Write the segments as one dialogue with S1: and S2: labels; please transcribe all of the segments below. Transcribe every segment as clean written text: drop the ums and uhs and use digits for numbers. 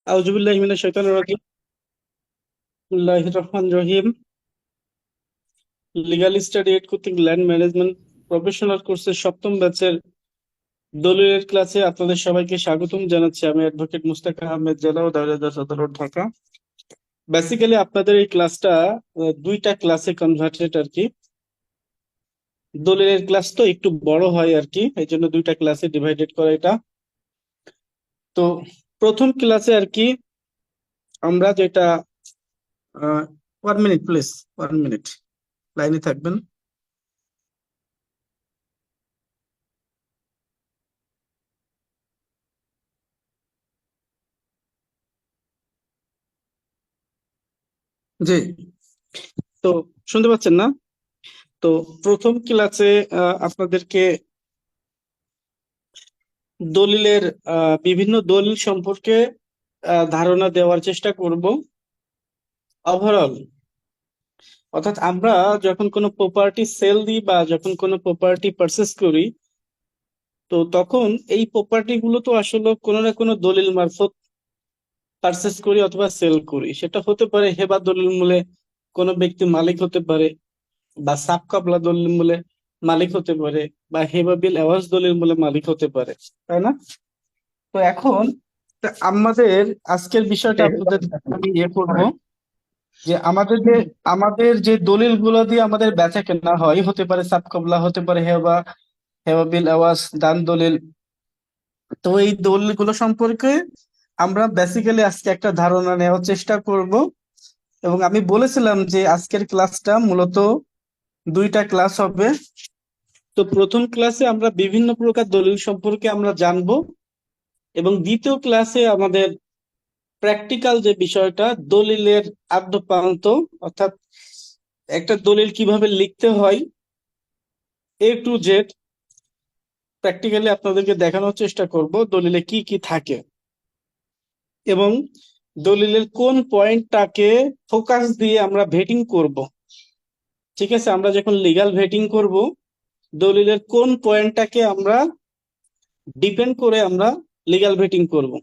S1: আউযুবিল্লাহি মিনাশ শাইতানির রাজিম। বিসমিল্লাহির রহমানির রহিম। লিগ্যাল স্টাডি এইড কর্তৃক ল্যান্ড ম্যানেজমেন্ট প্রফেশনাল কোর্সের সপ্তম ব্যাচের দলিলের ক্লাসে আপনাদের সবাইকে স্বাগতম জানাচ্ছি। আমি অ্যাডভোকেট মুস্তাক আহমেদ, জেলা ও দায়রা জজ আদালত, ঢাকা। বেসিক্যালি আপনাদের এই ক্লাসটা দুইটা ক্লাসে কনভার্টেড আর কি। দলিলের ক্লাস তো একটু বড় হয় আর কি, এই জন্য দুইটা ক্লাসে ডিভাইডেড করা এটা। তো প্রথম ক্লাসে আর কি আমরা যেটা 1 মিনিট প্লিজ, 1 মিনিট লাইনে থাকবেন। জি, তো শুনতে পাচ্ছেন না? তো প্রথম ক্লাসে আপনাদেরকে দলিলের বিভিন্ন দলিল সম্পর্কে ধারণা দেওয়ার চেষ্টা করব ওভারঅল। অর্থাৎ আমরা যখন কোনো প্রপার্টি সেল দিই বা যখন কোনো প্রপার্টি পারচেস করি, তো তখন এই প্রপার্টি গুলো তো আসলে কোনো না কোনো দলিল মারফত পারচেস করি অথবা সেল করি। সেটা হতে পারে হেবা দলিল মূলে কোনো ব্যক্তি মালিক হতে পারে, বা সাব কাবলা দলিল মূলে মালিক হতে পারে, বা হেবা বিল এওয়াজ দলিল মূলে মালিক হতে পারে, তাই না? তো এখন আমাদের আজকের বিষয়টা আপনাদের আমি করব যে আমাদের যে দলিল গুলো দিয়ে আমাদের বেচা কেনা হয়, হতে পারে সাব কাবলা, হতে পারে হেবা, হেবা বিল এওয়াজ, দান দলিল। তো এই দলিল গুলো সম্পর্কে আমরা বেসিক্যালি আজকে একটা ধারণা নেওয়ার চেষ্টা করব। এবং আমি বলেছিলাম যে আজকের ক্লাসটা মূলত দুইটা ক্লাস হবে। তো প্রথম ক্লাসে আমরা বিভিন্ন প্রকার দলিল সম্পর্কে আমরা জানবো, এবং দ্বিতীয় ক্লাসে আমাদের প্র্যাকটিক্যাল যে বিষয়টা, দলিলের আদ্যপ্রান্ত, অর্থাৎ একটা দলিল কিভাবে লিখতে হয় A to Z, প্র্যাকটিক্যালি আপনাদেরকে দেখানোর চেষ্টা করব দলিলে কি কি থাকে, এবং দলিলের কোন পয়েন্টটাকে ফোকাস দিয়ে আমরা ভেটিং করব। ঠিক আছে, আমরা যখন লিগ্যাল ভেটিং করব, দলিলের কোন পয়েন্টটাকে আমরা ডিপেন্ড করে আমরা লিগ্যাল ভেটিং করব,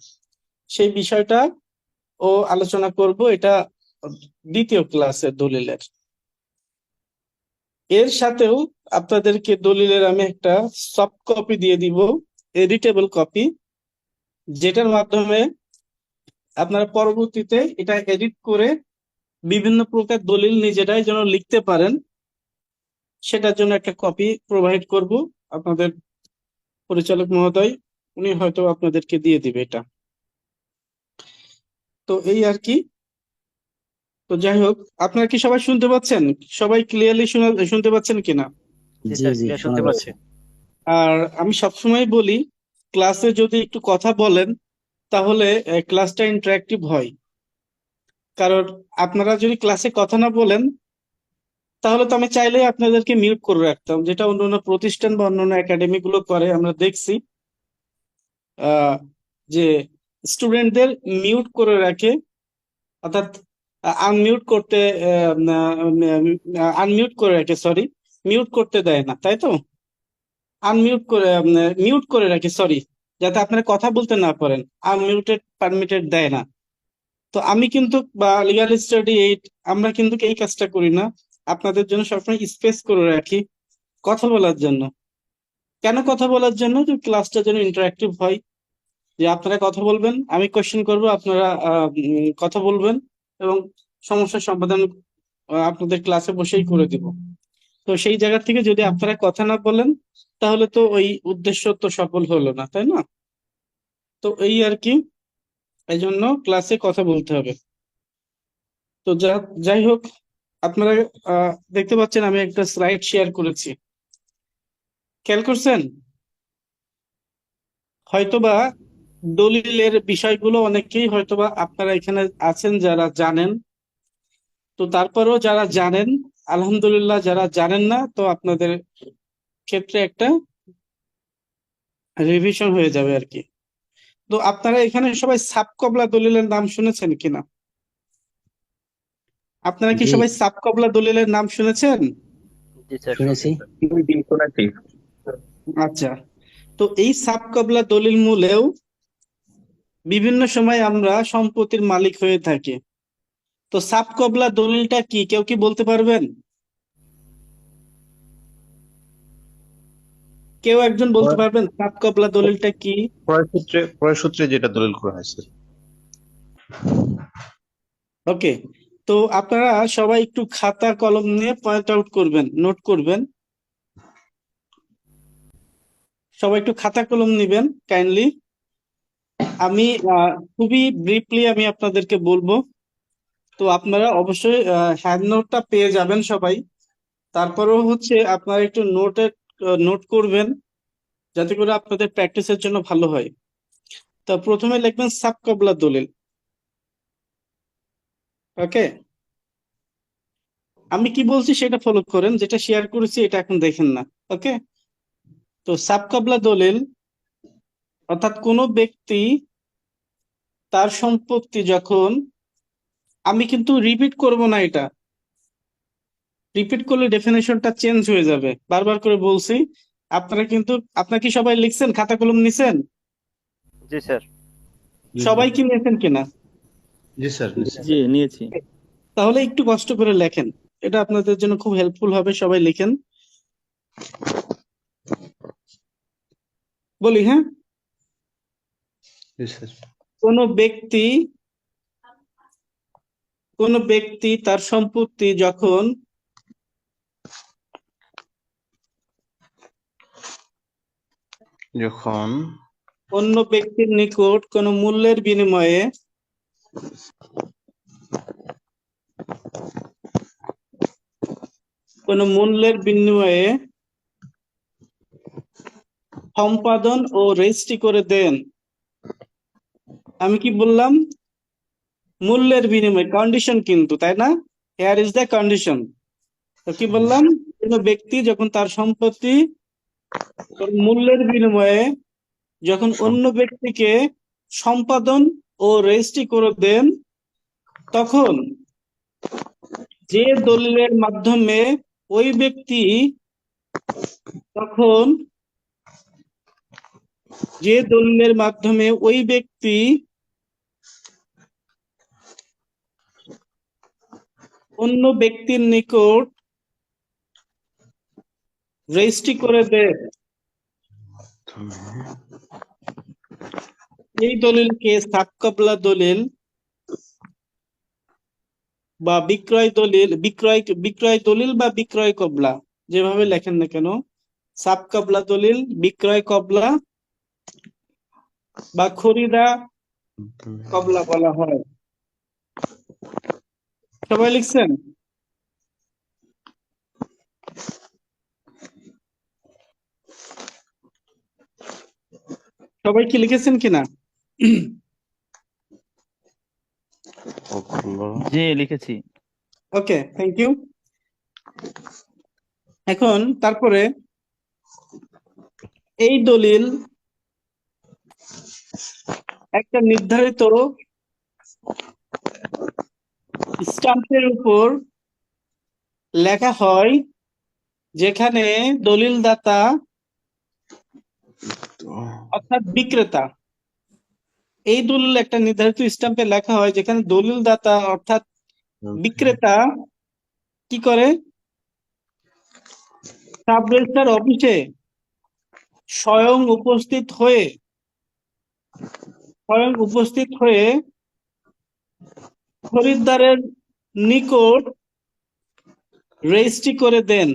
S1: সেই বিষয়টা ও আলোচনা করব। এটা দ্বিতীয় ক্লাসের দলিলের। এর সাথেও আপনাদেরকে দলিলের আমি একটা সফট কপি দিয়ে দিব, এডিটেবল কপি, যেটার মাধ্যমে আপনারা পরবর্তীতে এটা এডিট করে বিভিন্ন প্রকার দলিল নিজেরাই যেন লিখতে পারেন, সেটার জন্য একটা কপি প্রোভাইড করব আপনাদের পরিচালক মহোদয়। উনি হয়তো আপনাদেরকে দিয়ে দিবে এটা। তো এই আর কি। তো যাই হোক, আপনারা কি সবাই শুনতে পাচ্ছেন? সবাই ক্লিয়ারলি শুনতে পাচ্ছেন কিনা?
S2: জি
S3: জি
S2: স্যার,
S3: জি
S2: ক্লিয়ার
S3: শোনা
S2: শুনতে পাচ্ছি।
S3: যাচ্ছে।
S1: আর আমি সবসময় বলি, ক্লাসে যদি একটু কথা বলেন তাহলে ক্লাসটা ইন্টারেক্টিভ হয়। কারণ আপনারা যদি ক্লাসে কথা না বলেন, তাহলে তো আমি চাইলেই আপনাদেরকে মিউট করে রাখতাম, যেটা অন্যান্য প্রতিষ্ঠান বা অন্যান্য একাডেমি গুলো করে। আমরা দেখছি আহ, যে স্টুডেন্টদের মিউট করে রাখে, অর্থাৎ আনমিউট করতে আনমিউট করে রাখে, সরি, মিউট করতে দেয় না, তাই তো? আনমিউট করে মিউট করে রাখে, সরি, যাতে আপনারা কথা বলতে না পারেন। আনমিউটেড পারমিটেড দেয় না। তো আমি কিন্তু, বা লিগাল স্টাডি এইড, আমরা কিন্তু এই কাজটা করি না। আপনাদের জন্য সবসময় স্পেস করে রাখি কথা বলার জন্য। কেন কথা বলার জন্য? যে ক্লাসটা যেন ইন্টারাক্টিভ হয়, যে আপনারা কথা বলবেন, আমি কোশ্চেন করব, আপনারা কথা বলবেন, এবং সমস্যার সমাধান আপনাদের ক্লাসে বসেই করে দিব। তো সেই জায়গা থেকে যদি আপনারা কথা না বলেন, তাহলে তো ওই উদ্দেশ্য তো সফল হলো না, তাই না? তো এই আর কি, এই জন্য ক্লাসে কথা বলতে হবে। তো যাই হোক, আপনারা দেখতে পাচ্ছেন আমি একটা স্লাইড শেয়ার করেছি, খেয়াল করছেন? হয়তোবা দলিলের বিষয়গুলো অনেকেই হয়তোবা আপনারা এখানে আছেন যারা জানেন। তো তারপরেও যারা জানেন আলহামদুলিল্লাহ, যারা জানেন না তো আপনাদের ক্ষেত্রে একটা রিভিশন হয়ে যাবে আর কি। তো আপনারা এখানে সবাই সাবকবলা দলিলের নাম শুনেছেন কিনা? আপনারা কি
S3: জি
S1: সবাই সাবকবলা দলিলের নাম শুনেছেন?
S2: জি স্যার, শুনছি।
S3: শুনেছি।
S1: আচ্ছা, তো এই সাবকবলা দলিল মূলেও বিভিন্ন সময় আমরা সম্পত্তির মালিক হয়ে থাকি। তো সাব কবলা দলিলটা কি, কেউ কি বলতে পারবেন? কেউ একজন বলতে পারবেন সাব কবলা দলিলটা কি?
S2: ক্রয় সূত্রে যেটা দলিল করা হয়েছে।
S1: ওকে, তো আপনারা সবাই একটু খাতা কলম নিয়ে পয়েন্ট আউট করবেন, নোট করবেন। সবাই একটু খাতা কলম নিবেন কাইন্ডলি। আমি খুবই ব্রিফলি আমি আপনাদেরকে বলবো, তো আপনারা অবশ্যই হ্যান্ড নোটটা পেয়ে যাবেন সবাই। তারপরেও হচ্ছে আপনারা একটু নোট করবেন, যাতে করে আপনাদের প্র্যাকটিসের জন্য ভালো হয়। তো প্রথমে লিখবেন সাব কবলা দলিল। ওকে, আমি কি বলছি সেটা ফলো করেন, যেটা শেয়ার করেছি এটা এখন দেখেন না। ওকে, তো সাব কবলা দলিল অর্থাৎ কোনো ব্যক্তি তার সম্পত্তি যখন, আমি কিন্তু রিপিট করব না, এটা রিপিট করলে ডেফিনেশনটা চেঞ্জ হয়ে যাবে, বারবার করে বলছি। আপনারা কিন্তু, আপনারা কি সবাই লিখছেন, খাতা কলম নিছেন?
S3: জি স্যার।
S2: জি
S1: সবাই কি নিয়েছেন কিনা?
S2: জি স্যার, জি স্যার।
S3: জি নিয়েছি।
S1: তাহলে একটু কষ্ট করে লেখেন, এটা আপনাদের জন্য খুব হেল্পফুল হবে। সবাই লিখেন, বলি হ্যাঁ।
S2: জি স্যার।
S1: কোনো ব্যক্তি কোনো ব্যক্তি তার সম্পত্তি যখন
S2: যখন
S1: অন্য ব্যক্তির নিকট কোনো মূল্যের বিনিময়ে কোনো মূল্যের বিনিময়ে সম্পাদন ও রেজিস্ট্রি করে দেন। আমি কি বললাম? মূল্যের বিনিময়, কন্ডিশন কিন্তু, তাই না? Hair is the condition. তো কি বললাম? কোনো ব্যক্তি যখন তার সম্পত্তি কোনো মূল্যের বিনিময়ে যখন অন্য ব্যক্তিকে সম্পাদন ও রেজিস্ট্রি করে দেন, তখন যে দলিলের মাধ্যমে ওই ব্যক্তি তখন যে দলিলের মাধ্যমে ওই ব্যক্তি অন্য ব্যক্তির নিকট রেজিস্ট্রি করে দেয়, এই দলিলকে সাব কবলা দলিল বা বিক্রয় দলিল বা বিক্রয় কবলা, যেভাবে লেখেন না কেন, সাব কবলা দলিল, বিক্রয় কবলা বা খরিদা কবলা বলা হয়। সবাই লিখছেন? সবাই কি লিখেছেন কিনা?
S3: জি লিখেছি।
S1: ওকে, থ্যাংক ইউ। এখন তারপরে এই দলিল একটা নির্ধারিত স্ট্যাম্পের উপর লেখা হয়, যেখানে দলিলদাতা অর্থাৎ বিক্রেতা, এই দলিল একটা নির্ধারিত স্ট্যাম্পে লেখা হয়, যেখানে দলিলদাতা অর্থাৎ বিক্রেতা কি করে, সাব রেজিস্ট্রার অফিসে স্বয়ং উপস্থিত হয়ে খরিদ্দারের নিকট রেজিস্ট্রি করে দেন,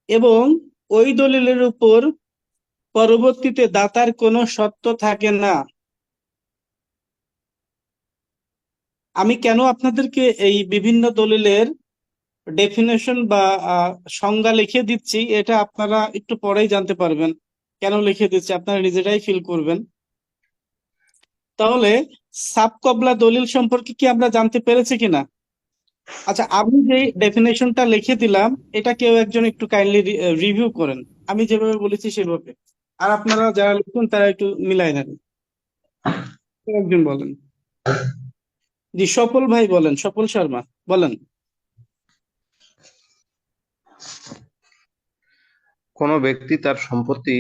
S1: এবং ওই দলিলের উপর পরবর্তীতে দাতার কোনো সত্ত্ব থাকে না। আমি কেন আপনাদেরকে এই বিভিন্ন দলিলের ডেফিনেশন বা সংজ্ঞা লিখে দিচ্ছি, এটা আপনারা একটু পরেই জানতে পারবেন। কেন লিখে দিচ্ছি আপনারা নিজেরাই ফিল করবেন। তাহলে সাব কবলা দলিল সম্পর্কে কি আমরা জানতে পেরেছি কিনা? আচ্ছা, আমি যে ডেফিনেশনটা লিখে দিলাম, এটা কেউ একজন একটু কাইন্ডলি রিভিউ করেন, আমি যেভাবে বলেছি সেভাবে। আর আপনারা যারা লিখুন তারা একটু মিলাই নেন। কেউ একজন বলেন। জি, সফল ভাই বলেন, সফল শর্মা বলেন।
S2: কোনো ব্যক্তি তার সম্পত্তি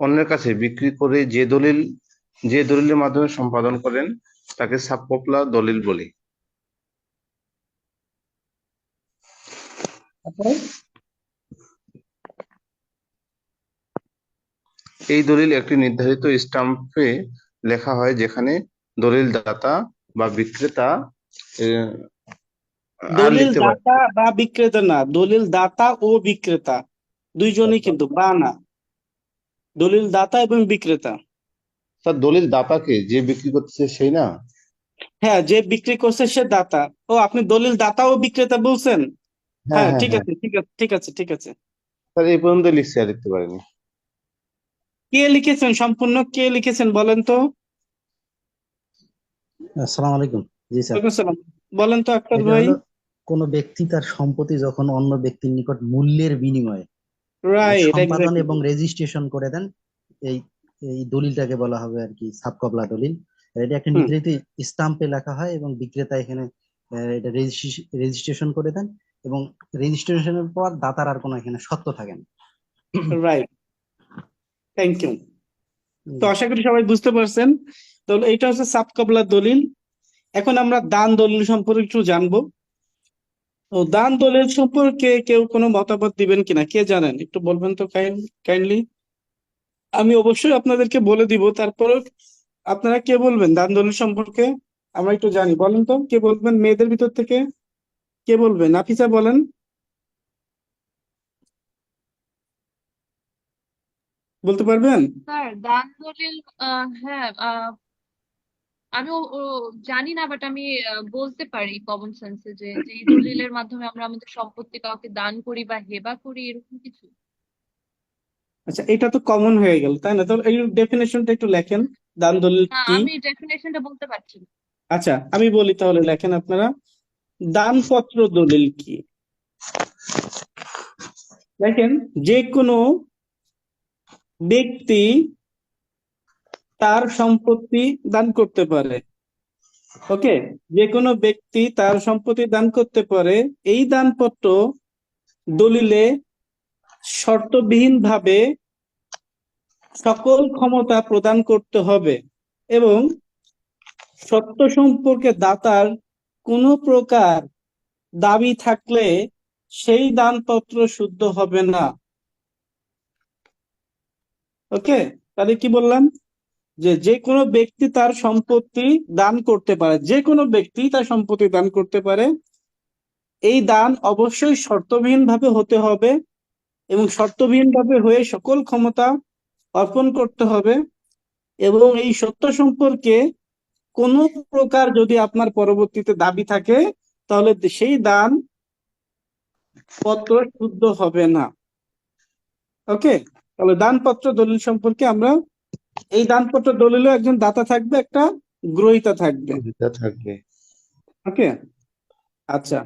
S2: অন্যের কাছে বিক্রি করে যে দলিলের মাধ্যমে সম্পাদন করেন তাকে সাবকপলা দলিল বলে।
S1: তারপর
S2: এই দলিল একটি নির্ধারিত স্ট্যাম্পে লেখা হয় যেখানে দলিল দাতা বা বিক্রেতা আর
S1: দলিল
S2: লিখতে পারে।
S1: দাতা বা বিক্রেতা না, দলিল দাতা ও বিক্রেতা দুইজনই, কিন্তু বা না, দলিল দাতা এবং বিক্রেতা।
S2: তার দলিল দাতাকে যে বিক্রি করতেছে সেই না?
S1: হ্যাঁ, যে বিক্রি করছে সে দাতা। ও, আপনি দলিল দাতা ও বিক্রেতা বলছেন?
S2: হ্যাঁ,
S1: হ্যাঁ,
S2: হ্যাঁ,
S1: ঠিক
S2: হ্যাঁ,
S1: আছে, ঠিক আছে, ঠিক আছে, ঠিক আছে।
S2: স্যার এই পর্যন্ত লিখছি, আর লিখতে পারিনি।
S1: কে লিখেছেন, সম্পূর্ণ কে লিখেছেন বলেন তো?
S4: আসসালামু আলাইকুম। জি স্যার।
S1: ওয়ালাইকুম আসসালাম। বলেন তো আক্তার
S4: এটা
S1: ভাই।
S4: হলো কোনো ব্যক্তি তার সম্পত্তি যখন অন্য ব্যক্তির নিকট মূল্যের বিনিময়ে
S1: রাইট,
S4: সম্পাদন
S1: এক্স্যাক্টলি।
S4: এবং রেজিস্ট্রেশন করে দেন, এই এই দলিলটাকে বলা হবে আর কি সাবকবলা দলিল। এটা একটা
S1: হুম,
S4: নির্ধারিত স্টাম্পে লেখা হয় এবং বিক্রেতা এখানে এটা রেজিস্ট্রেশন করে দেন, এবং রেজিস্ট্রেশনের পর দাতার আর কোনো এখানে সত্ত্ব থাকে না।
S1: Right, thank you. তো
S4: জি।
S1: আশা করি সবাই বুঝতে পারছেন। তো এটা হচ্ছে সাবকবলা দলিল। এখন আমরা দান দলিল সম্পর্কে একটু জানবো। তো দান দলিল সম্পর্কে কেউ কোনো মতামত দিবেন কিনা, কে জানেন একটু বলবেন তো কাইন্ডলি। আমি অবশ্যই আপনাদেরকে বলে দিব, তারপরে আপনারা কে বলবেন দান দলিল সম্পর্কে? আমরা একটু জানি, বলেন তো কে বলবেন মেয়েদের ভিতর থেকে? কে বলবেন? নাফিসা বলেন। বলতে পারবেন?
S5: স্যার দান দলিল, হ্যাঁ, আমি জানি না, বাট আমি বলতে পারি কমন সেন্সে যে যে এই দলিলের মাধ্যমে আমরা আমাদের সম্পত্তি কাউকে দান করি বা হেবা করি, এরকম কিছু।
S1: আচ্ছা, এটা তো কমন হয়ে গেল, তাই না? তো এই ডেফিনেশনটা একটু লেখেন, দান দলিল
S5: না,
S1: কি।
S5: আমি ডেফিনেশনটা বলতে পারছি না।
S1: আচ্ছা, আমি বলি তাহলে, লেখেন আপনারা। দানপত্র দলিল কি? দেখেন, যে কোনো ব্যক্তি তার সম্পত্তি দান করতে পারে। ওকে, যে কোনো ব্যক্তি তার সম্পত্তি দান করতে পারে। এই দানপত্র দলিলে শর্তবিহীনভাবে সকল ক্ষমতা প্রদান করতে হবে, এবং সত্য সম্পর্কে দাতার কোনো প্রকার দাবি থাকলে সেই দানপত্র শুদ্ধ হবে না। ওকে, তাহলে কি বললাম? যে যে কোনো ব্যক্তি তার সম্পত্তি দান করতে পারে, যে কোনো ব্যক্তি তার সম্পত্তি দান করতে পারে। এই দান অবশ্যই শর্তবিহীন ভাবে হতে হবে, এবং শর্তবিহীন ভাবে হয়ে সকল ক্ষমতা অর্পণ করতে হবে। এবং এই সত্য সম্পর্কে কোনো প্রকার যদি আপনার পরবর্তীতে দাবি থাকে, তাহলে সেই দান পত্র শুদ্ধ হবে না। ওকে, তাহলে দানপত্র দলিল সম্পর্কে আমরা, এই দানপত্র দলিলে একজন দাতা থাকবে, একটা গ্রহীতা থাকবে।
S2: এটা থাকবে।
S1: ওকে, আচ্ছা,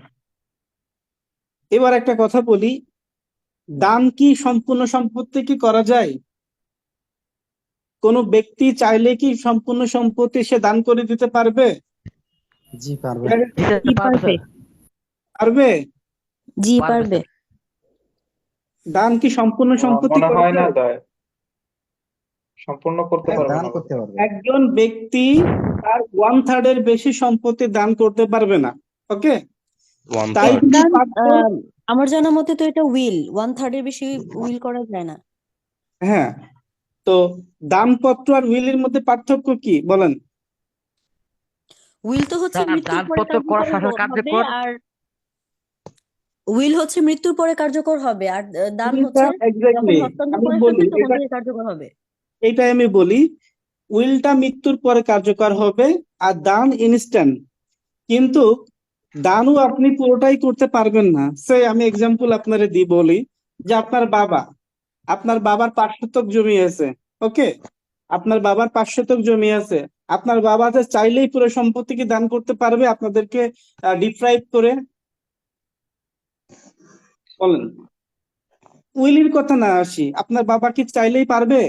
S1: এবার একটা কথা বলি, দান কি সম্পূর্ণ সম্পত্তি কি করা যায়? কোনো ব্যক্তি চাইলে কি সম্পূর্ণ সম্পত্তি সে দান করে দিতে পারবে?
S4: জি পারবে।
S3: দিতে
S6: জি
S3: পারবে
S6: পারবে।
S1: পারবে?
S6: জি
S3: পারবে
S6: পারবে।
S3: স্যার।
S1: দান কি সম্পূর্ণ সম্পত্তি
S7: মনে
S1: করা
S7: হয় না
S1: যায়?
S7: দেয়, সম্পূর্ণ করতে
S4: হ্যাঁ,
S7: পারবে
S4: দান
S7: না
S4: করতে
S7: বোধহয়।
S4: পারবে।
S1: একজন ব্যক্তি তার 1/3 এর বেশি সম্পত্তি দান করতে পারবে না। ওকে,
S2: ওয়ান
S1: তাই
S2: থার্ড।
S1: তিনি
S6: দান,
S1: পারত।
S6: আমার জানা মতে তো এটা উইল 1/3 এর বেশি উইল করা যায় না।
S1: হ্যাঁ, তো দানপত্র আর উইলের মধ্যে পার্থক্য কি বলেন?
S6: উইল তো হচ্ছে
S3: স্যার
S6: মৃত্যুর পরে
S3: দানপত্র করার সাথে
S6: কার্যকর হবে,
S3: কার্যকর।
S6: আর উইল হচ্ছে মৃত্যুর পরে কার্যকর হবে, আর দান
S1: উইলটা
S6: হচ্ছে যখন
S1: এক্স্যাক্টলি,
S6: হস্তান্তর
S1: আমি
S6: করে
S1: বলি
S6: ফেলবেন তখন
S1: এটা,
S6: থেকে কার্যকর হবে।
S1: এটাই আমি বলি, উইলটা মৃত্যুর পরে কার্যকর হবে, আর দান ইনস্ট্যান্ট। কিন্তু দানও আপনি পুরোটাই করতে পারবেন না। সে আমি এক্সাম্পল আপনারে দিই, বলি যে আপনার বাবার 5 শতক জমি আছে। ওকে, আপনার বাবার 5 শতক জমি আছে। আপনার বাবা যে চাইলেই পুরো সম্পত্তি কি দান করতে পারবে আপনাদেরকে ডিপ্রাইভ করে? বলেন, উইলির কথা না আসি, আপনার বাবা কি চাইলেই পারবে?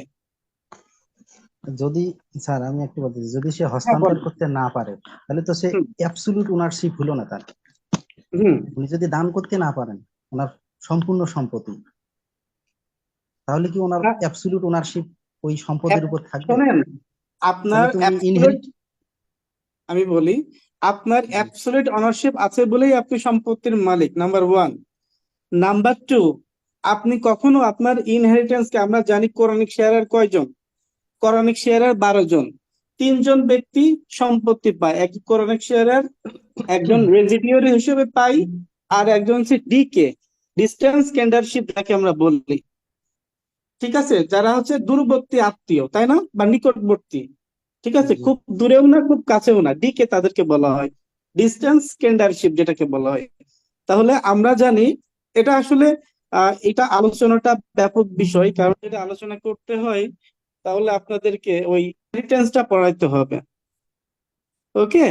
S4: যদি, স্যার আমি একটু বলতেছি, যদি সে
S1: হ্যাঁ,
S4: হস্তান্তর
S1: বলেন।
S4: করতে না পারে তাহলে তো সে
S1: হুম,
S4: অ্যাবসলিউট ওনারশিপ হলো না তার।
S1: হুম,
S4: উনি যদি দান করতে না পারেন ওনার সম্পূর্ণ সম্পত্তি, তাহলে কি ওনার
S1: না,
S4: অ্যাবসলিউট ওনারশিপ ওই সম্পদের উপর থাকবে?
S1: শোনেন, আপনার
S4: তাহলে কি উনি
S1: অ্যাবসলিউট,
S4: ইনহেরিট?
S1: আমি বলি, আপনার অ্যাবসলিউট অনারশিপ আছে বলেই আপনি সম্পত্তির মালিক, নাম্বার ওয়ান। নাম্বার টু, আপনি কখনো আপনার ইনহেরিটেন্সকে, আমরা জানি কোরানিক শেয়ারের কয়জন, কোরানিক শেয়ারের 12 জন, 3 জন ব্যক্তি সম্পত্তি পায়। এক কোরানিক শেয়ারের একজন রেজিডিওরি হিসেবে পাই, আর একজন হচ্ছে ডিকে, ডিস্টেন্স কেন্ডারশিপ যাকে আমরা বলি, ঠিক আছে, যারা হচ্ছে দূরবর্তী আত্মীয়, তাই না, বা নিকটবর্তী, ঠিক আছে,
S4: জি।
S1: খুব দূরেও না খুব কাছেও না, ডিকে তাদেরকে বলা হয়, ডিস্টেন্স কেন্ডারশিপ যেটাকে বলা হয়। তাহলে আমরা জানি এটা আসলে এটা আলোচনাটা ব্যাপক বিষয়, কারণ এটা আলোচনা করতে হয় তাহলে আপনাদেরকে ওই ইনহেরিটেন্সটা পড়াইতে হবে। ওকে,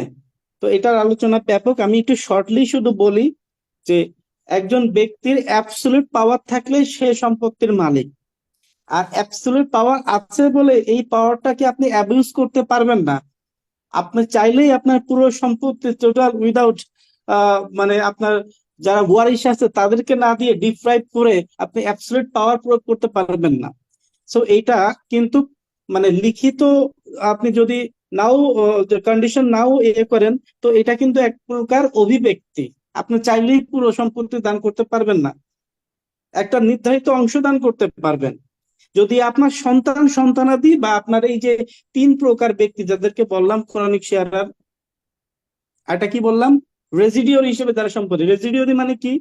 S1: তো এটার আলোচনা ব্যাপক, আমি একটু শর্টলি শুধু বলি যে একজন ব্যক্তির অ্যাবসলিউট পাওয়ার থাকলে সে সম্পত্তির মালিক, আর অ্যাবসলিউট পাওয়ার আছে বলে এই পাওয়ারটাকে আপনি অ্যাবিউজ করতে পারবেন না। আপনি চাইলেই আপনার পুরো সম্পত্তি টোটাল উইদাউট মানে আপনার যারা ওয়ারিশ আছে তাদেরকে না দিয়ে ডিপ্রাইভ করে আপনি অ্যাবসলিউট পাওয়ার প্রয়োগ করতে পারবেন না। সো এইটা কিন্তু মানে লিখিত, আপনি যদি নাও কন্ডিশন নাও করেন, তো এটা কিন্তু এক প্রকার অভিব্যক্তি। আপনি চাইলেই পুরো সম্পত্তি দান করতে পারবেন না, একটা নির্ধারিত অংশ দান করতে পারবেন। যদি আপনার সন্তান সন্তানাদি বা আপনার এই যে 3 প্রকার ব্যক্তি যাদেরকে বললাম, কোরআনিক শেয়ারার, এটা কি বললাম, রেজিডিওরি হিসেবে যারা সম্পত্তি, রেজিডিওরি মানে কি,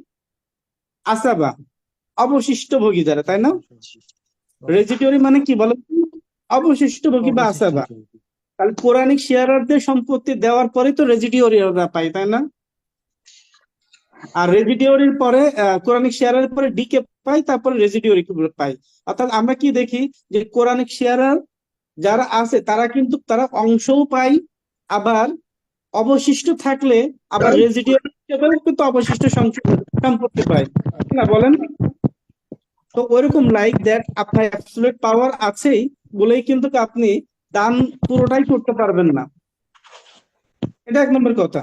S1: আসাবা, অবশিষ্ট ভোগী যারা, তাই না, রেজিডিওরি মানে কি বলেন, অবশিষ্ট ভোগী বা
S4: অবশিষ্ট
S1: আসাবা।
S4: ভোগী।
S1: তাহলে কোরআনিক শেয়ারারদের সম্পত্তি দেওয়ার পরে তো রেজিডিওরিরা পায়, তাই না, আর রেজিডিওরির পরে কোরআনিক শেয়ারের পরে ডিকে পাই, তারপরে রেজিডিওরি পাই। অর্থাৎ আমরা কি দেখি যে কোরআনিক শেয়ারার যারা আছে তারা কিন্তু তারা অংশও পায়, আবার অবশিষ্ট থাকলে আবার রেজিডিওরি হিসেবেও কিন্তু অবশিষ্ট সম্পত্তি পায়, ঠিক না বলেন। তো ওইরকম লাইক দ্যাট আপনার অ্যাবসলিউট পাওয়ার আছেই বলেই কিন্তু আপনি দান পুরোটাই করতে পারবেন না, এটা 1 নম্বর কথা।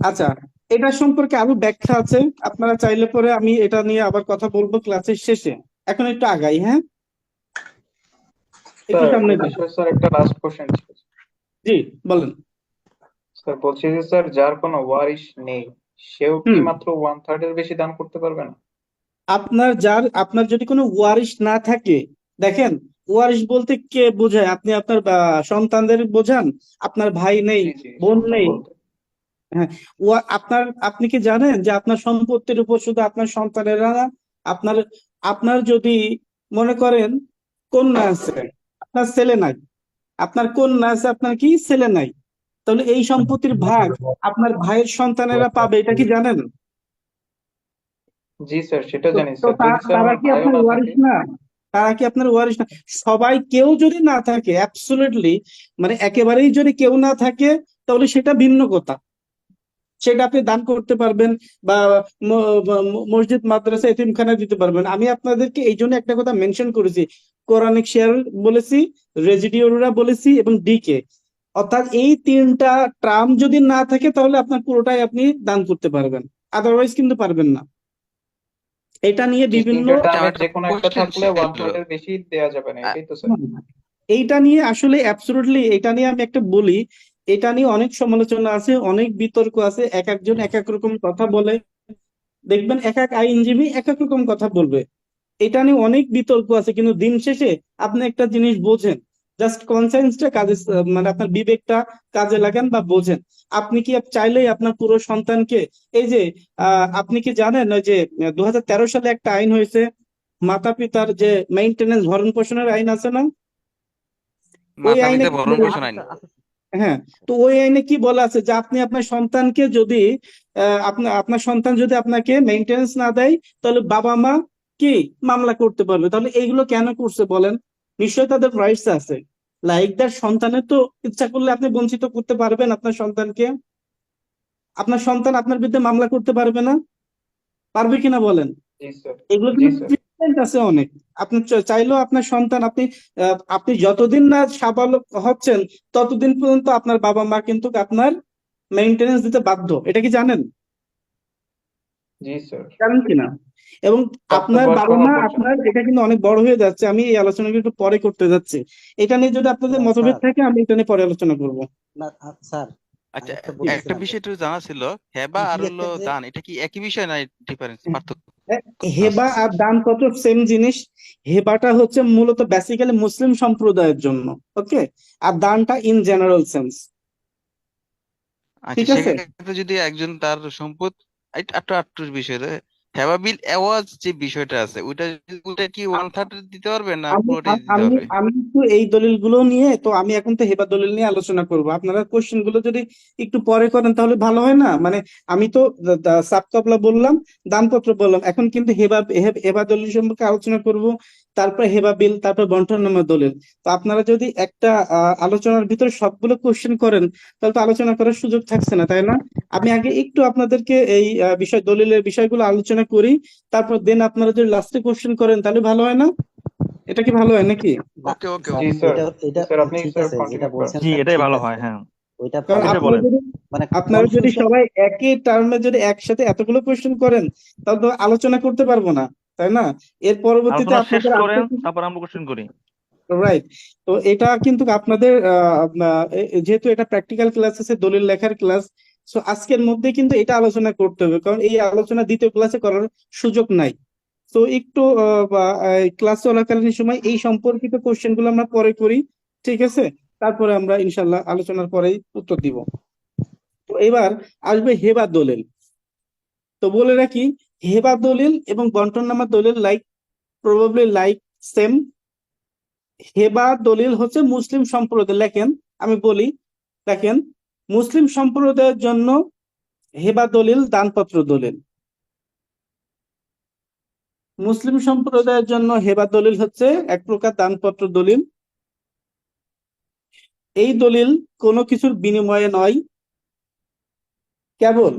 S1: আচ্ছা, এটা সম্পর্কে আরো ব্যাখ্যা আছে, আপনারা চাইলে পরে আমি এটা নিয়ে আবার কথা বলবো ক্লাসের শেষে। এখন একটু আগাই, হ্যাঁ, একটু
S7: স্যার
S1: সামনে
S7: এটা
S1: যাই।
S7: আসলে স্যার একটা লাস্ট কোশ্চেন ছিল।
S1: জি বলেন।
S7: স্যার বলছি যে স্যার যার কোনো ওয়ারিশ নেই সেও কি
S1: হুম,
S7: মাত্র 1/3 এর বেশি দান করতে পারবে না?
S1: আপনার যদি কোনো ওয়ারিশ না থাকে, দেখেন, ওয়ারিশ বলতে কে বোঝায়, আপনি আপনার সন্তানদের বোঝান, আপনার ভাই নেই,
S7: জি জি,
S1: বোন
S7: সন্তান
S1: নেই,
S7: বলতে
S1: হ্যাঁ, আপনি কি জানেন যে আপনার সম্পত্তির উপর শুধু আপনার সন্তানেরা না, আপনার আপনার যদি মনে করেন কন্যা আছে, আপনার ছেলে নাই, আপনার কন্যা আছে, আপনার কি ছেলে নাই, তাহলে এই সম্পত্তির ভাগ আপনার ভাইয়ের সন্তানেরা পাবে, এটা কি জানেন?
S7: জি স্যার সেটা
S1: তো
S7: জানি
S1: তো
S7: স্যার, যদি স্যার
S1: তারা
S7: আমার
S1: কি
S7: ভাইও
S1: আপনার
S7: না
S1: ওয়ারিশ
S7: থাকে।
S1: না? তারা কি আপনার ওয়ারিশ না? সবাই, কেউ যদি না থাকে, অ্যাবসলিউটলি মানে একেবারেই যদি কেউ না থাকে, তাহলে সেটা ভিন্ন কথা, সেটা আপনি দান করতে পারবেন, বা মসজিদ মাদ্রাসা এতিমখানা দিতে পারবেন। আমি আপনাদেরকে এই জন্য একটা কথা মেনশন করেছি, কোরআনিক শেয়ার বলেছি, রেজিডিওরা বলেছি, এবং ডিকে, অর্থাৎ এই 3টা ট্রাম যদি না থাকে তাহলে আপনার পুরোটাই আপনি দান করতে পারবেন, আদারওয়াইজ কিন্তু পারবেন না। এটা নিয়ে
S7: এই
S1: বিভিন্ন,
S7: 3টা টার্মের
S8: আমার
S7: যে
S8: একটা
S7: কোনো একটা
S8: কোশ্চেন
S7: থাকলে
S8: ছিল
S7: 1/3 এর বেশি দেওয়া যাবে না, এটাই তো স্যার?
S1: এইটা নিয়ে আসলে অ্যাবসলিউটলি, এটা নিয়ে আমি একটা বলি, এটা নিয়ে অনেক সমালোচনা আছে, অনেক বিতর্ক আছে, এক একজন এক এক রকম কথা বলে, দেখবেন এক এক আইনজীবী এক এক রকম কথা বলবে, এটা নিয়ে অনেক বিতর্ক আছে, কিন্তু দিন শেষে আপনি একটা জিনিস বোঝেন, জাস্ট কনসায়েন্সটা কাজে, মানে আপনার বিবেকটা কাজে লাগান বা বোঝেন। আপনি কি চাইলেই আপনার পুরো সন্তানকে, এই যে আপনি কি জানেন ওই যে 2013 সালে একটা আইন হয়েছে, মাতা পিতার যে মেইনটেনেন্স, ভরণ পোষণের আইন আছে না, ওই
S8: মাতা
S1: আইনে
S8: পিতা
S1: কি
S8: ভরণ
S1: বলা,
S8: পোষণ আইন।
S1: হ্যাঁ, তো ওই আইনে কি বলা আছে যে আপনি আপনার সন্তানকে যদি আপনার আপনার সন্তান যদি আপনাকে মেইনটেনেন্স না দেয়, তাহলে বাবা মা কি মামলা করতে পারবে। তাহলে এইগুলো কেন করছে বলেন? নিশ্চয়ই তাদের রাইটস আছে, লাইক দ্যাট সন্তানের তো ইচ্ছা করলে আপনি বঞ্চিত করতে পারবেন আপনার সন্তানকে, আপনার সন্তান আপনার বিরুদ্ধে মামলা করতে পারবে না, পারবে কিনা বলেন?
S7: জি স্যার।
S1: এগুলো
S7: জি
S1: কিন্তু
S7: স্যার।
S1: প্রেসিডেন্ট আছে অনেক, আপনি চাইলেও আপনার সন্তান, আপনি যতদিন না সাবালক হচ্ছেন ততদিন পর্যন্ত আপনার বাবা মা কিন্তু আপনার মেইনটেনেন্স দিতে বাধ্য, এটা কি জানেন?
S7: জি স্যার।
S1: জানেন কিনা? এবং আপনার
S7: প্রাপ্তবয়স্ক
S1: বাবা
S7: হওয়া
S1: মা
S7: পর্যন্ত।
S1: আপনার এটা কিন্তু অনেক বড় হয়ে যাচ্ছে, আমি এই আলোচনাটা একটু পরে করতে যাচ্ছি। এটা নিয়ে যদি আপনাদের মতভেদ
S4: স্যার,
S1: থাকে আমি এটা নিয়ে পরে আলোচনা করব।
S4: না স্যার,
S8: আচ্ছা,
S4: আরেকটা
S1: জি।
S8: একটা
S4: বলতেছিলাম যে
S8: বিষয় একটু জানা ছিল, হেবা আর
S4: দুই
S8: হলো
S4: একটা যে
S8: দান, এটা কি একই বিষয় না ডিফারেন্স পার্থক্য
S1: হেবা
S8: আছে?
S1: আর দান কত সেম জিনিস। হেবাটা হচ্ছে মূলত বেসিক্যালি মুসলিম সম্প্রদায়ের জন্য, ওকে, আর দানটা ইন জেনারেল সেন্স।
S8: আচ্ছা,
S1: ঠিক আছে।
S8: সেক্ষেত্রে যদি একজন তার সম্পদ একটু আটটুর বিষয় হেবা বিল আওয়াজ যে বিষয়টা আছে, ওইটা কি ওয়ান থার্ড দিতে পারবে না
S1: আমি
S8: পুরোটাই
S1: আ-
S8: দিতে
S1: আমি
S8: পারবে?
S1: আমি একটু এই দলিলগুলো নিয়ে, তো আমি এখন তো হেবা দলিল নিয়ে আলোচনা করব। আপনারা কোশ্চেন গুলো যদি একটু পরে করেন তাহলে ভালো হয় না? মানে আমি তো সাবকবলা বললাম, দানপত্র বললাম, এখন কিন্তু হেবা দলিল সম্পর্কে আলোচনা করব। তারপর হেবা বিল, তারপর বন্টননামা দলিল। তো আপনারা যদি একটা আলোচনার ভিতরে সবগুলো কোশ্চেন করেন তাহলে তো আলোচনা করার সুযোগ থাকছে না, তাই না? আমি আগে একটু আপনাদেরকে এই দলিলের বিষয়গুলো আলোচনা করি, তারপর দেন আপনারা যদি লাস্টে কোশ্চেন করেন তাহলে ভালো হয় না? এটা কি ভালো হয় নাকি?
S4: না
S8: ওকে, ওকে,
S4: স্যার,
S7: জি
S8: ওকে।
S7: স্যার।
S4: এটা
S7: জি
S4: এটা
S7: স্যার, আপনি
S4: ঠিক
S7: স্যার
S4: আছে, যেটা
S7: কন্টিনিউ করেন।
S4: বলছেন
S3: জি,
S4: স্যার
S3: এটাই
S4: ঠিক
S3: ভালো
S4: আছে,
S3: হয়, হ্যাঁ।
S4: ওইটা
S1: কারণ
S4: ভালো,
S3: এটাই
S1: আপনারা
S3: বলেন।
S1: যদি
S4: মানে
S1: আপনারা যদি
S4: কনফিউশন।
S1: সবাই একই টার্মে যদি একসাথে এতগুলো কোশ্চেন করেন তাহলে তো আলোচনা করতে পারবো না, তাই না? এর পরবর্তীতে
S3: আলোচনা শেষ
S1: আপনাদের
S3: করেন,
S1: আপত্তি।
S3: তারপর আমরা কোশ্চেন করি।
S1: রাইট। তো এটা কিন্তু আপনাদের যেহেতু এটা প্র্যাকটিক্যাল ক্লাস আছে, দলিল লেখার ক্লাস, সো আজকের মধ্যে কিন্তু এটা আলোচনা করতে হবে, কারণ এই আলোচনা দ্বিতীয় ক্লাসে করার সুযোগ নাই। তো একটু ক্লাস চলাকালীন সময় এই সম্পর্কিত কোশ্চেন গুলো আমরা পরে করি, ঠিক আছে? তারপরে আমরা ইনশাল্লাহ আলোচনার পরেই উত্তর দিব। তো এবার আসবে হেবা দলিল। তো বলে রাখি, হেবা দলিল এবং বন্টননামা দলিল প্রবাবলি লাইক সেম। হেবা দলিল হচ্ছে মুসলিম সম্প্রদায়, লেখেন, আমি বলি, দেখেন, মুসলিম সম্প্রদায়ের জন্য হেবা দলিল দানপত্র দলিল। মুসলিম সম্প্রদায়ের জন্য হেবা দলিল হচ্ছে এক প্রকার দানপত্র দলিল। এই দলিল কোনো কিছুর বিনিময়ে নয়, কেবল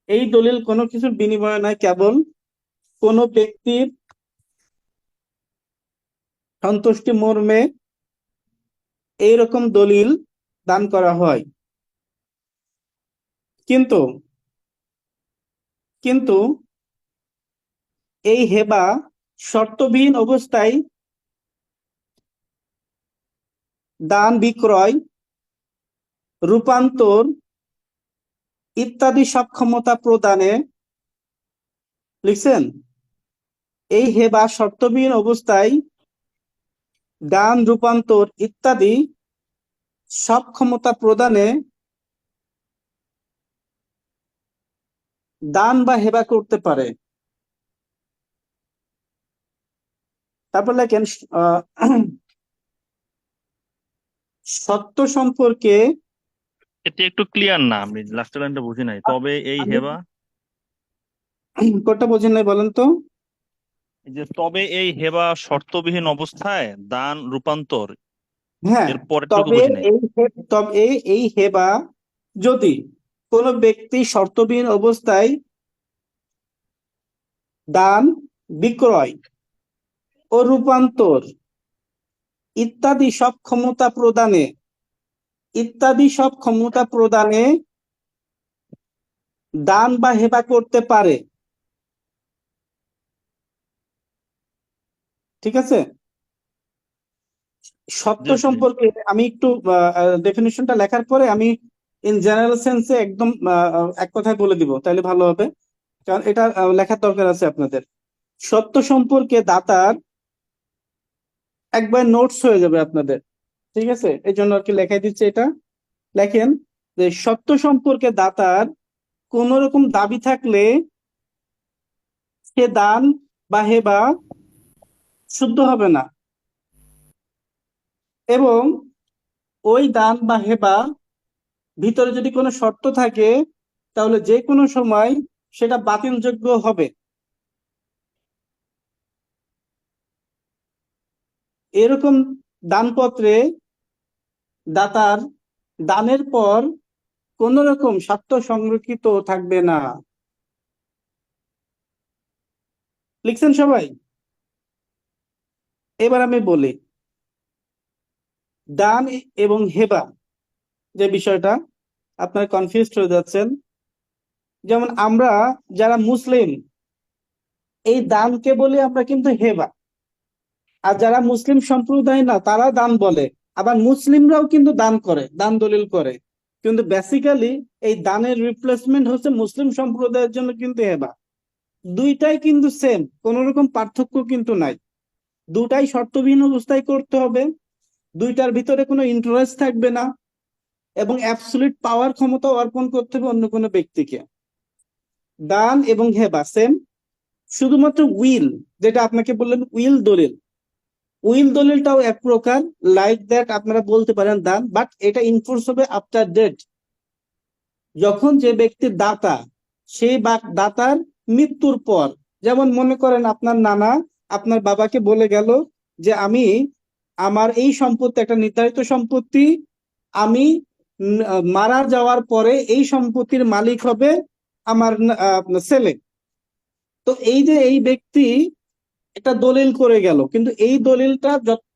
S1: এই দলিল কোনো কিছুর বিনিময়ে নয়, কেবল কোনো ব্যক্তির সন্তুষ্টি মর্মে এইরকম দলিল দান করা হয়। কিন্তু কিন্তু এই হেবা শর্তবিহীন অবস্থায় দান, বিক্রয়, রূপান্তর ইত্যাদি সক্ষমতা প্রদানে, লিখছেন, এই হেবা শর্তবিহীন অবস্থায় দান, রূপান্তর ইত্যাদি সক্ষমতা প্রদানে দান বা হেবা করতে পারে। তারপর লেখেন, আহ, সত্য সম্পর্কে,
S3: এটা একটু ক্লিয়ার না, আমি লাস্ট লাইনটা বুঝি নাই। তবে এই
S1: আমি
S3: হেবা,
S1: কোনটা বোঝেন নাই বলেন তো?
S3: এই যে তবে এই হেবা শর্তবিহীন অবস্থায় দান রূপান্তর,
S1: হ্যাঁ,
S3: এর পরেরটুকু
S1: তবে
S3: বুঝি নাই।
S1: এই হেবা যদি কোনো ব্যক্তি শর্তবিহীন অবস্থায় দান, বিক্রয় ও রূপান্তর ইত্যাদি সব ক্ষমতা প্রদানে দান বা হেবা করতে পারে, ঠিক আছে? সত্য
S3: জি, জি।
S1: সম্পর্কে আমি একটু ডেফিনিশনটা লেখার পরে আমি ইন জেনারেল সেন্সে একদম এক কথায় বলে দিব, তাহলে ভালো হবে, কারণ এটা লেখার দরকার আছে আপনাদের। সত্য সম্পর্কে দাতার একবার নোটস হয়ে যাবে আপনাদের, ঠিক আছে? এই জন্য আর কি লেখাই দিচ্ছে এটা। লেখেন যে সত্য সম্পর্কে দাতার কোন রকম দাবি থাকলে সে দান বা হেবা শুদ্ধ হবে না, এবং ওই দান বা হেবা ভিতরে যদি কোনো শর্ত থাকে তাহলে যে কোনো সময় সেটা বাতিলযোগ্য হবে। এরকম দানপত্রে দাতার দানের পর কোন রকম স্বার্থ সংরক্ষিত থাকবে না। লিখছেন সবাই? এবার আমি বলি, দান এবং হেবা যে বিষয়টা, আপনারা কনফিউজড হয়ে যাচ্ছেন। যেমন আমরা যারা মুসলিম, এই দানকে বলি আমরা কিন্তু হেবা। আর যারা মুসলিম সম্প্রদায় না, তারা দান বলে। আবার মুসলিমরাও কিন্তু দান করে, দান দলিল করে। কিন্তু বেসিক্যালি এই দানের রিপ্লেসমেন্ট হচ্ছে মুসলিম সম্প্রদায়ের জন্য কিন্তু হেবা। দুইটাই কিন্তু সেম, কোন রকম পার্থক্য কিন্তু নাই। দুটাই শর্তবিহীন অবস্থায় করতে হবে, দুইটার ভিতরে কোনো ইন্টারেস্ট থাকবে না, এবং অ্যাবসলিউট পাওয়ার ক্ষমতা অর্পণ করতে হবে অন্য কোনো ব্যক্তিকে। দান এবং হেবা সেম, শুধুমাত্র উইল, যেটা আপনাকে বললেন উইল দলিল, উইল দলিলটাও এক প্রকার লাইক দ্যাট আপনারা বলতে পারেন দান, বাট এটা ইনফোর্স হবে আফটার ডেথ, যখন যে ব্যক্তির দাতা, সেই দাতার মৃত্যুর পর। যেমন মনে করেন আপনার নানা আপনার বাবাকে বলে গেল যে আমি আমার এই সম্পত্তি, একটা নির্ধারিত সম্পত্তি, আমি মারা যাওয়ার পরে এই সম্পত্তির মালিক হবে আমার ছেলে। তো এই যে এই ব্যক্তি একটা দলিল করে গেল, কিন্তু এই দলিলটা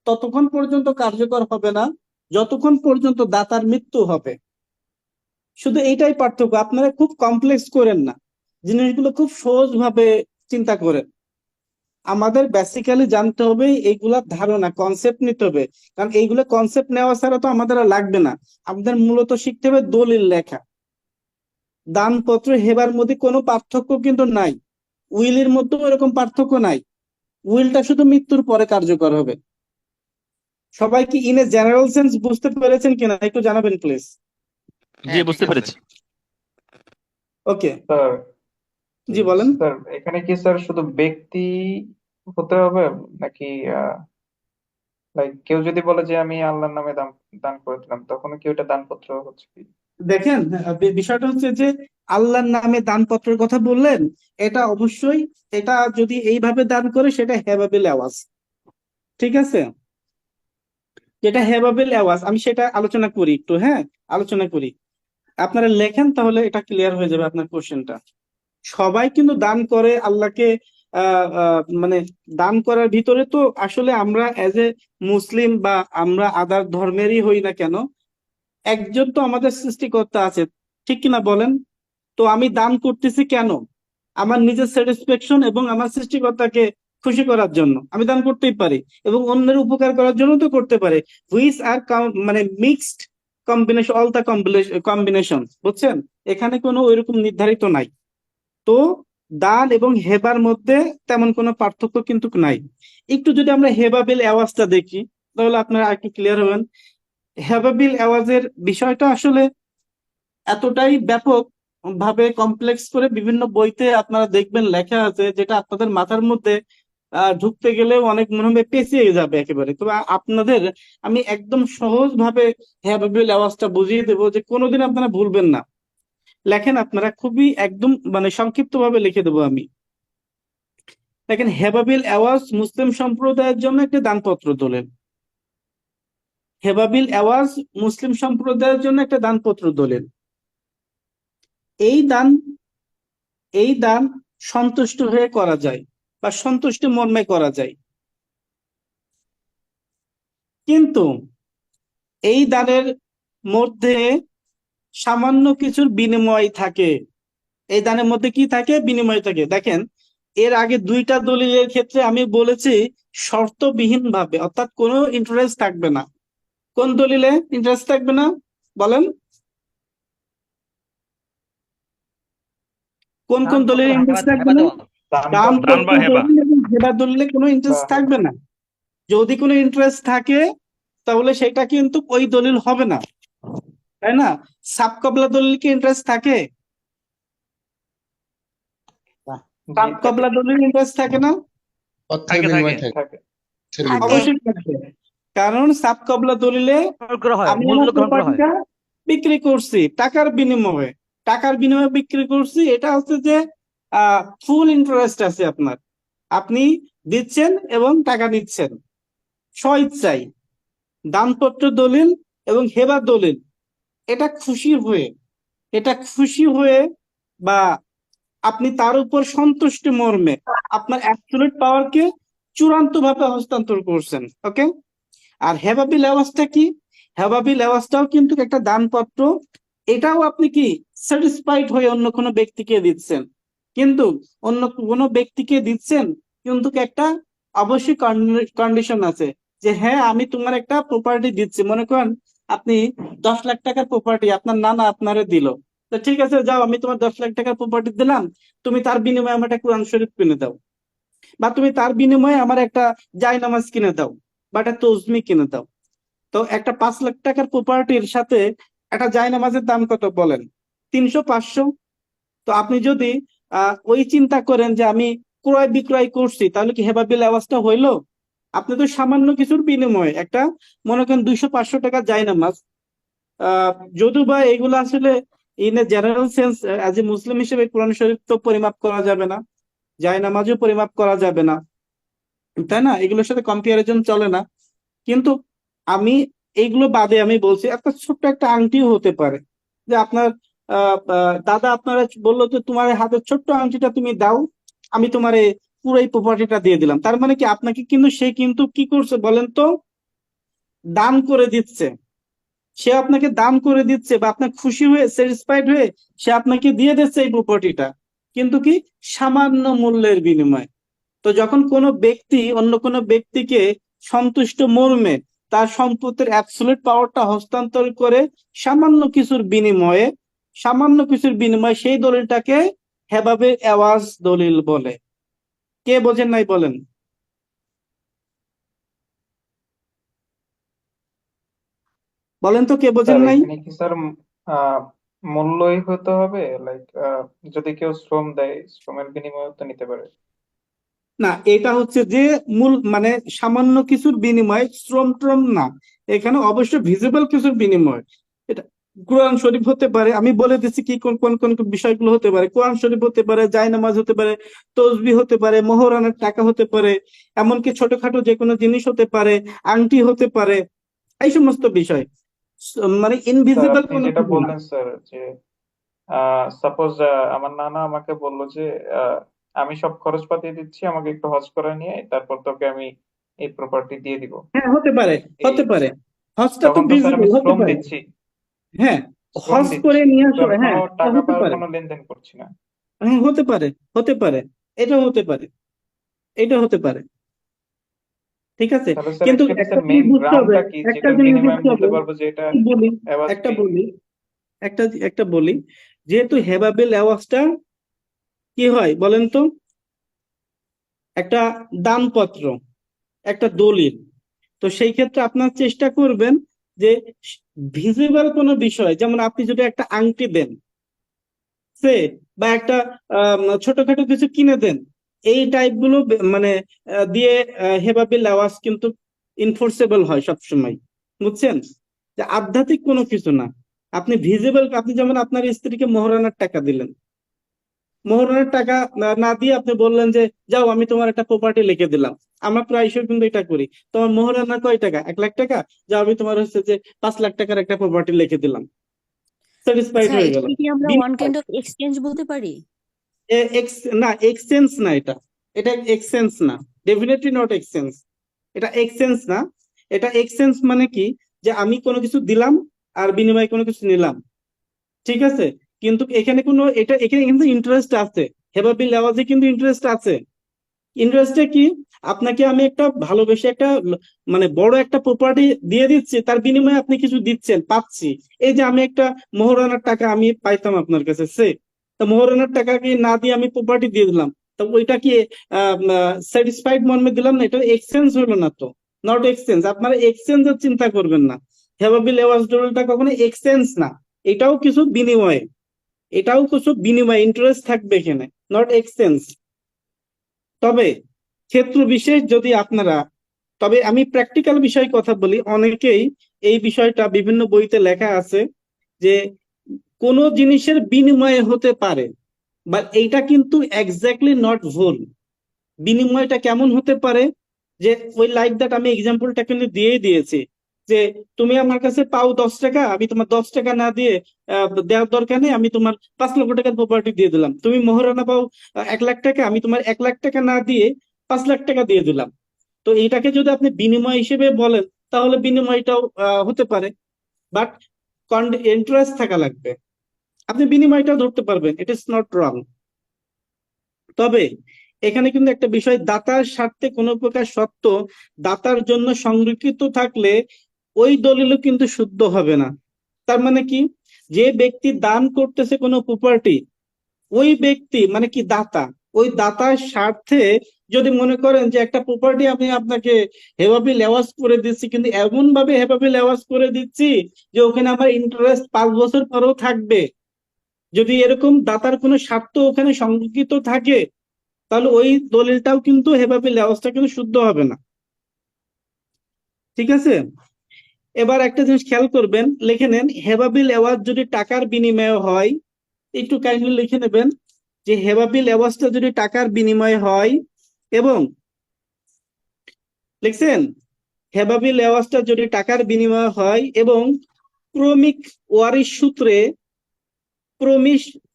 S1: ততক্ষণ পর্যন্ত কার্যকর হবে না যতক্ষণ পর্যন্ত দাতার মৃত্যু হবে। শুধু এইটাই পার্থক্য, আপনারা খুব কমপ্লেক্স করেন না, জিনিসগুলো খুব সহজ ভাবে চিন্তা করেন। আমাদের বেসিক্যালি জানতে হবে এইগুলা ধারণা, কনসেপ্ট নিতে হবে, কারণ এইগুলো কনসেপ্ট নেওয়া ছাড়া তো আমাদের আর লাগবে না। আমাদের মূলত শিখতে হবে দলিল লেখা। দানপত্র হেবার মধ্যে কোনো পার্থক্য কিন্তু নাই, উইলের মধ্যেও এরকম পার্থক্য নাই। উইলটা শুধু মৃত্যুর পরে কার্যকর হবে। সবাই কি ইন এ জেনারেল সেন্স বুঝতে পেরেছেন কিনা একটু জানাবেন প্লিজ।
S3: জি,
S8: হ্যাঁ, ঠিক
S3: বুঝতে
S8: আছে।
S3: পেরেছি।
S1: ওকে,
S7: স্যার
S1: জি বলেন।
S7: স্যার এখানে কি স্যার শুধু ব্যক্তি হতে হবে, নাকি লাইক কেউ যদি বলে যে আমি আল্লাহর নামে দান দান করে দিলাম, তখন কি ওটা দানপত্র হচ্ছে কি?
S1: দেখেন, বিষয়টা হচ্ছে যে আল্লাহর নামে দানপত্রের কথা বললেন, এটা অবশ্যই, এটা যদি এইভাবে দান করে সেটা হেবাবিল আওয়াজ, ঠিক আছে? যেটা হেবাবিল আওয়াজ, আমি সেটা আলোচনা করি একটু, হ্যাঁ আলোচনা করি। আপনারা লেখেন, তাহলে এটা ক্লিয়ার হয়ে যাবে আপনার কোশ্চেনটা। সবাই কিন্তু দান করে আল্লাহকে, মানে দান করার ভিতরে তো আসলে আমরা এজ এ মুসলিম বা আমরা আদার ধর্মেরই হই না কেন, একজন তো আমাদের সৃষ্টিকর্তা আছে, ঠিক কিনা বলেন? তো আমি দান করতেছি কেন? আমার নিজের স্যাটিসফ্যাকশন এবং আমার সৃষ্টিকর্তাকে খুশি করার জন্য আমি দান করতেই পারি, এবং অন্যের উপকার করার জন্য তো করতে পারি। হুইচ আর মানে mixed combination, all the combination, বুঝছেন? এখানে কোনো ওইরকম নির্ধারিত নাই। তো দান এবং হেবার মধ্যে তেমন কোনো পার্থক্য কিন্তু নাই। একটু যদি আমরা হেবাবিল আওয়াজটা দেখি, তাহলে আপনারা একটু ক্লিয়ার হবেন। হেবাবিল আওয়াজের বিষয়টা আসলে এতটাই ব্যাপক ভাবে কমপ্লেক্স করে বিভিন্ন বইতে আপনারা দেখবেন লেখা আছে, যেটা আপনাদের মাথার মধ্যে ঢুকতে গেলেও অনেক মনে হবে পেঁচিয়ে যাবে একেবারে। তবে আপনাদের আমি একদম সহজ ভাবে হেবাবিল আওয়াজটা বুঝিয়ে দেবো, যে কোনোদিন আপনারা ভুলবেন না। লেখেন আপনারা, খুবই একদম মানে সংক্ষিপ্ত ভাবে লিখে দেবো আমি। দেখেন, হেবাবিল আওয়াজ মুসলিম সম্প্রদায়ের জন্য একটি দানপত্র দলিল। হেবাবিল আওয়াজ মুসলিম সম্প্রদায়ের জন্য একটা দানপত্র দলিল। এই দান সন্তুষ্ট হয়ে করা যায় বা সন্তুষ্টি মর্মে করা যায়, কিন্তু এই দানের মধ্যে সামান্য কিছুর বিনিময় থাকে। এই দানের মধ্যে কি থাকে? বিনিময় থাকে। দেখেন, এর আগে দুইটা দলিলের ক্ষেত্রে আমি বলেছি শর্তবিহীন ভাবে, অর্থাৎ কোনো ইন্টারেস্ট থাকবে না। কোন দলিলে ইন্টারেস্ট থাকবে না বলেন? কোন কোন দলিলে ইন্টারেস্ট থাকবে না?
S7: দানপত্র
S3: দান বা
S1: দানপত্র
S3: হেবা।
S1: দলিল এবং হেবা দলিলে কোনো
S7: বা
S1: ইন্টারেস্ট
S7: হেবা।
S1: থাকবে না। যদি কোনো ইন্টারেস্ট থাকে তাহলে সেটা কিন্তু ওই দলিল হবে না, তাই না? সাবকবলা দলিল কি ইন্টারেস্ট থাকে?
S7: জি
S1: সাবকবলা দলিল ইন্টারেস্ট থাকে না?
S2: অর্থের
S3: থাকে
S2: বিনিময়ে
S3: থাকে।
S2: থাকে,
S7: থাকে।
S2: অর্থের
S6: থাকে।
S2: বিনিময়ে।
S1: অবশ্যই থাকবে, কারণ সাবকবলা দলিলে আমি আমার প্রপার্টিটা বিক্রি করছি টাকার বিনিময়ে, টাকার বিনিময়ে বিক্রি করছি। এটা হচ্ছে যে ফুল ইন্টারেস্ট আছে আপনার, আপনি দিচ্ছেন এবং টাকা নিচ্ছেন স্বইচ্ছায়। দানপত্র দলিল এবং হেবা দলিল, এটা খুশি হয়ে বা আপনি তার উপর সন্তুষ্টি মর্মে আপনার অ্যাবসলিউট পাওয়ারকে চূড়ান্ত ভাবে হস্তান্তর করছেন। ওকে। আর হেবাবিল আওয়াজটা কি? হেবাবিল আওয়াজটাও কিন্তু একটা দানপত্র, এটাও আপনি কি স্যাটিসফাইড হয়ে অন্য কোনো ব্যক্তিকে দিচ্ছেন, কিন্তু অন্য কোনো ব্যক্তিকে দিচ্ছেন, কিন্তু একটা অবশ্যই কন্ডিশন আছে যে হ্যাঁ আমি তোমার একটা প্রপার্টি দিচ্ছি। মনে করেন আপনি 10 লাখ টাকার প্রপার্টি আপনার নানা আপনারে দিল, তো ঠিক আছে যাও আমি তোমার 10 লাখ টাকার প্রপার্টি দিলাম, তুমি তার বিনিময়ে আমার একটা কোরআন শরীফ কিনে দাও, বা তুমি তার বিনিময়ে আমার একটা জায়নামাজ কিনে দাও, বা একটা তসবি কিনে দাও। তো একটা 5 লাখ টাকার প্রপার্টির সাথে একটা জায়নামাজের দাম কত বলেন? 300 500। তো আপনি যদি ওই চিন্তা করেন যে আমি ক্রয় বিক্রয় করছি, তাহলে কি হেবাবিল আওয়াজটা হইলো? আপনি তো সামান্য কিছুর বিনিময়ে একটা, মনে করেন 200 500 টাকা জায়নামাজ, যদিও বা এগুলো আসলে in a general sense as a Muslim হিসেবে কোরআন শরীফ তো পরিমাপ করা যাবে না, জায়নামাজও পরিমাপ করা যাবে না, তাই না? এগুলোর সাথে কম্পারিজন চলে না। কিন্তু আমি এইগুলো বাদে আমি বলছি একটা ছোট্ট একটা আংটিও হতে পারে, যে আপনার দাদা আপনারা বললো যে তোমার এই হাতের ছোট্ট আংটিটা তুমি দাও, আমি তোমার পুরো এই প্রপার্টিটা দিয়ে দিলাম। তার মানে কি আপনাকে কিন্তু সে কিন্তু কি করছে বলেন তো? দান করে দিচ্ছে। সে আপনাকে দান করে দিচ্ছে, বা আপনার খুশি হয়ে স্যাটিসফাইড হয়ে সে আপনাকে দিয়ে দিচ্ছে এই প্রপার্টিটা, কিন্তু কি সামান্য মূল্যের বিনিময়ে। তো যখন কোনো ব্যক্তি অন্য কোনো ব্যক্তিকে সন্তুষ্ট মর্মে তার সম্পত্তির অ্যাবসলিউট পাওয়ারটা হস্তান্তর করে সামান্য কিছুর বিনিময়ে সেই দলিলটাকে হেবাবে এওয়াজ দলিল বলে। কে বোঝেন নাই বলেন? বলেন তো কে বোঝেন
S7: স্যার
S1: নাই?
S7: এখানে কি স্যার আহ মূল্যই হতে হবে? লাইক যদি কেউ শ্রম দেয়, শ্রমের বিনিময়ে তো নিতে পারে।
S1: না, এটা হচ্ছে যে মূল মানে সামান্য কিছুর বিনিময়, শ্রম ট্রম না, এখানে অবশ্য ভিজিবল কিছুর বিনিময়। এটা কোরআন শরীফ হতে পারে, আমি বলে দিচ্ছি কি কোন কোন কোন বিষয়গুলো হতে পারে। কোরআন শরীফ হতে পারে, জায়নামাজ হতে পারে, তসবি হতে পারে, মোহরানের টাকা হতে পারে, এমনকি ছোটখাটো যে কোনো জিনিস হতে পারে, আংটি হতে পারে, এই সমস্ত বিষয় মানে
S7: স্যার
S1: ইনভিজিবল
S7: আপনি
S1: কোনো
S7: যেটা
S1: কিছু না।
S7: বললেন স্যার যে সাপোজ আমার নানা আমাকে বললো যে আহ, আমি সব খরচপাতি দিচ্ছি, আমাকে একটু হজ করে নিয়ে তারপর তোকে আমি এই প্রপার্টি দিয়ে দিব।
S1: হ্যাঁ হতে পারে,
S7: এই
S1: হতে পারে। হজটা তো
S7: তখন তো স্যার আমি
S1: ভিজিবল হতে
S7: শ্রম
S1: পারে।
S7: দিচ্ছি,
S1: হ্যাঁ,
S7: শ্রম
S1: হজ করে
S7: দিচ্ছি,
S1: নিয়ে
S7: কিন্তু
S1: আসো,
S7: আমি কোনো
S1: হ্যাঁ এটা
S7: টাকা
S1: হতে
S7: পাওয়ার
S1: পারে।
S7: কোনো লেনদেন করছি না।
S1: হ্যাঁ হতে পারে, হতে পারে, এটা হতে পারে, এটা হতে পারে, ঠিক আছে।
S7: তাহলে স্যার
S1: কিন্তু
S7: অ্যাকচুয়ালি
S1: একটা
S7: স্যার মেইন
S1: জিনিস বুঝতে হবে,
S7: গ্রাউন্ডটা কি
S1: একটা
S7: যেটার
S1: জিনিস
S7: বিনিময়ে আমি
S1: বুঝতে
S7: বলতে
S1: হবে,
S7: পারবো যে এটা
S1: কি বলি,
S7: এওয়াজ
S1: একটা
S7: ফ্রি?
S1: বলি, একটা বলি, যেহেতু হেবাবিল আওয়াজটা কি হয় বলেন তো? একটা দানপত্র, একটা দলিল। তো সেই ক্ষেত্রে আপনার চেষ্টা করবেন যে ভিজিবল কোনো বিষয়, যেমন আপনি যদি একটা আংটি দেন সে, বা একটা ছোটখাটো কিছু কিনে দেন, এই টাইপ গুলো মানে দিয়ে হেবাবিল আওয়াজ কিন্তু ইনফোর্সেবল হয় সবসময়, বুঝছেন? যে আধ্যাত্মিক কোনো কিছু না। আপনি ভিজিবল, আপনি যেমন আপনার স্ত্রীকে মোহরানার টাকা দিলেন, মোহরানার টাকা না দিয়ে আপনি বললেন যে যাও আমি তোমার একটা প্রপার্টি লিখে দিলাম। আমরা প্রায়শই কিন্তু এটা করি, তোমার মোহরানা কয় টাকা? 1 লাখ টাকা, যাও আমি তোমার হচ্ছে যে 5 লাখ টাকার একটা প্রপার্টি লিখে দিলাম, স্যাটিসফাইড
S6: আচ্ছা,
S1: হয়ে গেল।
S6: এটাকে কি আমরা ওয়ান
S1: বিনিময়
S6: কাইন্ড অফ এক্সচেঞ্জ বলতে পারি?
S1: না, এক্সচেঞ্জ না, এটা এটা এক্সচেঞ্জ না, ডেফিনেটলি নট এক্সচেঞ্জ। এটা এক্সচেঞ্জ না। এটা এক্সচেঞ্জ মানে কি, যে আমি কোনো কিছু দিলাম আর বিনিময়ে কোনো কিছু নিলাম, ঠিক আছে। কিন্তু এখানে কোনো এখানে কিন্তু ইন্টারেস্ট আছে, হেবাবিল লেওয়াজে কিন্তু ইন্টারেস্ট আছে। ইন্টারেস্টটা কি? আপনাকে আমি একটা ভালোবেসে একটা মানে বড় একটা প্রপার্টি দিয়ে দিচ্ছি, তার বিনিময়ে আপনি কিছু দিচ্ছেন, পাচ্ছি। এই যে আমি একটা মোহরানার টাকা আমি পাইতাম আপনার কাছে, সে তা মোহরানার টাকা কি না দিয়ে আমি প্রপার্টি দিয়ে দিলাম, তো ওইটা কি স্যাটিসফাইড মর্মে দিলাম না? এটা এক্সচেঞ্জ হলো না তো, নট এক্সচেঞ্জ। আপনারা এক্সচেঞ্জের চিন্তা করবেন না, হেবাবিল এওয়াজ ডলটা কখনো এক্সচেঞ্জ না, এটাও কিছু বিনিময়ে, এটাও কিছু বিনিময়, ইন্টারেস্ট থাকবে এখানে, নট এক্সচেঞ্জ। তবে ক্ষেত্র বিশেষ যদি আপনারা, তবে আমি প্র্যাকটিক্যাল বিষয়ে কথা বলি, অনেকেই এই বিষয়টা বিভিন্ন বইতে লেখা আছে যে কোন জিনিসের বিনিময়ে হতে পারে, বা এইটা কিন্তু এক্স্যাক্টলি নট ভুল। বিনিময়টা কেমন হতে পারে, যে ওই লাইক দ্যাট আমি এক্সাম্পলটা কিন্তু দিয়েই দিয়েছি, যে তুমি আমার কাছে পাও 10 টাকা, আমি তোমার 10 টাকা না দিয়ে দেওয়ার দরকার নেই, আমি তোমার 5 লক্ষ টাকার প্রপার্টি দিয়ে দিলাম। তুমি মোহরানা পাও 1 লাখ টাকা, আমি তোমার 1 লাখ টাকা না দিয়ে 5 লাখ টাকা দিয়ে দিলাম। তো এইটাকে যদি আপনি বিনিময় হিসেবে বলেন, তাহলে বিনিময়টাও হতে পারে। বাট ইন্টারেস্ট থাকা লাগবে। আপনি বিনিময়টাও ধরতে পারবেন, ইট ইজ নট রং। তবে এখানে কিন্তু একটা বিষয়, দাতার স্বার্থে কোনো প্রকার সত্ত্ব দাতার জন্য সংরক্ষিত থাকলে ওই দলিলও কিন্তু শুদ্ধ হবে না। তার মানে কি, যে ব্যক্তি দান করতেছে কোনো প্রপার্টি, ওই ব্যক্তি মানে কি দাতা, ওই দাতার স্বার্থে যদি মনে করেন যে একটা প্রপার্টি আমি আপনাকে হেভাবে লেওয়াজ করে দিচ্ছি, কিন্তু এমন ভাবে হেভাবে লেওয়াজ করে দিচ্ছি যে ওখানে আমার ইন্টারেস্ট 5 বছর পরেও থাকবে, যদি এরকম দাতার কোনো স্বার্থ ওখানে সংরক্ষিত থাকে, তাহলে ওই দলিলটাও কিন্তু হেভাবে লেওয়াজটা কিন্তু শুদ্ধ হবে না। ঠিক আছে? এবার একটা জিনিস খেয়াল করবেন, লিখে নেন, হেবাবিল এওয়াজ যদি টাকার বিনিময়ে হয়, একটু কাইন্ডলি লিখে নেবেন যে হেবাবিল এওয়াজটা যদি টাকার বিনিময়ে হয়, এবং লিখছেন, হেবাবিল এওয়াজটা যদি টাকার বিনিময়ে হয় এবং ক্রমিক ওয়ারিশ সূত্রে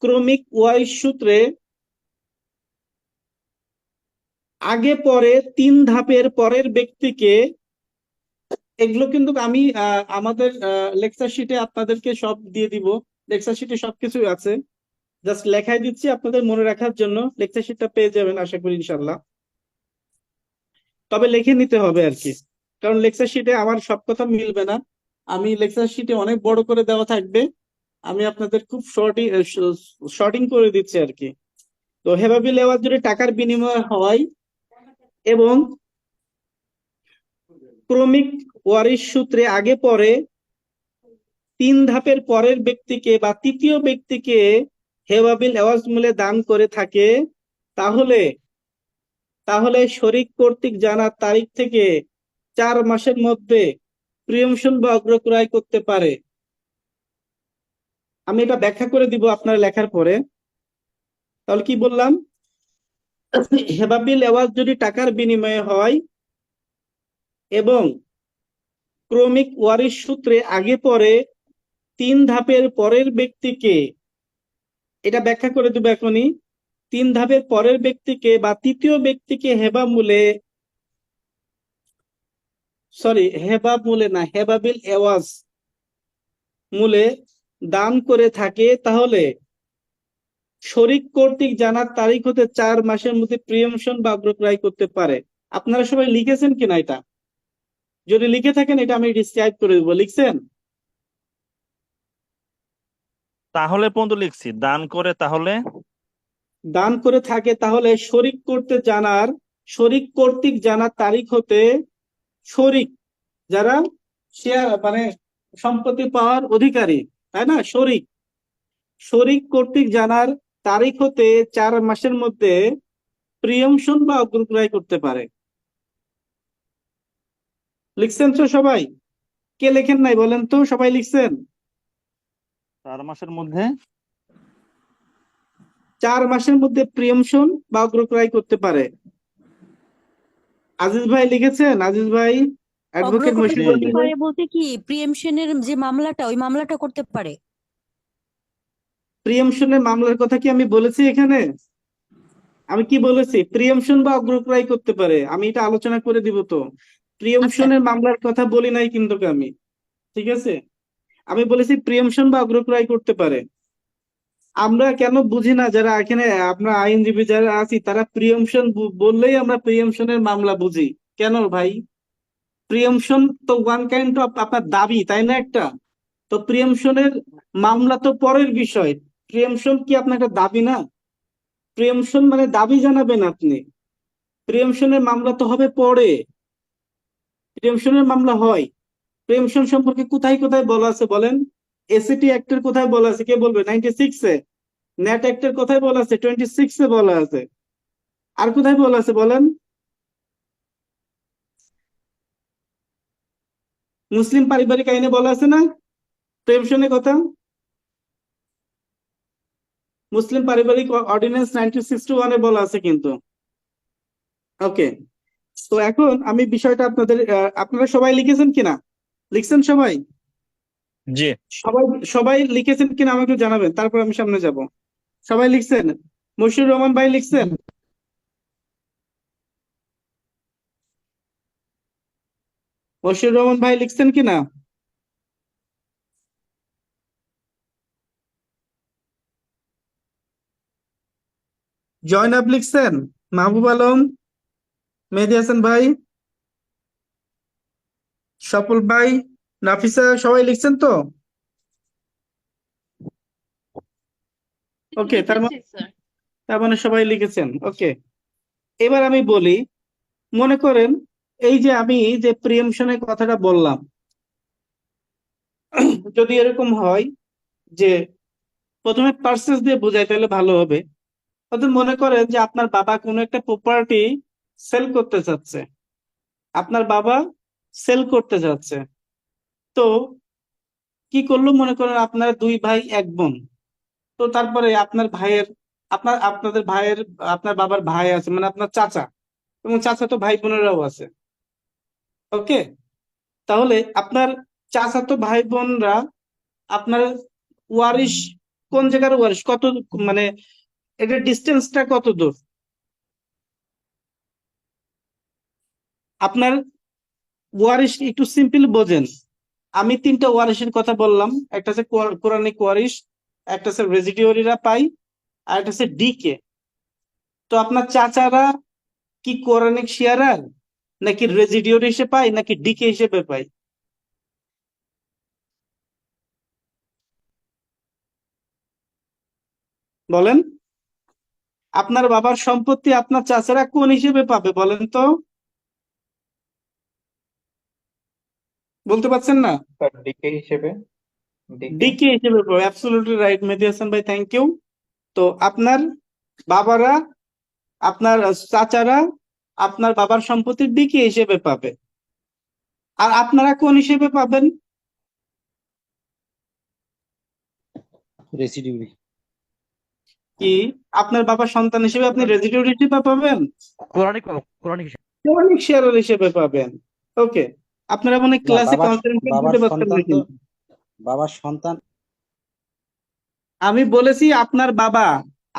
S1: ক্রমিক ওয়ারিশ সূত্রে আগে পরে 3 ধাপের পরের ব্যক্তিকে, এগুলো কিন্তু আমি আমাদের লেকচার শিটে আপনাদেরকে সব দিয়ে দিব, লেকচার শিটে সবকিছু আছে, জাস্ট লেখাই দিচ্ছি আপনাদের মনে রাখার জন্য, লেকচার শিটটা পেয়ে যাবেন আশা করি ইনশাল্লাহ। তবে লিখে নিতে হবে আর কি, কারণ লেকচার শিটে আমার সব কথা মিলবে না। আমি লেকচার শিটে অনেক বড় করে দেওয়া থাকবে, আমি আপনাদের খুব শর্টিং করে দিচ্ছি আর কি। তো হেবাবি লেওয়াজ যদি টাকার বিনিময়ে হয় এবং ক্রমিক ওয়ারিশ সূত্রে আগে পরে 3 ধাপের পরের ব্যক্তিকে বা তৃতীয় ব্যক্তিকে হেবাবিল এওয়াজ মূল্যে দান করে থাকে, তাহলে তাহলে শরিক কর্তৃক জানার তারিখ থেকে 4 মাসের মধ্যে প্রিয়মশন বা অগ্রক্রয় করতে পারে। আমি এটা ব্যাখ্যা করে দিব আপনার লেখার পরে। তাহলে কি বললাম, হেবাবিল এওয়াজ যদি টাকার বিনিময়ে হয় এবং ক্রমিক ওয়ারিশ সূত্রে আগে পরে 3 ধাপের পরের ব্যক্তিকে, এটা ব্যাখ্যা করে দেবো এখনই, 3 ধাপের পরের ব্যক্তিকে বা তৃতীয় ব্যক্তিকে হেবা মূলে না, হেবাবিল এওয়াজ মূলে দান করে থাকে, তাহলে শরিক কর্তৃক জানার তারিখ হতে 4 মাসের মধ্যে প্রিয়মশন বা অগ্রক্রয় করতে পারে। আপনারা সবাই লিখেছেন কিনা এটা? যদি লিখে থাকেন এটা আমি ডিসক্রাইব করে দেবো। লিখছেন?
S3: তাহলে পর্যন্ত লিখছি, দান করে তাহলে।
S1: দান করে থাকে তাহলে শরিক কর্তৃক জানার তারিখ হতে, শরিক যারা শেয়ার মানে সম্পত্তি পাওয়ার অধিকারী, তাই না, শরিক কর্তৃক জানার তারিখ হতে 4 মাসের মধ্যে প্রিয়মশন বা অগ্রক্রয় করতে পারে। লিখছেন তো সবাই? কে লেখেন নাই বলেন তো, সবাই লিখছেন?
S3: 4 মাসের মধ্যে
S1: 4 মাসের মধ্যে প্রিয়মশন বা অগ্রক্রয় করতে পারে। আজিজ ভাই লিখেছেন? আজিজ ভাই, অ্যাডভোকেট
S6: অগ্রক্রয়
S1: মশিউর
S3: জি
S6: করতে
S3: জি।
S1: রহমান ভাই?
S6: পারে বলতে কি, প্রিএমশনের যে মামলাটা, ওই মামলাটা করতে পারে।
S1: প্রিয়মশনের মামলার কথা কি আমি বলেছি এখানে? আমি কি বলেছি? প্রিয়মশন বা অগ্রক্রয় করতে পারে, আমি এটা আলোচনা করে দিব তো।
S6: আচ্ছা,
S1: প্রিয়মশনের মামলার কথা বলি নাই কিন্তু আমি, ঠিক আছে? আমি বলেছি প্রিয়মশন বা অগ্রক্রয় করতে পারে। আমরা কেন বুঝি না, যারা এখানে আমরা আইনজীবী যারা আছি, তারা প্রিয়মশন বললেই আমরা প্রিয়মশনের মামলা বুঝি কেন ভাই? প্রিয়মশন তো ওয়ান কাইন্ড অফ আপনার দাবি, তাই না একটা? তো প্রিয়মশনের মামলা তো পরের বিষয়। প্রিয়মশন কি আপনার একটা দাবি না? প্রিয়মশন মানে দাবি জানাবেন আপনি, প্রিয়মশনের মামলা তো হবে পরে। প্রিয়মশনের মামলা হয়, প্রিয়মশন সম্পর্কে কোথায় কোথায় বলা আছে বলেন? এসিটি অ্যাক্টের কোথায় বলা আছে কে বলবে? 96-এ। নেট অ্যাক্টের কোথায় বলা আছে? 26-এ বলা আছে। আর কোথায় বলা আছে বলেন? মুসলিম পারিবারিক আইনে বলা আছে না প্রিয়মশনের কথা? মুসলিম পারিবারিক অর্ডিন্যান্স 1961-এ বলা আছে কিন্তু। ওকে, তো এখন আমি বিষয়টা আপনাদের, আপনারা সবাই লিখেছেন কিনা? লিখছেন সবাই?
S3: জি।
S1: সবাই সবাই লিখেছেন কিনা আমাকে একটু জানাবেন, তারপর আমি সামনে যাব। সবাই লিখছেন? মশিউর রহমান ভাই লিখছেন? মশিউর রহমান ভাই লিখছেন কিনা? জয়নাব লিখছেন, মাহবুব আলম, মেহেদী হাসান ভাই, সফল ভাই, নাফিসা, সবাই লিখছেন তো? ওকে,
S5: লিখেছি স্যার।
S1: তার মানে সবাই লিখেছেন। ওকে, এবার আমি বলি, মনে করেন এই যে আমি যে প্রিএমশনের কথাটা বললাম, যদি এরকম হয় যে প্রথমে পার্সেস দিয়ে বোঝাই তাহলে ভালো হবে। অর্থাৎ মনে করেন যে আপনার বাবা কোনো একটা প্রপার্টি সেল করতে চাচ্ছে, আপনার বাবা সেল করতে চাচ্ছে, তো কি করলো, মনে করেন আপনার দুই ভাই এক বোন, তো তারপরে আপনার ভাইয়ের, আপনাদের ভাইয়ের, আপনার বাবার ভাই আছে মানে আপনার চাচা, এবং চাচা তো ভাই বোনেরাও আছে। ওকে, তাহলে আপনার চাচাতো ভাই বোনরা আপনার ওয়ারিশ, কোন জায়গার ওয়ারিশ, কত, মানে এটার ডিস্টেন্সটা কত দূর? আপনার ওয়ারিশ একটু সিম্পল বোঝেন। আমি তিনটা ওয়ারিশের কথা বললাম, একটা হচ্ছে কোরআনিক ওয়ারিশ, একটা হচ্ছে রেজিডিওরিরা পাই, আর একটা হচ্ছে ডিকে। তো আপনার চাচারা কি কোরআনিক শেয়ারার, নাকি রেজিডিওরি হিসেবে পাই, নাকি ডিকে হিসেবে পাই? বলেন, আপনার বাবার সম্পত্তি আপনার চাচারা কোন হিসেবে পাবে বলেন তো? বলতে পারছেন না?
S7: স্যার ডিকে হিসেবে, ডিকে।
S1: ডিকে হিসেবে পাবে, অ্যাবসলিউটলি রাইট মেহেদী হাসান ভাই, থ্যাংক ইউ। তো আপনার বাবারা, আপনার চাচারা আপনার বাবার সম্পত্তির ডিকে হিসেবে পাবে, আর আপনারা কোন হিসেবে পাবেন?
S4: রেসিডিউরি।
S1: কি আপনার বাবার সন্তান হিসেবে আপনি রেজিডিউর হিসেবে পাবেন?
S9: কোরআনিক কোরআনিক
S1: কোরআনিক শেয়ারের হিসেবে পাবেন। ওকে, আপনারা মনে হয়
S4: না,
S1: ক্লাসে
S4: বাবার
S1: কনসেন্ট্রেট
S4: বাবার
S1: দিতে পারছেন না
S4: সন্তান তো,
S1: কিন্তু।
S4: বাবার সন্তান।
S1: আমি বলেছি আপনার বাবা,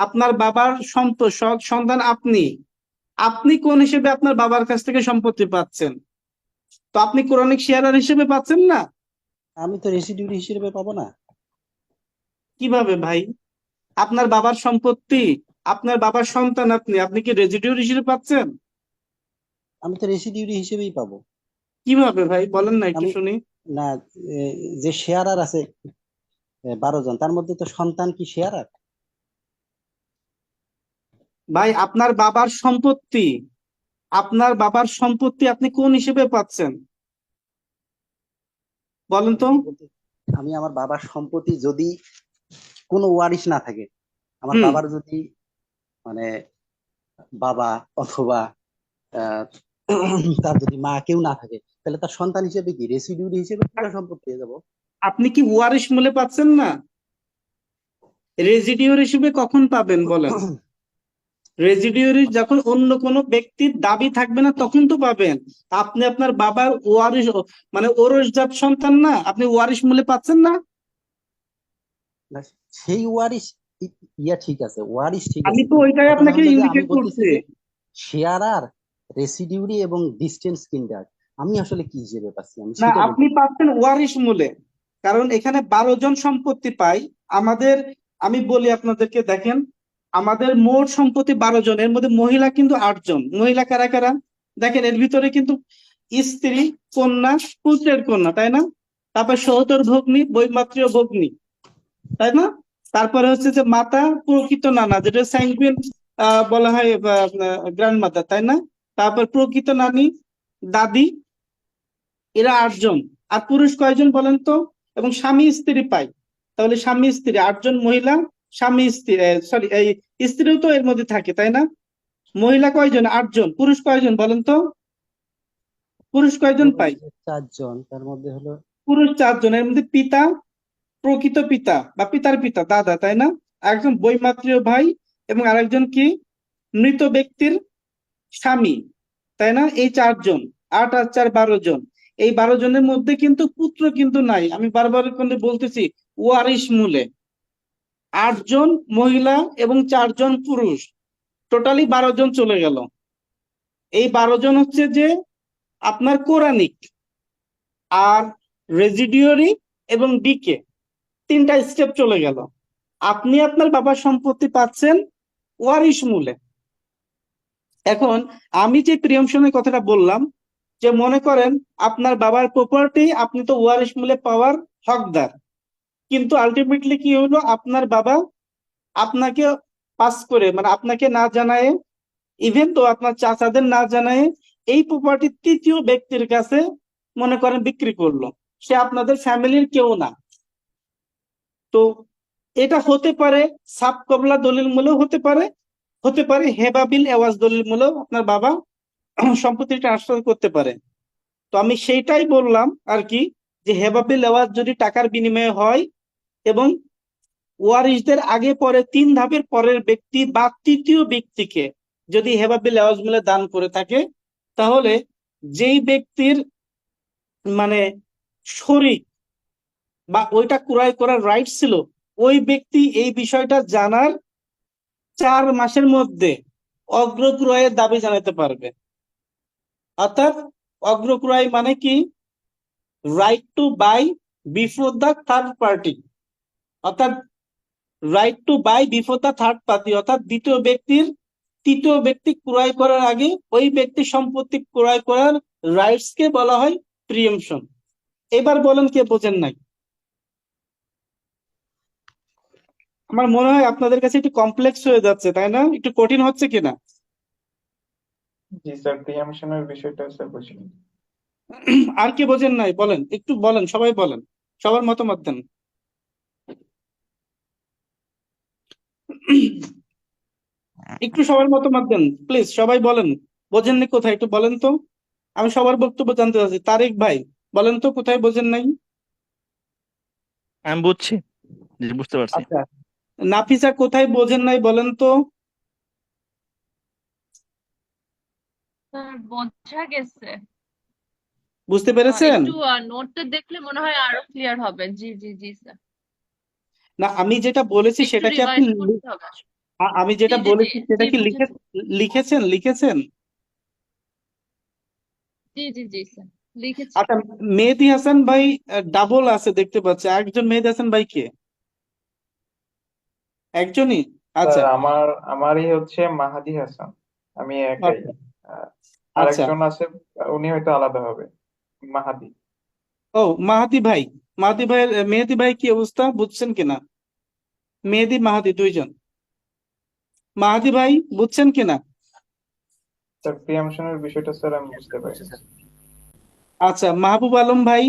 S1: আপনার বাবার সন্তান আপনি, আপনি কোন হিসেবে আপনার বাবার কাছ থেকে সম্পত্তি পাচ্ছেন? তো আপনি কোরআনিক শেয়ারার হিসেবে পাচ্ছেন না?
S4: আমি তো রেসিডিউরি হিসেবে পাবো না।
S1: কিভাবে ভাই? আপনার বাবার সম্পত্তি, আপনার বাবার সন্তান আপনি, আপনি কি রেজিডিউর হিসেবে পাচ্ছেন?
S4: আমি তো রেসিডিউরি হিসেবেই পাবো।
S1: কিভাবে ভাই বলেন না একটু
S4: আমি
S1: শুনি।
S4: না, এ, যে শেয়ারার আছে 12 জন, তার মধ্যে তো সন্তান কি শেয়ারার?
S1: ভাই আপনার বাবার সম্পত্তি, আপনার বাবার সম্পত্তি আপনি কোন হিসেবে পাচ্ছেন বলেন তো?
S4: আমি আমার বাবার সম্পত্তি, যদি কোনো ওয়ারিশ না থাকে, আমার
S1: হুম,
S4: বাবার যদি মানে বাবা অথবা আহ, তার যদি মা কেউ না থাকে, তাহলে তার সন্তান হিসেবে কি রেসিডিউরি হিসেবে পুরো সম্পত্তি পেয়ে যাবো।
S1: আপনি কি ওয়ারিশ মূলে পাচ্ছেন না? রেজিডিওর হিসেবে কখন পাবেন বলেন? রেজিডিওরি যখন অন্য কোনো ব্যক্তির দাবি থাকবে না তখন তো পাবেন। আপনি আপনার বাবার ওয়ারিশ, মানে ওরসজাত সন্তান না, আপনি ওয়ারিশ মূলে পাচ্ছেন না?
S4: না, সেই ওয়ারিশ ঠিক আছে, ওয়ারিশ ঠিক
S1: আমি
S4: আছে,
S1: তো
S4: কিন্তু
S1: ওইটাই
S4: ঘটনা
S1: আপনাকে
S4: হলো যে আমি
S1: ইন্ডিকেট
S4: বলতেছি
S1: করছি।
S4: যে শেয়ারার, রেসিডিউরি এবং ডিস্টেন্স কিন্ডার আমি আসলে কি হিসেবে পাচ্ছি, আমি
S1: না,
S4: সেটা
S1: আপনি
S4: বলতে।
S1: পাচ্ছেন ওয়ারিশ মূলে, কারণ এখানে 12 জন সম্পত্তি পাই আমাদের। আমি বলি আপনাদেরকে, দেখেন আমাদের মোট সম্পত্তি 12 জন, এর মধ্যে মহিলা কিন্তু 8 জন। মহিলা কারা কারা? দেখেন এর ভিতরে কিন্তু স্ত্রী, কন্যা, পুত্রের কন্যা, তাই না? তারপর সহোদর ভগ্নী, বৈমাত্রীয় ভগ্নী, তাই না? তারপরে হচ্ছে যে মাতা, প্রকৃত নানা, যেটা স্যাঙ্গুইন বলা হয়, গ্র্যান্ড মাদার, তাই না? তারপর প্রকৃত নানী, দাদি, এরা 8 জন। আর পুরুষ কয়জন বলেন তো? এবং স্বামী স্ত্রী পাই, তাহলে স্বামী স্ত্রী 8 জন মহিলা, স্বামী স্ত্রী, সরি, এই স্ত্রীও তো এর মধ্যে থাকে, তাই না? মহিলা কয়জন? 8 জন। পুরুষ কয়জন বলেন তো? পুরুষ কয়জন
S4: পুরুষ
S1: পাই?
S4: 4 জন, তার মধ্যে হলো
S1: পুরুষ 4 জন, এর মধ্যে পিতা, প্রকৃত পিতা বা পিতার পিতা, দাদা, তাই না? একজন বৈমাত্রীয় ভাই, এবং আরেকজন কি, মৃত ব্যক্তির স্বামী, তাই না? এই 4 জন, 8 আর 4 12 জন। এই 12 জনের মধ্যে কিন্তু পুত্র কিন্তু নাই, আমি বারবার করে বলতেছি, ওয়ারিশ মূলে 8 জন মহিলা এবং 4 জন পুরুষ, টোটালি 12 জন চলে গেল। এই 12 জন হচ্ছে যে আপনার কোরানিক, আর রেজিডিওরি এবং ডিকে, 3টা স্টেপ চলে গেল। আপনি আপনার বাবার সম্পত্তি পাচ্ছেন ওয়ারিশ মূলে। এখন আমি যে প্রিয়মশনের কথাটা বললাম, যে মনে করেন আপনার বাবার প্রপার্টি আপনি তো ওয়ারিশ মূলে পাওয়ার হকদার, কিন্তু আলটিমেটলি কি হলো, আপনার বাবা আপনাকে পাস করে, মানে আপনাকে না জানায়, ইভেন তো আপনার চাচাদের না জানায় এই প্রপার্টি তৃতীয় ব্যক্তির কাছে মনে করেন বিক্রি করলো, সে আপনাদের ফ্যামিলির কেউ না। তো এটা হতে পারে সাব কবলা দলিল মূলেও হতে পারে হেবাবিল এওয়াজ দলিল মূলেও আপনার বাবা সম্পত্তি ট্রান্সফার করতে পারে। তো আমি সেইটাই বললাম আর কি, যে হেবাবিল এওয়াজ যদি টাকার বিনিময়ে হয় এবং ওয়ারিশদের আগে পরে 3 ধাপের পরের ব্যক্তি বা তৃতীয় ব্যক্তিকে যদি হেবাবিল এওয়াজ মিলে দান করে থাকে, তাহলে যেই ব্যক্তির মানে শরীক বা ওইটা ক্রয় করার রাইট ছিল, ওই ব্যক্তি এই বিষয়টা জানার 4 মাসের মধ্যে অগ্রক্রয়ের দাবি জানাতে পারবে। অর্থাৎ অগ্রক্রয় মানে কি, right to buy before the third party, অর্থাৎ right to buy before the third party, অর্থাৎ তৃতীয় ব্যক্তি ক্রয় করার আগে ওই ব্যক্তি সম্পত্তি ক্রয় করার রাইটস কে বলা হয় প্রিএমশন। এবার বলেন কে বোঝেন নাই? আমার মনে হয় আপনাদের কাছে একটু কমপ্লেক্স হয়ে যাচ্ছে, তাই না? একটু কঠিন হচ্ছে কিনা?
S7: জি স্যার, প্রিয়ামশনের বিষয়টা স্যার বুঝিনি।
S1: আর কে বোঝেন নাই বলেন, একটু বলেন, সবাই বলেন, সবার মতামত দেন। একটু সবার মতামত দেন প্লিজ, সবাই বলেন, বোঝেননি কোথায় একটু বলেন তো, আমি সবার বক্তব্য জানতে চাচ্ছি। তারেক ভাই বলেন তো কোথায় বোঝেন নাই?
S3: আমি বুঝছি, জি বুঝতে পারছি।
S1: আচ্ছা, নাফিসা কোথায় বোঝেন নাই বলেন তো?
S5: স্যার বোঝা গেছে।
S1: বুঝতে পেরেছেন?
S5: একটু নোটটা দেখলে মনে হয় আরো ক্লিয়ার হবে। জি জি জি স্যার,
S1: না, আমি যেটা বলেছি
S5: একটু
S1: সেটা কি আপনি
S5: রিভাইজ করতে হবে আসলে।
S1: আমি
S5: জি
S1: যেটা
S5: জি জি
S1: বলেছি সেটা
S5: জি
S1: কি
S5: বুঝেছি।
S1: লিখেছেন?
S5: জি জি জি স্যার, লিখেছি।
S1: আচ্ছা, মেহেদী হাসান ভাই ডাবল আছে দেখতে পাচ্ছি, একজন মেহেদী হাসান ভাই কে? একজনই?
S7: স্যার
S1: আচ্ছা
S7: আমারই হচ্ছে মাহাদি হাসান, আমি একাই।
S1: আচ্ছা
S7: আহ,
S1: আচ্ছা।
S7: আরেকজন আছে, উনি হয়তো আলাদা হবে, মাহাদি।
S1: ও মাহাদি ভাই, মেহেদী ভাই কি অবস্থা বুঝছেন কিনা? মেহেদী মাহাদি দুইজন। মাহাদি ভাই বুঝছেন কিনা?
S7: স্যার প্রিয়ামশনের বিষয়টা স্যার আমি বুঝতে পারিনি।
S1: আচ্ছা, মাহবুব আলম ভাই,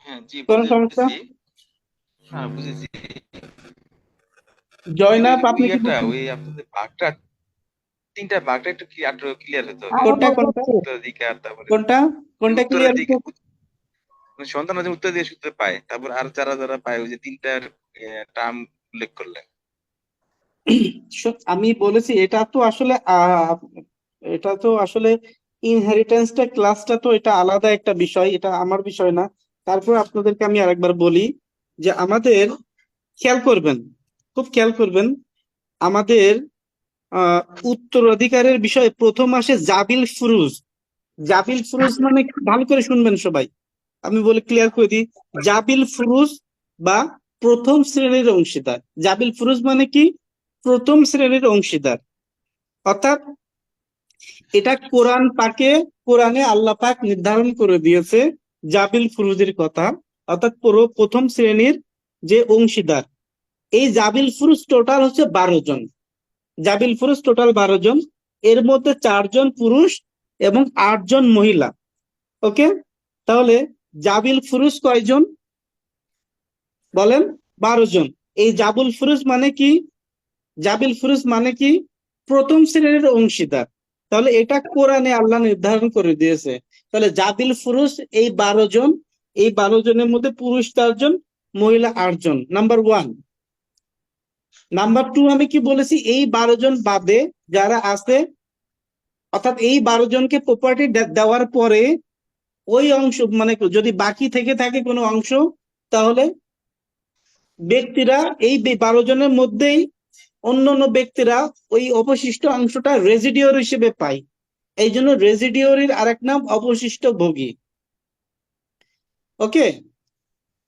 S8: হ্যাঁ জি
S1: কোন সমস্যা?
S8: বুঝেছি। হ্যাঁ বুঝেছি। কিন্তু
S1: জয়নাব
S8: ওই
S1: আপনি কি
S8: ইয়েটা
S1: বুঝছেন?
S8: ওই আপনাদের ভাগটা, তিনটা ভাগটা একটু ক্লিয়ার হতে হবে।
S1: কোনটা
S8: উত্তরাধিকার, তারপরে
S1: কোনটা
S8: যে
S1: কোনটা ক্লিয়ার?
S8: উত্তরাধিকার মানে সন্তান যে উত্তরাধিকার সূত্রে পায়, তারপর আর যারা যারা পায়, ওই যে তিনটার টার্ম উল্লেখ করলেন।
S1: আমি বলেছি এটা তো আসলে ইনহেরিটেন্সটা ক্লাসটা তো এটা আলাদা একটা বিষয়, এটা আমার বিষয় না। তারপর আপনাদেরকে আমি আরেকবার বলি যে আমাদের খেয়াল করবেন, খুব খেয়াল করবেন, আমাদের আহ উত্তরাধিকারের বিষয়ে প্রথম আসে জাবিল ফুরুজ। জাবিল ফুরুজ মানে কি? ভালো করে শুনবেন সবাই, আমি বলে ক্লিয়ার করে দিই। জাবিল ফুরুজ বা প্রথম শ্রেণীর অংশীদার। জাবিল ফুরুজ মানে কি? প্রথম শ্রেণীর অংশীদার। অর্থাৎ এটা কোরআনে আল্লাহ পাক নির্ধারণ করে দিয়েছে জাবিল ফুরুজের কথা, অর্থাৎ প্রথম শ্রেণীর যে অংশীদার। এই জাবিল ফুরুজ টোটাল হচ্ছে 12 জন। জাবিল ফুরুজ টোটাল 12 জন, এর মধ্যে 4 জন পুরুষ এবং 8 জন মহিলা। ওকে, তাহলে জাবিল ফুরুজ কয়জন বলেন? 12 জন। এই জাবিল ফুরুজ মানে কি? প্রথম শ্রেণীর অংশীদার। তাহলে এটা কোরআনে আল্লাহ নির্ধারণ করে দিয়েছে। তাহলে জাবিল ফুরুজ এই 12 জন, এই 12 জনের মধ্যে পুরুষ 4 জন, মহিলা 8 জন, নাম্বার 1। নাম্বার 2 আমি কি বলেছি? এই 12 জন বাদে যারা আছে, অর্থাৎ এই 12 জনকে প্রপার্টি দেওয়ার পরে ওই অংশ মানে যদি বাকি থেকে থাকে কোনো অংশ, তাহলে ব্যক্তিরা এই 12 জনের মধ্যেই অন্যান্য ব্যক্তিরা ওই অবশিষ্ট অংশটা রেজিডিওর হিসেবে পায়। এই জন্য রেজিডিওরির আরেক নাম অবশিষ্ট ভোগী। ওকে,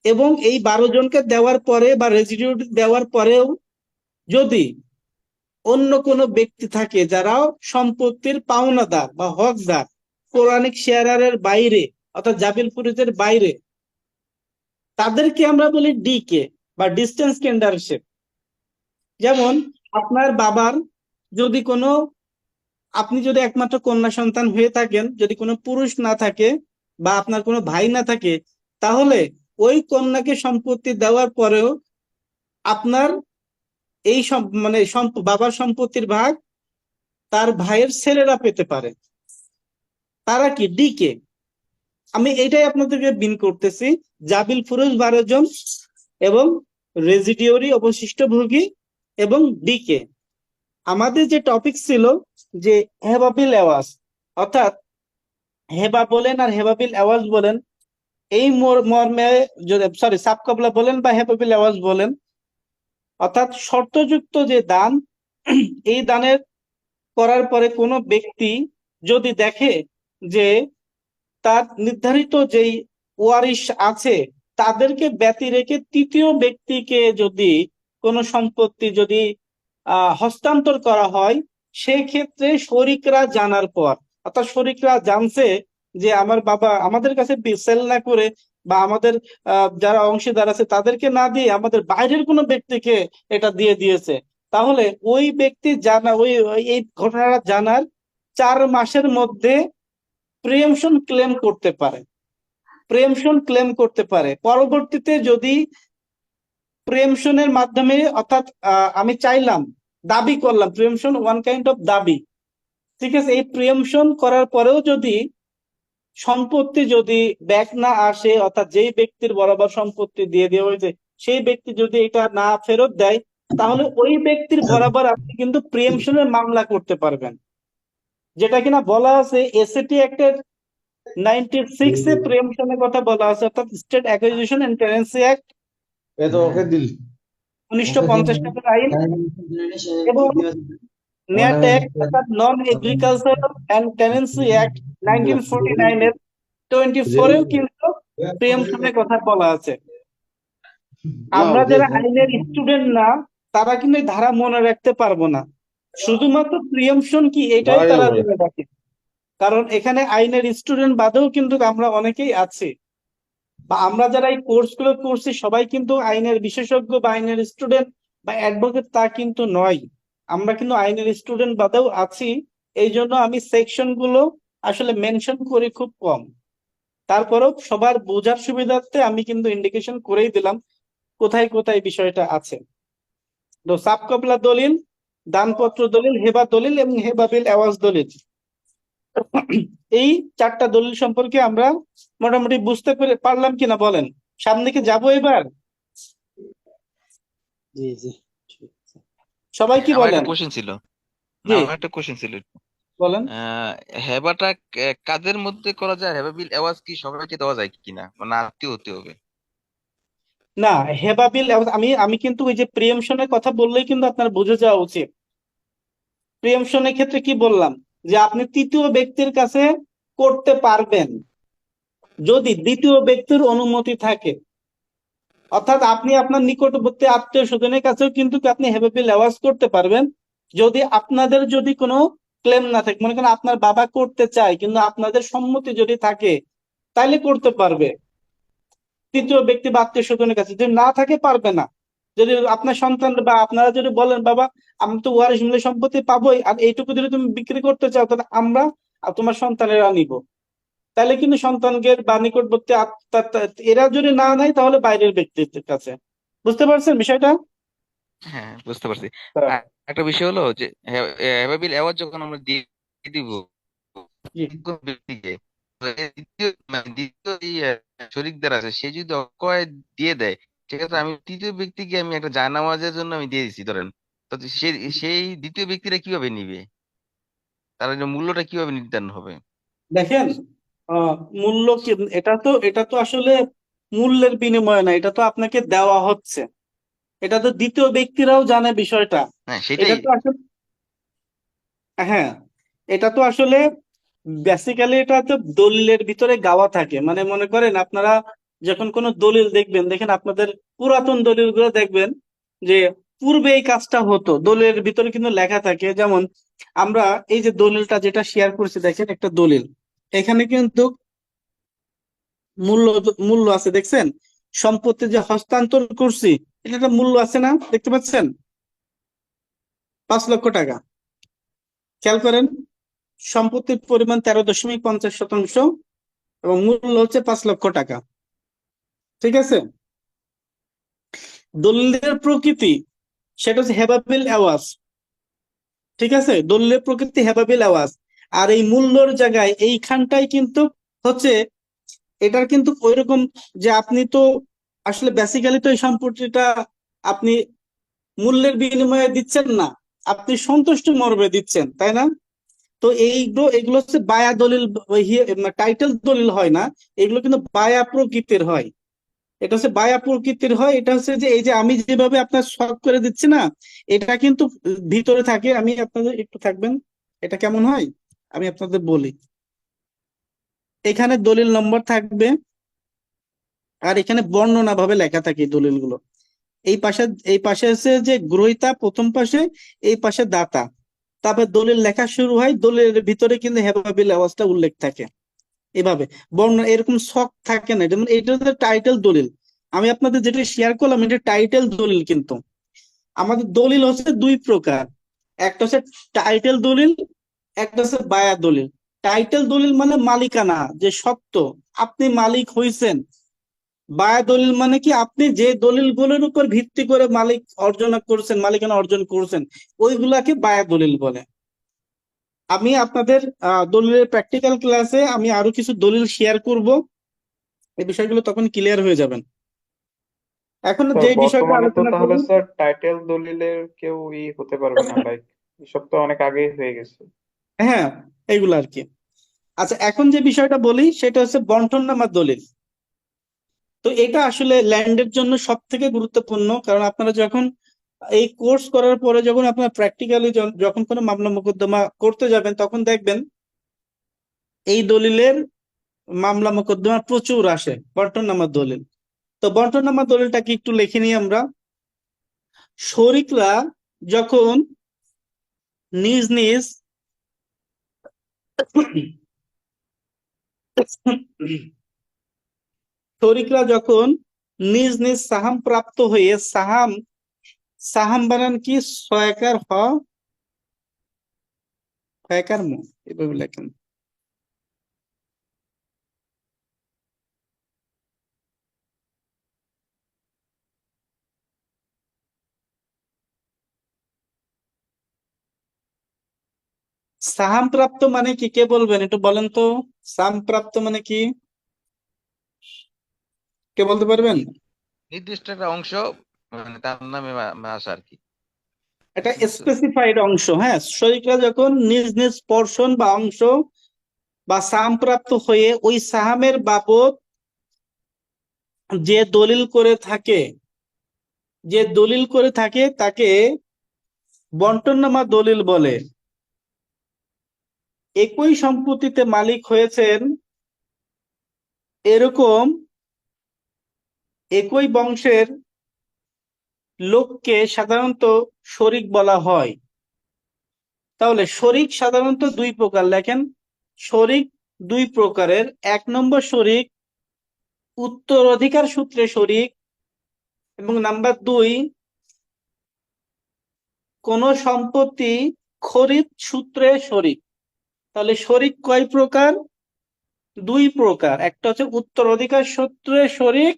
S1: এবং এই 12 জনকে দেওয়ার পরে বা রেজিডিউ দেওয়ার পরেও যদি অন্য কোনো ব্যক্তি থাকে যারা সম্পত্তির পাওনাদার বা হকদার পৌরাণিক শেয়ারারের বাইরে অর্থাৎ জাবিল ফুরুজের বাইরে, তাদেরকে আমরা বলি ডিকে বা ডিস্টেন্স কেন্ডারশিপ। যেমন আপনার বাবার যদি কোনো, আপনি যদি একমাত্র কন্যা সন্তান হয়ে থাকেন, যদি কোনো পুরুষ না থাকে বা আপনার কোনো ভাই না থাকে, তাহলে ওই কন্যাকে সম্পত্তি দেওয়ার পরেও আপনার এই মানে বাবার সম্পত্তির ভাগ তার ভাইয়ের ছেলেরা পেতে পারে। তারা কি ডিকে। আমি এইটাই আপনাদেরকে বিন করতেছি, জাবিল ফুরুজ 12 জন এবং রেজিডিওরি অবশিষ্ট ভোগী এবং ডিকে। আমাদের যে টপিক ছিল যে হেবাবিল এওয়াজ, অর্থাৎ হেবা বলেন আর হেবাবিল আওয়াজ বলেন, এই মর্মে যদি সাবকবলা বলেন বা হেবাবিল আওয়াজ বলেন, অর্থাৎ শর্তযুক্ত যে দান, এই দানের করার পরে কোনো ব্যক্তি যদি দেখে যে তার নির্ধারিত যেই ওয়ারিশ আছে তাদেরকে ব্যতি রেখে তৃতীয় ব্যক্তিকে যদি কোনো সম্পত্তি যদি হস্তান্তর করা হয়, সেই ক্ষেত্রে শরিকরা জানার পর, অর্থাৎ শরিকরা জানছে যে আমার বাবা আমাদের কাছে সেল না করে বা আমাদের যারা অংশীদার আছে তাদেরকে না দিয়ে আমাদের বাইরের কোনো ব্যক্তিকে এটা দিয়ে দিয়েছে, তাহলে ওই ব্যক্তি জানা এই ঘটনাটা জানার 4 মাসের মধ্যে প্রিএমশন ক্লেম করতে পারে। প্রিএমশন ক্লেম করতে পারে। পরবর্তীতে যদি প্রিএমশনের মাধ্যমে, অর্থাৎ আমি চাইলাম, দাবি করলাম, প্রিএমশন ওয়ান কাইন্ড অফ দাবি, ঠিক আছে, এই প্রিএমশন করার পরেও যদি সম্পত্তি যদি ব্যাক না আসে, অর্থাৎ যেই ব্যক্তির বরাবর সম্পত্তি দিয়ে দেওয়া হয়েছে সেই ব্যক্তি যদি এটা না ফেরত দেয়, তাহলে ওই ব্যক্তির বরাবর আপনি কিন্তু প্রিএমশনের মামলা করতে পারবেন। যেটা কিনা বলা আছে এসএটি অ্যাক্টের 96 এ প্রিএমশনের কথা বলা আছে, অর্থাৎ state acquisition and tenancy act 1950 টাকার আইন এবং নেট অ্যাক্ট অর্থাৎ non agricultural and tenancy act 1949 এর 24 এও কিন্তু প্রিএমশনের কথা বলা আছে। আমরা যারা আইনের স্টুডেন্ট না তারা কিন্তু এই ধারা মনে রাখতে পারবো না, শুধুমাত্র প্রিএমশন কি এটাই তারা জেনে রাখে, কারণ এখানে আইনের স্টুডেন্ট বাদেও কিন্তু আমরা অনেকেই আছি, বা আমরা যারা এই কোর্সগুলো করছি সবাই কিন্তু আইনের বিশেষজ্ঞ বা আইনের স্টুডেন্ট বা অ্যাডভোকেট তা কিন্তু নয়। আমরা কিন্তু আইনের স্টুডেন্ট বাদেও আছি, এই জন্য আমি সেকশন গুলো আসলে মেনশন করি খুব কম। তারপরেও সবার বোঝার সুবিধার্থে আমি কিন্তু ইন্ডিকেশন করেই দিলাম কোথায় কোথায় বিষয়টা আছে। তো সাবকবলা দলিল, দানপত্র দলিল, হেবা দলিল এবং হেবাবিল আওয়াজ দলিল, এই 4টা দলিল সম্পর্কে আমরা মোটামুটি বুঝতে পারলাম কিনা বলেন? সামনে কি যাবো এবার?
S4: জি জি,
S1: সবাই কি
S8: আমার
S1: বলেন?
S8: একটা কোশ্চেন ছিল। না,
S1: জি
S8: আমার একটা কোশ্চেন ছিল।
S1: বলেন।
S8: হেবাটা কাদের মধ্যে করা যায়? হেবা বিল আওয়াজ কি সবাইকে দেওয়া যায় কিনা, মানে আত্মীয় হতে হবে?
S1: না, হেবাবিল আমি কিন্তু ওই যে প্রিএমশনের কথা বললেই কিন্তু আপনার বুঝে যাওয়া উচিত। প্রিএমশনের ক্ষেত্রে কি বললাম, যে আপনি তৃতীয় ব্যক্তির কাছে করতে পারবেন যদি দ্বিতীয় ব্যক্তির অনুমতি থাকে, অর্থাৎ আপনি আপনার নিকটবর্তী আত্মীয় স্বজনের কাছেও কিন্তু আপনি হেবাবিল আওয়াজ করতে পারবেন যদি আপনাদের যদি কোনো ক্লেম না থাকে। মনে করেন আপনার বাবা করতে চায় কিন্তু আপনাদের সম্মতি যদি থাকে তাইলে করতে পারবে তৃতীয় ব্যক্তি বা আত্মীয় স্বজনের কাছে, যদি না থাকে পারবে না। যদি আপনার সন্তান বা আপনারা যদি বলেন বাবা আমি তো ওয়ারিশ মিলে সম্পত্তি পাবোই, আর এইটুকু যদি তুমি বিক্রি করতে চাও তাহলে আমরা আর তোমার সন্তানেরা নিব, তাহলে কিন্তু সন্তানকে বা নিকটবর্তী এরা যদি না নেয় তাহলে বাইরের ব্যক্তির কাছে। বুঝতে পারছেন বিষয়টা?
S8: হ্যাঁ, বুঝতে পারছি। আর একটা বিষয় হলো যে হেবা বিল আওয়াজ যখন আমরা দিয়ে দিব
S1: জি।
S8: কোন ব্যক্তিকে, তো এই দ্বিতীয় যে শরিকদার আছে সে যদি অক্ষয় দিয়ে দেয়, সেক্ষেত্রে আমি তৃতীয় ব্যক্তিকে আমি একটা জায়নামাজের জন্য আমি দিয়ে দিচ্ছি ধরেন, তো সেই দ্বিতীয় ব্যক্তিরা কিভাবে নিবে? তার যে মূল্যটা কিভাবে নির্ধারণ হবে?
S1: দেখেন, মূল্য কি, এটা তো আসলে মূল্যের বিনিময়ে না, এটা তো আপনাকে দেওয়া হচ্ছে, এটা তো দ্বিতীয় ব্যক্তিরাও জানে বিষয়টা।
S8: হ্যাঁ,
S1: এটা
S8: সেটাই।
S1: তো আসলে, হ্যাঁ, এটা তো আসলে বেসিক্যালি এটা তো দলিলের ভিতরে গাওয়া থাকে, মানে মনে করেন আপনারা যখন কোনো দলিল দেখবেন, দেখেন আপনাদের পুরাতন দলিলগুলো দেখবেন যে পূর্বে এই কাজটা হতো, দলিলের ভিতরে কিন্তু লেখা থাকে। যেমন আমরা এই যে দলিলটা যেটা শেয়ার করছি, দেখেন একটা দলিল, এখানে কিন্তু মূল্য মূল্য আছে, দেখছেন? সম্পত্তি যে হস্তান্তর করছি, এটা একটা মূল্য আছে না, দেখতে পাচ্ছেন? 5 লক্ষ টাকা। খেয়াল করেন, সম্পত্তির পরিমাণ 13.50% এবং মূল্য হচ্ছে 5 লক্ষ টাকা। ঠিক আছে? দলিলের প্রকৃতি সেটা হচ্ছে হেবাবিল আওয়াজ। ঠিক আছে, দলিলের প্রকৃতি হেবাবিল আওয়াজ। আর এই মূল্যর জায়গায় এইখানটাই কিন্তু হচ্ছে, এটার কিন্তু ওইরকম যে আপনি তো আসলে বেসিক্যালি তো এই সম্পত্তিটা আপনি মূল্যের বিনিময়ে দিচ্ছেন না, আপনি সন্তুষ্ট মর্মে দিচ্ছেন, তাই না? তো এগুলো হচ্ছে বায়া দলিল, টাইটেল দলিল হয় না, এগুলো কিন্তু বায়া প্রকৃতির হয়। এটা হচ্ছে বায়া প্রকৃতির হয়। এটা হচ্ছে যে এই যে আমি যেভাবে আপনার শর্ট করে দিচ্ছি না, এটা কিন্তু ভিতরে থাকে। আমি আপনাদের একটু থাকবেন, এটা কেমন হয় আমি আপনাদের বলি। এখানে দলিল নম্বর থাকবে, আর এখানে বর্ণনা ভাবে লেখা থাকে এই দলিলগুলো। এই পাশে আছে যে গ্রহীতা প্রথম পাশে, এই পাশে দাতা, তারপর দলিল লেখা শুরু হয়, দলিলের ভিতরে কিন্তু হেবাবিল আওয়াজটা উল্লেখ থাকে। এভাবে বর্ণনা, এরকম ছক থাকে না। যেমন এটা হচ্ছে টাইটেল দলিল, আমি আপনাদের যেটা শেয়ার করলাম এটা টাইটেল দলিল। কিন্তু আমাদের দলিল হচ্ছে 2 প্রকার, একটা হচ্ছে টাইটেল দলিল, একটা হচ্ছে বায়া দলিল। টাইটেল দলিল মানে মালিকানা, যে সত্য, আপনি মালিক হইছেন। বায়া দলিল মানে কি, আপনি যে দলিলগুলোর উপর ভিত্তি করে মালিক অর্জন করছেন, মালিকানা অর্জন করছেন, ওইগুলাকে বায়া দলিল বলে। আমি আপনাদের দলিলের প্র্যাকটিক্যাল ক্লাসে আমি আরো কিছু দলিল শেয়ার করব, এই বিষয়গুলো তখন ক্লিয়ার হয়ে যাবেন। এখন
S7: স্যার
S1: যে বিষয়টা
S7: বর্তমানে তো
S1: আলোচনা
S7: তাহলে
S1: করব,
S7: স্যার টাইটেল দলিলের কেউ হতে পারবে না, লাইক এসব তো অনেক আগেই হয়ে গেছে।
S1: হ্যাঁ, এইগুলো আর কি। আচ্ছা, এখন যে বিষয়টা বলি সেটা হচ্ছে বন্টননামা দলিল। তো এটা আসলে ল্যান্ডের জন্য সব থেকে গুরুত্বপূর্ণ, কারণ আপনারা যখন এই কোর্স করার পরে যখন আপনারা প্র্যাকটিক্যালি যখন কোনো মামলা মোকদ্দমা করতে যাবেন, তখন দেখবেন এই দলিলের মামলা মোকদ্দমা প্রচুর আসে, বন্টননামা দলিল। তো বন্টননামা দলিলটা কি একটু লিখে নিই আমরা। শরিকরা যখন নিজ নিজ শরিকরা যখন নিজ নিজ সাহাম প্রাপ্ত হয়ে, সাহাম, সাহাম বানান কি, সয়াকার হ, হয়াকার ম, এভাবে লেখেন। সাহাম প্রাপ্ত মানে কি, কে বলবেন একটু বলেন তো? সাহাম প্রাপ্ত মানে কি, কে বলতে পারবেন?
S8: নির্দিষ্ট একটা অংশ মানে তার নামে আসা আর কি।
S1: এটা
S8: বুঝছো?
S1: স্পেসিফাইড অংশ। হ্যাঁ, শরিকরা যখন নিজ নিজ পর্শন বা অংশ বা সাহাম প্রাপ্ত হয়ে ওই সাহামের বাবদ যে দলিল করে থাকে, যে দলিল করে থাকে তাকে বন্টননামা দলিল বলে। একই সম্পত্তিতে মালিক হয়েছেন এরকম একই বংশের লোককে সাধারণত শরিক বলা হয়। তাহলে শরিক সাধারণত 2 প্রকার, লেখেন। শরিক 2 প্রকারের। 1 নম্বর শরিক উত্তরাধিকার সূত্রে শরিক, এবং নাম্বার 2 কোন সম্পত্তি খরিদ সূত্রে শরিক। তাহলে শরিক কয় প্রকার? 2 প্রকার। একটা হচ্ছে উত্তরাধিকার সূত্রে শরিক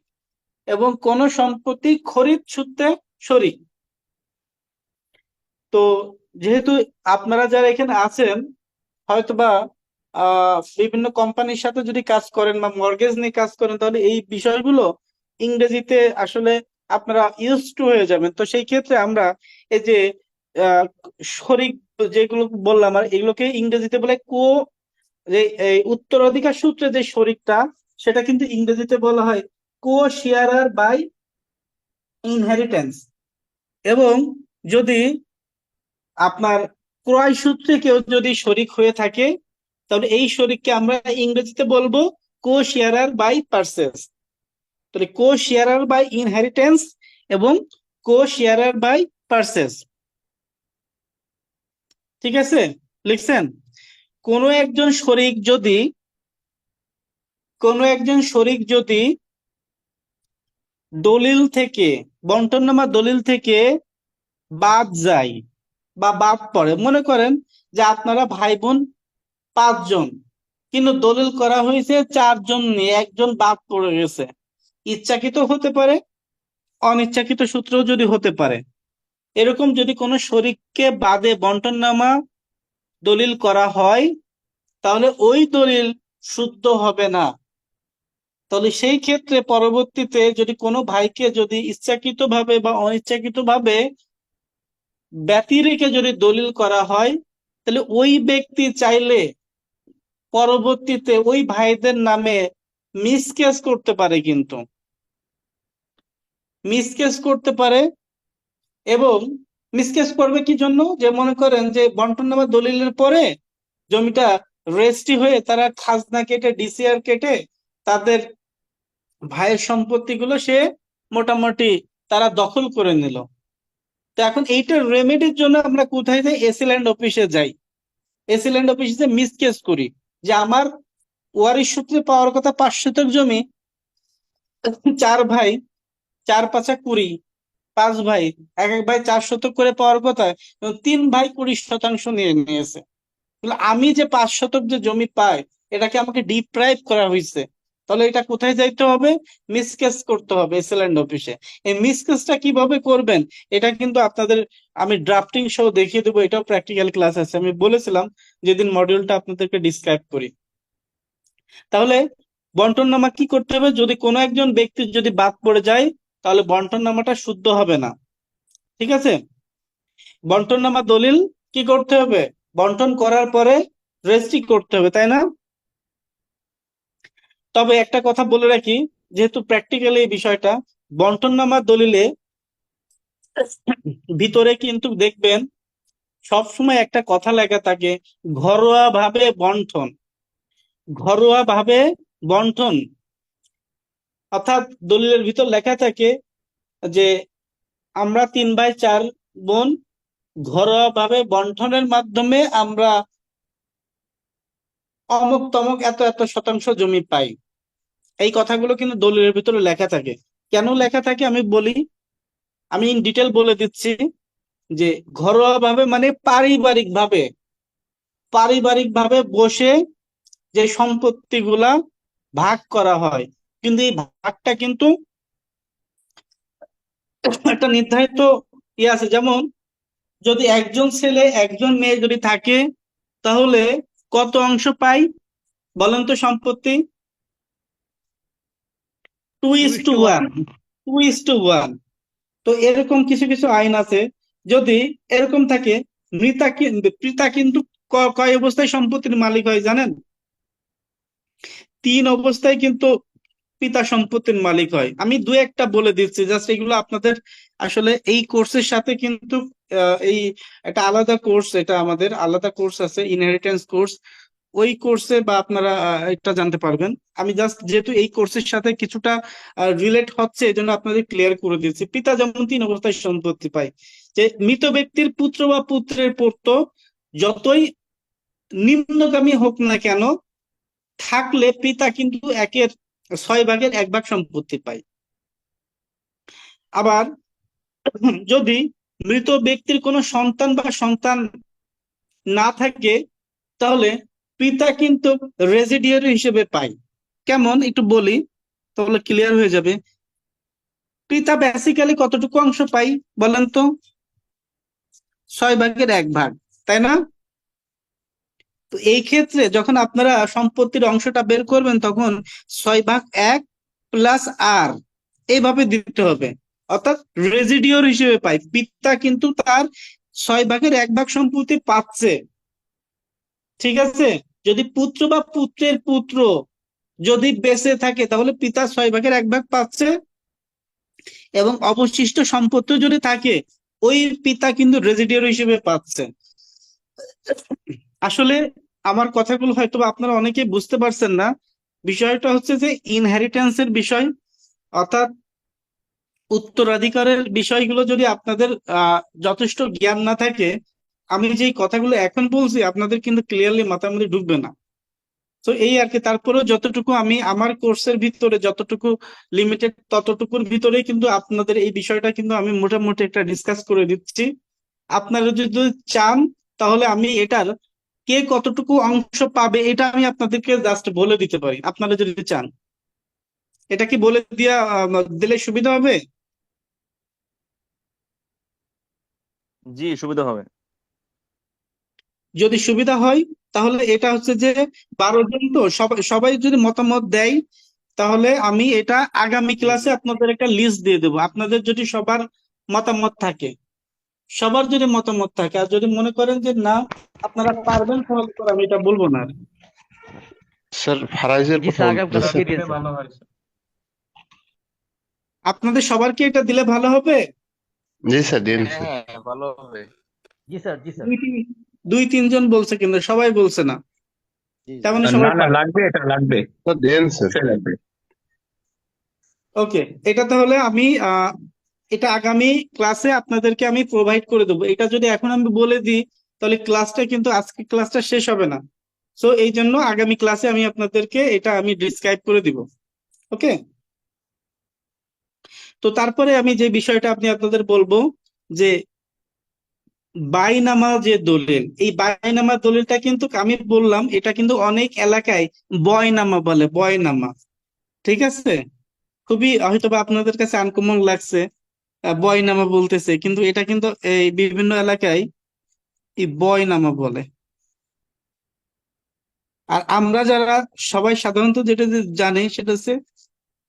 S1: এবং কোন সম্পত্তি খরিদ সূত্রে শরিক। তো যেহেতু আপনারা যারা এখানে আছেন হয়তোবা বিভিন্ন কোম্পানির সাথে যদি কাজ করেন বা মর্গেজ নিয়ে কাজ করেন, তাহলে এই বিষয়গুলো ইংরেজিতে আসলে আপনারা ইউজ টু হয়ে যাবেন। তো সেই ক্ষেত্রে আমরা এই যে আহ, শরিক যেগুলো বললাম, আর এগুলোকে ইংরেজিতে বলে যে এই উত্তরাধিকার সূত্রে যে শরিকটা, সেটা কিন্তু ইংরেজিতে বলা হয় কো শেয়ারার বাই ইনহেরিটেন্স। এবং যদি আপনার ক্রয় সূত্রে কেউ যদি শরিক হয়ে থাকে, তাহলে এই শরিককে আমরা ইংরেজিতে বলবো কো শেয়ারার বাই পারচেজ। তাহলে কো শেয়ারার বাই ইনহেরিটেন্স এবং কো শেয়ারার বাই পারচেজ। ঠিক আছে, লিখছেন? কোনো একজন শরিক যদি দলিল থেকে, বন্টননামা দলিল থেকে বাদ যায় বা বাদ পড়ে, মনে করেন যে আপনারা ভাই বোন 5 জন, কিন্তু দলিল করা হয়েছে 4 জন নিয়ে, একজন বাদ পড়ে গেছে। ইচ্ছাকৃত হতে পারে, অনিচ্ছাকৃত সূত্রেও যদি হতে পারে। এরকম যদি কোনো শরিককে বাদে বন্টননামা দলিল করা হয়, তাহলে ওই দলিল শুদ্ধ হবে না। তাহলে সেই ক্ষেত্রে পরবর্তীতে যদি কোনো ভাইকে যদি ইচ্ছাকৃতভাবে বা অনিচ্ছাকৃতভাবে ব্যতি রেখে যদি দলিল করা হয়, তাহলে ওই ব্যক্তি চাইলে পরবর্তীতে ওই ভাইদের নামে মিসকেস করতে পারে, কিন্তু মিসকেস করতে পারে। এবং মিসকেস করবে কি জন্য? যে মনে করেন যে বন্টননামা দলিলের পরে জমিটা রেজিস্ট্রি হয়ে তারা খাজনা কেটে, ডিসিআর কেটে তাদের ভাইয়ের সম্পত্তিগুলো সে মোটামুটি তারা দখল করে নিল। তো এখন এইটার রেমেডির জন্য আমরা কোথায় যাই? এসি ল্যান্ড অফিসে যাই। এসি ল্যান্ড অফিসে মিসকেস করি যে আমার ওয়ারিশ সূত্রে পাওয়ার কথা 5 শতক জমি, 4 ভাই 4 5 20, 5 ভাই এক এক ভাই 4 শতক করে পাওয়ার কথা, 3 ভাই 20% নিয়ে নিয়েছে। তাহলে আমি যে 5 শতক যে জমি পাই, এটাকে আমাকে ডিপ্রাইভ করা হয়েছে। তাহলে এটা কোথায় যাইতে হবে? মিসকেস করতে হবে এসি ল্যান্ড অফিসে। এই মিসকেসটা কিভাবে করবেন এটা কিন্তু আপনাদের আমি ড্রাফটিং সহ দেখিয়ে দেবো। এটাও প্র্যাকটিক্যাল ক্লাস আছে, আমি বলেছিলাম যেদিন মডিউলটা আপনাদেরকে ডিসক্রাইব করি। তাহলে বন্টননামা কি করতে হবে? যদি কোনো একজন ব্যক্তি যদি বাদ পড়ে যায়, তাহলে বন্টননামাটা শুদ্ধ হবে না। ঠিক আছে? বন্টননামা দলিল কি করতে হবে? বন্টন করার পরে রেজিস্ট্রি করতে হবে, তাই না? তবে একটা কথা বলে রাখি, যেহেতু প্র্যাকটিক্যালি এই বিষয়টা, বন্টননামা দলিলে ভিতরে কিন্তু দেখবেন সবসময় একটা কথা লেখা থাকে, ঘরোয়া ভাবে বন্টন। ঘরোয়া ভাবে বন্টন অর্থাৎ দলিলের ভিতর লেখা থাকে যে আমরা 3 ভাই 4 বোন ঘরোয়া ভাবে বন্টনের মাধ্যমে আমরা অমুক তমুক এত এত শতাংশ জমি পাই। এই কথাগুলো কিন্তু দলিলের ভিতরে লেখা থাকে। কেন লেখা থাকে আমি বলি, আমি ইন ডিটেল বলে দিচ্ছি। যে ঘরোয়া ভাবে মানে পারিবারিক ভাবে বসে যে সম্পত্তিগুলা ভাগ করা হয়, কিন্তু এই ভাগটা কিন্তু একটা নির্ধারিত আছে। যেমন যদি একজন ছেলে একজন মেয়ে যদি থাকে, তাহলে কত অংশ পাই বলেন তো সম্পত্তি? 2:1, 2:1। তো এরকম কিছু কিছু আইন আছে। যদি এরকম থাকে, পিতা কিন্তু কয় অবস্থায় সম্পত্তির মালিক হয় জানেন? 3 অবস্থায় কিন্তু পিতা সম্পত্তির মালিক হয়। আমি 2-1টা বলে দিচ্ছি, জাস্ট এগুলো আপনাদের আসলে এই কোর্সের সাথে কিন্তু এই একটা আলাদা কোর্স, এটা আমাদের আলাদা কোর্স আছে, ইনহেরিটেন্স কোর্স। ওই কোর্সে বা আপনারা এটা জানতে পারবেন। আমি জাস্ট যেহেতু এই কোর্সের সাথে কিছুটা রিলেট হচ্ছে, এই জন্য আপনাদের ক্লিয়ার করে দিচ্ছি। পিতা যেমন 3 অবস্থায় সম্পত্তি পায়, যে মৃত ব্যক্তির পুত্র বা পুত্রের পৌত্র যতই নিম্নগামী হোক না কেন, থাকলে পিতা কিন্তু 6/1 সম্পত্তি পায়। আবার যদি মৃত ব্যক্তির কোনো সন্তান বা সন্তান না থাকে, তাহলে পিতা কিন্তু রেজিডিয়ারি হিসেবে পায়। কেমন একটু বলি, তাহলে ক্লিয়ার হয়ে যাবে। পিতা বেসিক্যালি কতটুকু অংশ পাই বলেন তো? 6/1, তাই না? তো এই ক্ষেত্রে যখন আপনারা সম্পত্তির অংশটা বের করবেন, তখন 6/1 প্লাস আর এইভাবে দিতে হবে। অর্থাৎ রেজিডিওর হিসেবে পাই, পিতা কিন্তু তার 6/1 সম্পত্তি পাচ্ছে। ঠিক আছে? যদি পুত্র বা পুত্রের পুত্র যদি বেঁচে থাকে, তাহলে পিতা 6/1 পাচ্ছে, এবং অবশিষ্ট সম্পত্তি যদি থাকে, ওই পিতা কিন্তু রেজিডিওর হিসেবে পাচ্ছে। আসলে আমার কথাগুলো হয়তো আপনারা অনেকেই বুঝতে পারছেন না। বিষয়টা হচ্ছে যে ইনহেরিটেন্সের বিষয়। অর্থাৎ উত্তরাধিকারের বিষয়গুলো যদি আপনাদের যথেষ্ট জ্ঞান না থাকে, আমি যেই কথাগুলো এখন বলছি আপনাদের কিন্তু ক্লিয়ারলি মাথার মধ্যে ঢুকবে না। তো এই আর কি, তারপরেও যতটুকু আমি আমার কোর্সের ভিতরে যতটুকু লিমিটেড ততটুকুর ভিতরেই কিন্তু আপনাদের এই বিষয়টা কিন্তু আমি মোটামুটি একটা ডিসকাস করে দিচ্ছি। আপনারা যদি চান তাহলে আমি এটার কে কতটুকু অংশ পাবে এটা আমি আপনাদেরকে জাস্ট বলে দিতে পারি, আপনারা যদি চান। এটা কি বলে দিলে সুবিধা হবে?
S3: জি, সুবিধা হবে।
S1: যদি সুবিধা হয় তাহলে এটা হচ্ছে যে 12 জন তো সবাই সবাই যদি মতামত দেয় তাহলে আমি এটা আগামী ক্লাসে আপনাদের একটা লিস্ট দিয়ে দেবো। আপনাদের যদি সবার মতামত থাকে, সবার যদি মতামত থাকে, আর যদি মনে করেন যে না আপনারা পারবেন তাহলে তো আমি এটা বলবো না আর।
S2: স্যার ফারাইজের
S9: জি
S2: কথা
S9: স্যার, আগামী ক্লাসে
S2: বলতেছেন।
S9: দিয়ে দিন স্যার।
S7: ভালো হয় স্যার।
S1: আপনাদের সবার কি এটা দিলে ভালো হবে?
S2: জি স্যার, দিন
S8: হ্যাঁ
S2: স্যার।
S8: হ্যাঁ, ভালো হবে।
S9: জি স্যার, জি স্যার।
S1: দুই তিনজন বলছে কিন্তু সবাই বলছে না,
S4: জি
S1: তার
S4: জি
S1: মানে
S10: না
S1: সবাই
S10: না,
S1: পারবে।
S10: লাগবে, এটা লাগবে,
S2: স্যার দেন স্যার।
S10: অবশ্যই লাগবে।
S1: ওকে, এটা তাহলে আমি এটা আগামী ক্লাসে আপনাদেরকে আমি প্রোভাইড করে দেবো। এটা যদি এখন আমি বলে দিই তাহলে ক্লাসটা কিন্তু আজকে ক্লাসটা শেষ হবে না। সো এই জন্য আগামী ক্লাসে আমি আপনাদেরকে এটা আমি ডিসক্রাইব করে দিব। ওকে, তো তারপরে আমি যে বিষয়টা আপনাদের বলবো যে বাইনামা যে দলিল, এই বাইনামা দলিলটা কিন্তু আমি বললাম এটা কিন্তু অনেক এলাকায় বয়নামা বলে, বয়নামা। ঠিক আছে, খুবই হয়তোবা আপনাদের কাছে আনকমন লাগছে বয়নামা বলতেছে, কিন্তু এটা কিন্তু এই বিভিন্ন এলাকায় এই বয়নামা বলে। আর আমরা যারা সবাই সাধারণত যেটা যে জানি সেটা হচ্ছে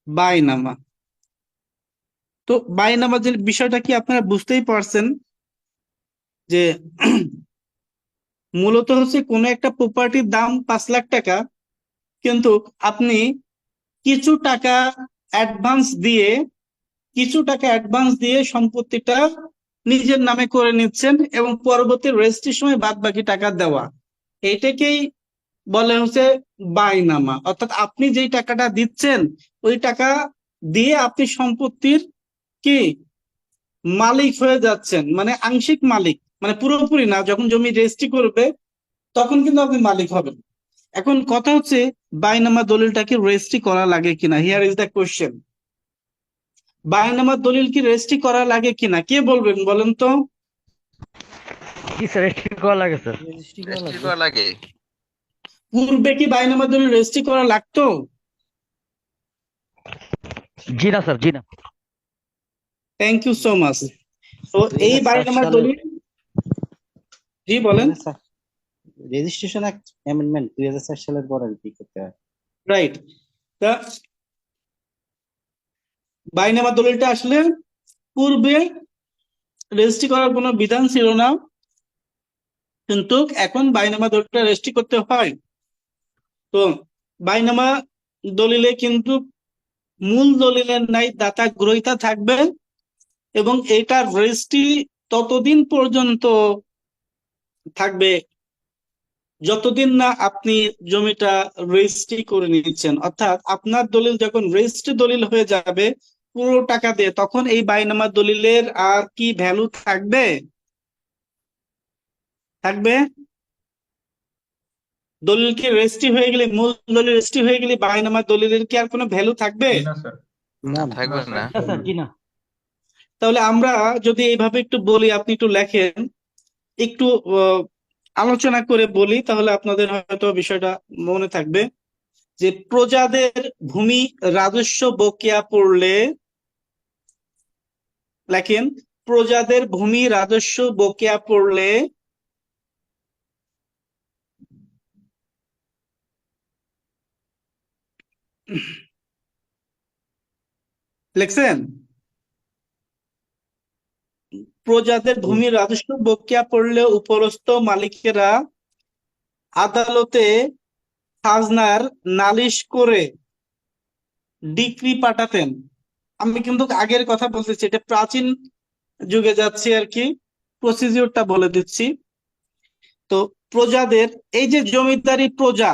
S1: বাইনামা। তো বাইনামা যে বিষয়টা কি আপনারা বুঝতেই পারছেন যে মূলত হচ্ছে কোনো একটা প্রপার্টির দাম 5 লাখ টাকা, কিন্তু আপনি কিছু টাকা অ্যাডভান্স দিয়ে সম্পত্তিটা নিজের নামে করে নিচ্ছেন এবং পরবর্তী রেজিস্ট্রির সময় বাদ বাকি টাকা দেওয়া, এটাকেই বলে হচ্ছে বাইনামা। অর্থাৎ আপনি যেই টাকাটা দিচ্ছেন ওই টাকা দিয়ে আপনি সম্পত্তির কি মালিক হয়ে যাচ্ছেন, মানে আংশিক মালিক, মানে পুরোপুরি না। যখন জমি রেজিস্ট্রি করবে তখন কিন্তু আপনি মালিক হবেন। এখন কথা হচ্ছে বাইনামা দলিলটাকে রেজিস্ট্রি করা লাগে কিনা, হিয়ার ইজ দ্য কোশ্চেন। বাইনামা দলিল কি রেজিস্ট্রি করা লাগে কিনা কে বলবেন বলেন তো?
S9: জি স্যার, রেজিস্ট্রি করা লাগে স্যার।
S4: রেজিস্ট্রি করা
S8: রেজিস্ট্রি
S4: লাগবে।
S8: করা লাগে।
S1: পূর্বে কি বাইনামা দলিল রেজিস্ট্রি করা লাগতো?
S9: জি না স্যার, জি না।
S1: Thank you so much. তো এই
S4: 2007
S1: বাইনামা
S4: সালের
S1: দলিল, জি বলেন।
S4: রেজিস্ট্রেশন অ্যাক্ট অ্যামেন্ডমেন্ট 2004 সালের পর আর কি করতে হয়।
S1: রাইট, তা বাইনামা দলিলটা আসলে পূর্বে রেজিস্ট্রি করার কোনো বিধান ছিল না, কিন্তু এখন বাইনামা দলিলটা রেজিস্ট্রি করতে হয়। তো বাইনামা দলিলে কিন্তু মূল দলিলের নাই দাতা গ্রহীতা থাকবে এবং এটার রেজিস্ট্রি ততদিন পর্যন্ত থাকবে যতদিন না আপনি জমিটা রেজিস্ট্রি করে নিচ্ছেন। অর্থাৎ আপনার দলিল যখন রেজিস্ট্রি দলিল হয়ে যাবে পুরো টাকা দিয়ে, তখন এই বাইনামা দলিলের আর কি ভ্যালু থাকবে? থাকবে? দলিল কি রেজিস্ট্রি হয়ে গেলে, মূল দলিল রেজিস্ট্রি হয়ে গেলে বাইনামা দলিলের কি আর কোনো ভ্যালু থাকবে?
S7: না স্যার।
S4: না
S8: না,
S4: না
S8: থাকবে না।
S9: না স্যার, জি না।
S1: তাহলে আমরা যদি এইভাবে একটু বলি, আপনি একটু লেখেন, একটু আলোচনা করে বলি, তাহলে আপনাদের হয়তো বিষয়টা মনে থাকবে। যে প্রজাদের ভূমি রাজস্ব বকেয়া পড়লে, লেখেন, প্রজাদের ভূমি রাজস্ব বকেয়া পড়লে লিখছেন, প্রজাদের ভূমি রাজস্ব বকেয়া পড়লে উপরস্থ মালিকেরা আদালতে খাজনার নালিশ করে ডিক্রি পাঠাতেন। আমি কিন্তু আগের কথা বলতেছি, এটা প্রাচীন যুগে যাচ্ছি আর কি, প্রসিডিউরটা বলে দিচ্ছি। তো প্রজাদের এই যে জমিদারি প্রজা,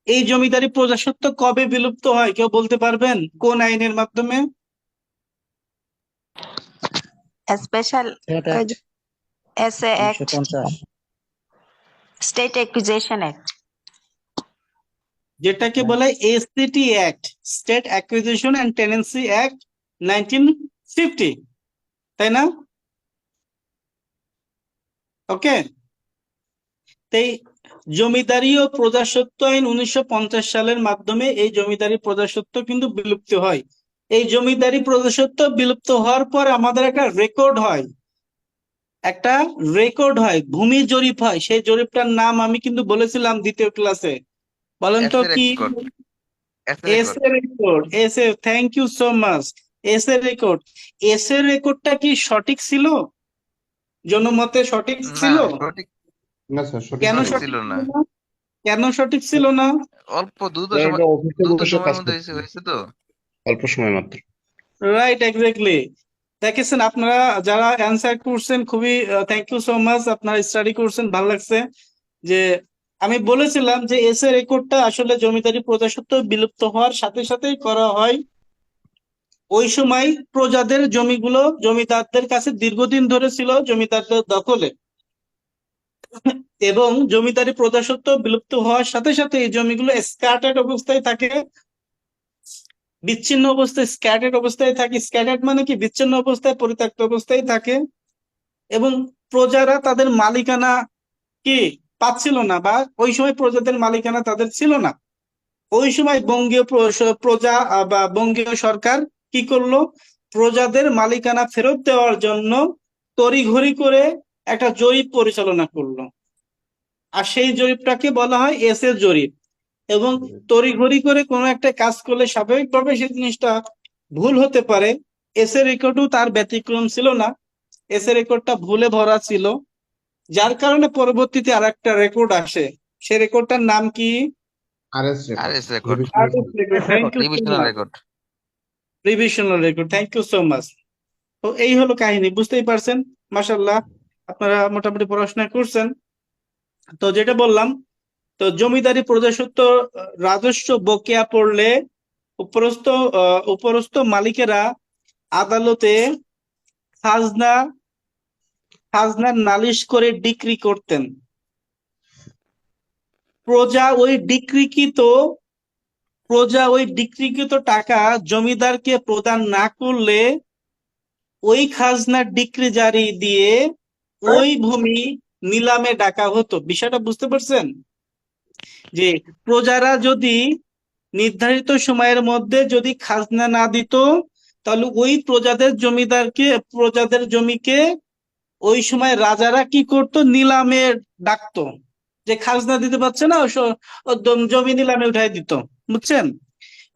S1: এই জমিদারি প্রজাস্বত্ব কবে বিলুপ্ত হয় কেউ বলতে পারবেন? কোন আইনের মাধ্যমে?
S10: স্পেশাল
S4: সেটা
S10: SA act
S4: 1950
S10: state acquisition act
S1: যেটাকে বলে STT act, state acquisition and tenancy act 1950, তাই না? ওকে, তাই জমিদারি ও প্রজাস্বত্ব আইন 1950 সালের মাধ্যমে এই জমিদারি প্রজাস্বত্ব কিন্তু বিলুপ্ত হয়। এই জমিদারি প্রজাস্বত্ব বিলুপ্ত হওয়ার পর আমাদের একটা রেকর্ড হয়, ভূমি জরিপ হয়। সেই জরিপটার নাম আমি কিন্তু বলেছিলাম দ্বিতীয় ক্লাসে। বলেন তো
S8: এসে
S1: কি?
S8: Record
S1: SA record. SA, thank you so much. SA record. SA রেকর্ডটা কি সঠিক ছিল? জনমতে সঠিক
S8: না
S1: ছিল?
S8: সঠিক
S2: না স্যার, সঠিক
S1: কেন
S2: ছিল
S8: সঠিক
S2: না।
S1: সঠিক
S8: ছিল না।
S1: ছিল না? কেন সঠিক ছিল না?
S8: অল্প দ্রুত
S2: স্যার,
S8: সময়
S2: এটা অফিসে
S8: দ্রুত
S2: বসে
S8: সময়ের
S2: কাজ
S8: মধ্যে
S2: করতে
S8: হয়েছে তো।
S2: অল্প সময় মাত্র।
S1: Right, exactly. দেখেছেন আপনারা যারা অ্যান্সার করছেন, খুবই থ্যাংক ইউ সো মাচ। আপনারা স্টাডি করছেন, ভালো লাগছে। যে আমি বলেছিলাম যে এসএ রেকর্ডটা আসলে জমিদারি প্রজাস্বত্ব বিলুপ্ত হওয়ার সাথে সাথেই করা হয়। ওই সময় প্রজাদের জমিগুলো জমিদারদের কাছে দীর্ঘদিন ধরে ছিল জমিদারদের দখলে, এবং জমিদারি প্রজাস্বত্ব বিলুপ্ত হওয়ার সাথে সাথে এই জমিগুলো স্ক্যাটার্ড অবস্থায় থাকে, বিচ্ছিন্ন অবস্থায় স্ক্যাটার্ড অবস্থায় থাকে। স্ক্যাটার্ড মানে কি? বিচ্ছিন্ন অবস্থায়, পরিত্যক্ত অবস্থায় থাকে, এবং প্রজারা তাদের মালিকানা কি পাচ্ছিল না, বা ওই সময় প্রজাদের মালিকানা তাদের ছিল না। ওই সময় বঙ্গীয় প্রজা বা বঙ্গীয় সরকার কি করলো? প্রজাদের মালিকানা ফেরত দেওয়ার জন্য তড়িঘড়ি করে একটা জরিপ পরিচালনা করলো, আর সেই জরিপটাকে বলা হয় এসএ জরিপ। এবং তড়িঘড়ি করে কোনো একটা কাজ করলে স্বাভাবিকভাবে সেই জিনিসটা ভুল হতে পারে। এসএ রেকর্ডও তার ব্যতিক্রম ছিল না। এসএ রেকর্ডটা ভুলে ভরা ছিল, যার কারণে পরবর্তীতে আর একটা রেকর্ড আসে। সেই রেকর্ডটার নাম কি?
S2: RS record,
S8: RS record,
S1: thank you so
S8: revisional
S1: much.
S8: Record.
S1: Revisional record, thank you so much. তো এই হলো কাহিনী, বুঝতেই পারছেন। মাশাআল্লাহ, আপনারা মোটামুটি পড়াশোনা করছেন। তো যেটা বললাম, তো জমিদারি প্রজাস্বত্ব রাজস্ব বকেয়া পড়লে উপরস্থ মালিকেরা আদালতে খাজনার নালিশ করে ডিক্রি করতেন। প্রজা ওই ডিক্রিকৃত টাকা জমিদারকে প্রদান না করলে ওই খাজনার ডিক্রি জারি দিয়ে ওই ভূমি নিলামে ডাকা হতো। বিষয়টা বুঝতে পারছেন? যে প্রজারা যদি নির্ধারিত সময়ের মধ্যে যদি খাজনা না দিত, তাহলে ওই প্রজাদের জমিকে ওই সময় রাজারা কি করত? নিলামে ডাকতো। যে খাজনা দিতে পারছে না, ও জমি নিলামে উঠাই দিত। বুঝছেন?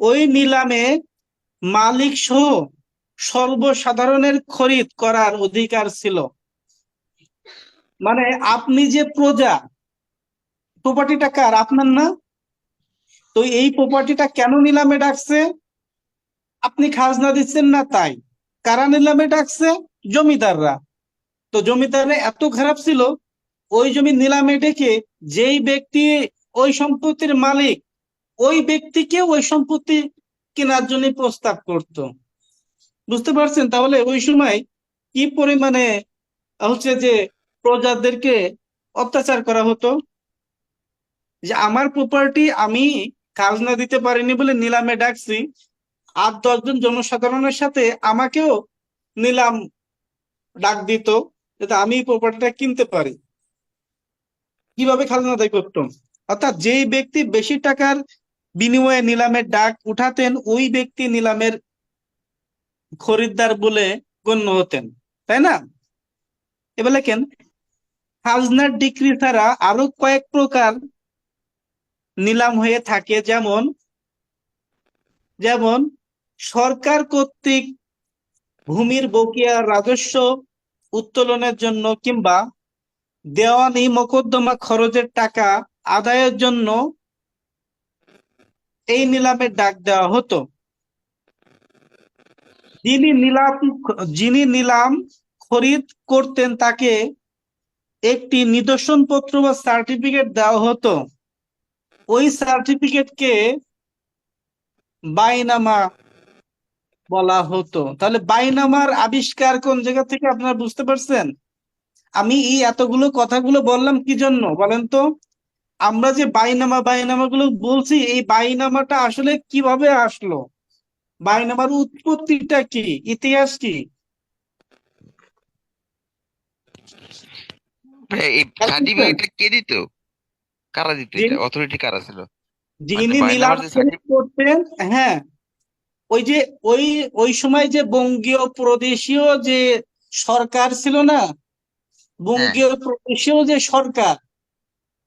S1: ওই নিলামে মালিক সহ সর্বসাধারণের খরিদ করার অধিকার ছিল। মানে আপনি যে প্রজা, প্রপার্টিটা কার? আপনার না? তো এই প্রপার্টিটা কেন নিলামে ডাকছে? আপনি খাজনা দিচ্ছেন না তাই। কারা নিলামে ডাকছে? জমিদাররা। তো জমিদাররা এত খারাপ ছিল, ওই জমি নিলামে ডেকে যেই ব্যক্তি ওই সম্পত্তির মালিক, ওই ব্যক্তিকে ওই সম্পত্তি কেনার জন্য প্রস্তাব করত। বুঝতে পারছেন? তাহলে ওই সময় কি পরিমাণে যে প্রজাদেরকে অত্যাচার করা হতো। যে আমার প্রপার্টি আমি খাজনা দিতে পারিনি বলে নিলামে ডাকছি, 8-10 জন জনসাধারণের সাথে আমাকেও নিলাম ডাক দিত, যাতে আমি প্রপার্টিটা কিনতে পারি। কিভাবে খাজনা আদায় করতাম? অর্থাৎ যেই ব্যক্তি বেশি টাকার বিনিময়ে নিলামের ডাক উঠাতেন, ওই ব্যক্তি নিলামের খরিদ্দার বলে গণ্য হতেন, তাই না? এবার লেখেন, খাজনার ডিক্রি ছাড়া আরো কয়েক প্রকার নিলাম হয়ে থাকে, যেমন সরকার কর্তৃক ভূমির বকেয়া রাজস্ব উত্তোলনের জন্য কিংবা দেওয়ানি মোকদ্দমা খরচের টাকা আদায়ের জন্য এই নিলামের ডাক দেওয়া হতো। যিনি নিলাম খরিদ করতেন তাকে একটি নিদর্শনপত্র বা সার্টিফিকেট দেওয়া হতো। ওই সার্টিফিকেটকে বাইনামা বলা হতো। তাহলে বাইনামার আবিষ্কার কোন জায়গা থেকে আপনারা বুঝতে পারছেন? আমি এই এতগুলো কথাগুলো বললাম কি জন্য বলেন তো? আমরা যে বাইনামা বাইনামা গুলো বলছি, এই বাইনামাটা আসলে কিভাবে আসলো? বাইনামার উৎপত্তিটা কি, ইতিহাস কি?
S8: ভাই, এই
S1: বুঝছেন?
S8: সার্টিফিকেটটা কে দিত? কারা দিত? এটা
S1: যিনি
S8: অথরিটি কারা ছিল? মানে
S1: যিনি নিলাম
S8: বায়নামার যে
S1: শেষ করতেন, হ্যাঁ, ওই যে ওই ওই সময় যে বঙ্গীয় প্রদেশীয় যে সরকার ছিল না,
S8: হ্যাঁ,
S1: বঙ্গীয় প্রদেশীয় যে সরকার,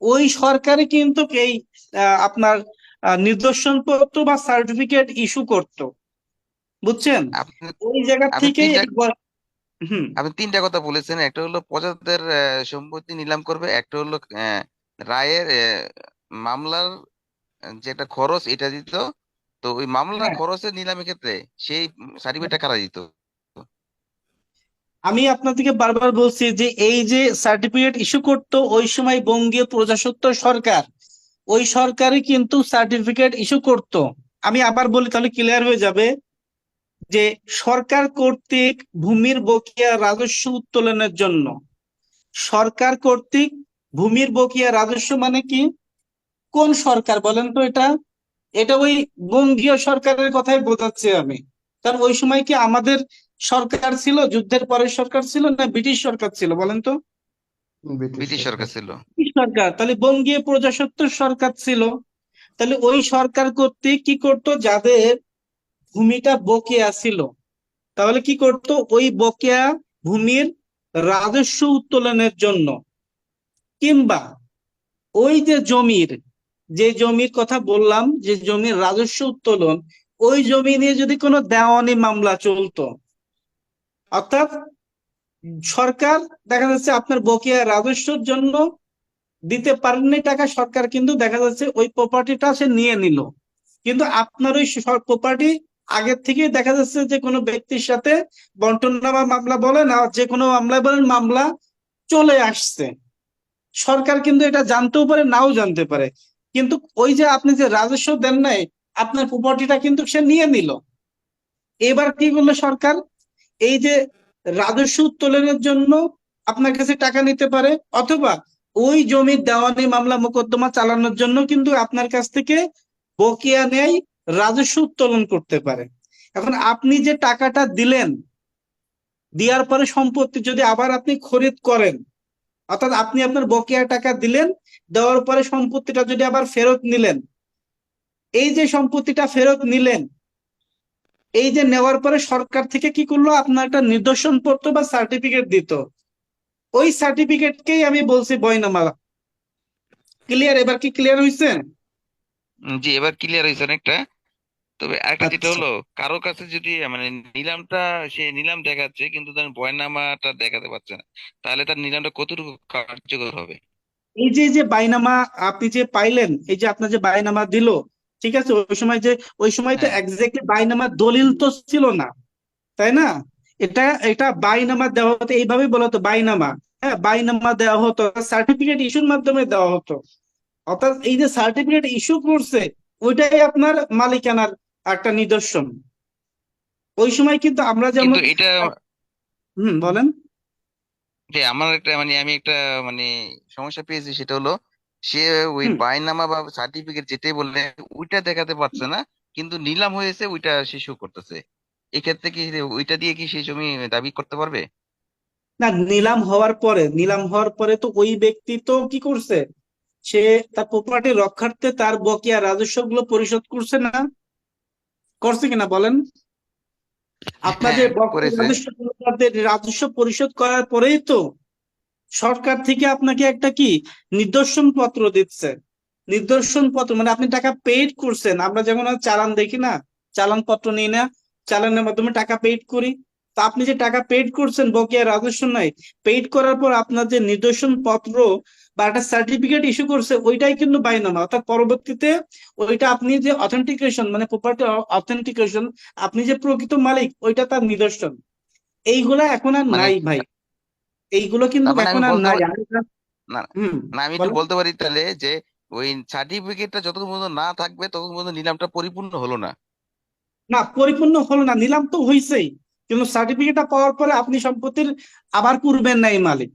S1: ওই সরকারে কিন্তু এই আপনার নিদর্শন পত্র বা সার্টিফিকেট ইস্যু করতো, বুঝছেন?
S8: আপনি
S1: ওই জায়গা
S8: আপনি
S1: থেকে
S8: তিনটা
S1: হুম।
S8: আপনি তিনটা কথা বলেছেন। একটা হলো প্রজাদের সম্পত্তি নিলাম করবে, একটা হলো রায়ের মামলার যে একটা খরচ এটা দিত। তো ওই মামলার
S1: হ্যাঁ,
S8: খরচের নিলামের ক্ষেত্রে সেই সার্টিফিকেটটা কারা দিত?
S1: আমি আপনাদেরকে বারবার বলছি যে এই যে সার্টিফিকেট ইস্যু করতো ওই সময় বঙ্গীয় প্রজাস্বত্ব সরকার, ওই সরকারই কিন্তু সার্টিফিকেট ইস্যু করতো। আমি আবার বলি তাহলে ক্লিয়ার হয়ে যাবে যে সরকার কর্তৃক ভূমির বকেয়া রাজস্ব উত্তোলনের জন্য, সরকার কর্তৃক ভূমির বকেয়া রাজস্ব মানে কি? কোন সরকার বলেন তো এটা? এটা ওই বঙ্গীয় সরকারের কথাই বোঝাচ্ছি আমি। কারণ ওই সময় কি আমাদের সরকার ছিল, যুদ্ধের পরের সরকার ছিল, না ব্রিটিশ সরকার ছিল বলেন তো?
S2: ব্রিটিশ
S8: ব্রিটিশ
S2: সরকার।
S8: সরকার ছিল।
S1: ব্রিটিশ সরকার, তাহলে বঙ্গীয় প্রজাস্বত্ব সরকার ছিল। তাহলে ওই সরকার কর্তৃক কি করতো, যাদের ভূমিটা বকেয়া ছিল, তাহলে কি করতো, ওই বকেয়া ভূমির রাজস্ব উত্তোলনের জন্য, কিংবা ওই যে জমির, যে জমির কথা বললাম যে জমির রাজস্ব উত্তোলন, ওই জমি নিয়ে যদি কোনো দেওয়ানি মামলা চলতো, অর্থাৎ সরকার দেখা যাচ্ছে আপনার বকেয়া রাজস্বের জন্য দিতে পারেননি টাকা, সরকার কিন্তু দেখা যাচ্ছে ওই প্রপার্টিটা সে নিয়ে নিল, কিন্তু আপনার ওই প্রপার্টি আগের থেকে দেখা যাচ্ছে যে কোনো ব্যক্তির সাথে বন্টনামা মামলা বলেন আর যে কোনো মামলা বলেন, মামলা চলে আসছে। সরকার কিন্তু এটা জানতেও পারে, নাও জানতে পারে, কিন্তু ওই যে আপনি যে রাজস্ব দেন নাই, আপনার প্রপার্টিটা কিন্তু সে নিয়ে নিল। এবার কি করলো সরকার, এই যে রাজস্ব উত্তোলনের জন্য আপনার কাছে টাকা নিতে পারে, অথবা ওই জমির দেওয়ানি মামলা মোকদ্দমা চালানোর জন্য কিন্তু আপনার কাছ থেকে বকেয়া নেয়, রাজস্ব উত্তোলন করতে পারে। এখন আপনি যে টাকাটা দিলেন, দেওয়ার পরে সম্পত্তি যদি আবার আপনি খরিদ করেন, অর্থাৎ আপনি আপনার বকেয়া টাকা দিলেন, দেওয়ার পরে সম্পত্তিটা যদি আবার ফেরত নিলেন, এই যে সম্পত্তিটা ফেরত নিলেন, এই যে নেওয়ার পরে সরকার থেকে কি করলো, আপনার একটা নিদর্শন পত্র বা সার্টিফিকেট দিত, ওই সার্টিফিকেটকেই আমি বলছি বয়নামা। ক্লিয়ার? এবার কি ক্লিয়ার হয়েছে?
S8: জি, এবার ক্লিয়ার হয়েছে অনেকটা। তবে আরেকটা যেটা
S1: আচ্ছা,
S8: হলো, কারো কাছে যদি মানে নিলামটা, সে নিলাম দেখাচ্ছে কিন্তু তার বয়নামাটা দেখাতে পারছে না, তাহলে তার নিলামটা কতটুকু কার্যকর হবে?
S1: এই যে যে বাইনামা আপনি যে পাইলেন, এই যে আপনার যে বাইনামা দিল, ঠিক আছে, ওই সময় যে, ওই সময় তো
S8: হ্যাঁ,
S1: এক্স্যাক্টলি বাইনামা দলিল তো ছিল না, তাই না? এটা এটা বাইনামা দেওয়া হতো, এইভাবে বলা হতো বাইনামা। হ্যাঁ, বাইনামা দেওয়া হতো, সার্টিফিকেট ইস্যুর মাধ্যমে দেওয়া হতো। অর্থাৎ এই যে সার্টিফিকেট ইস্যু করছে, ওইটাই আপনার মালিকানার একটা নিদর্শন। ওই সময় কিন্তু আমরা
S8: কিন্তু
S1: যেমন
S8: এটা
S1: বলেন।
S8: যে আমার একটা মানে আমি একটা মানে সমস্যা পেয়েছি, সেটা হলো সে ওই
S1: হুম
S8: বায়নামা বা সার্টিফিকেট যেটাই বললে ওইটা দেখাতে পারছে না, কিন্তু নিলাম হয়েছে ওইটা সে শো করতেছে। এক্ষেত্রে কি ওইটা দিয়ে কি সেই জমি দাবি করতে পারবে?
S1: না, নিলাম হওয়ার পরে, নিলাম হওয়ার পরে তো ওই ব্যক্তি তো কি করছে, সে তার প্রপার্টি রক্ষার্থে তার বকেয়া রাজস্ব গুলো পরিশোধ করছে না, করছে কিনা বলেন? আপনার যে
S8: হ্যাঁ,
S1: বকেয়া
S8: করেছে।
S1: রাজস্ব গুলো, তাদের রাজস্ব পরিশোধ করার পরেই তো সরকার থেকে আপনাকে একটা কি নিদর্শন পত্র দিচ্ছে। নিদর্শন পত্র মানে আপনি টাকা পেইড করছেন। আমরা যেমন চালান দেখি না, চালান পত্র নিই না, চালানের মাধ্যমে টাকা পেইড করি। তা আপনি যে টাকা পেইড করছেন বকেয়া রাজস্ব নাই, পেইড করার পর আপনার যে নিদর্শন পত্র বা একটা সার্টিফিকেট ইস্যু করছে, ওইটাই কিন্তু বাইনামা। অর্থাৎ পরবর্তীতে ওইটা আপনি যে অথেন্টিকেশন মানে প্রপার্টি অথেন্টিকেশন, আপনি যে প্রকৃত মালিক, ওইটা তার নিদর্শন। এইগুলা এখন আর
S8: মানে
S1: নাই ভাই, এইগুলো কিন্তু
S8: তার মানে
S1: এখন
S8: আমি
S1: আর
S8: বলতে
S1: নাই।
S8: পারি না,
S1: হুম
S8: না আমি একটু
S1: বলেন।
S8: বলতে পারি তাহলে যে ওই সার্টিফিকেটটা যতক্ষণ পর্যন্ত না থাকবে ততক্ষণ পর্যন্ত নিলামটা পরিপূর্ণ হলো না।
S1: না, পরিপূর্ণ হলো না, নিলাম তো হইছেই, কিন্তু সার্টিফিকেটটা পাওয়ার পরে আপনি সম্পত্তির আবার পূর্বের ন্যায় মালিক।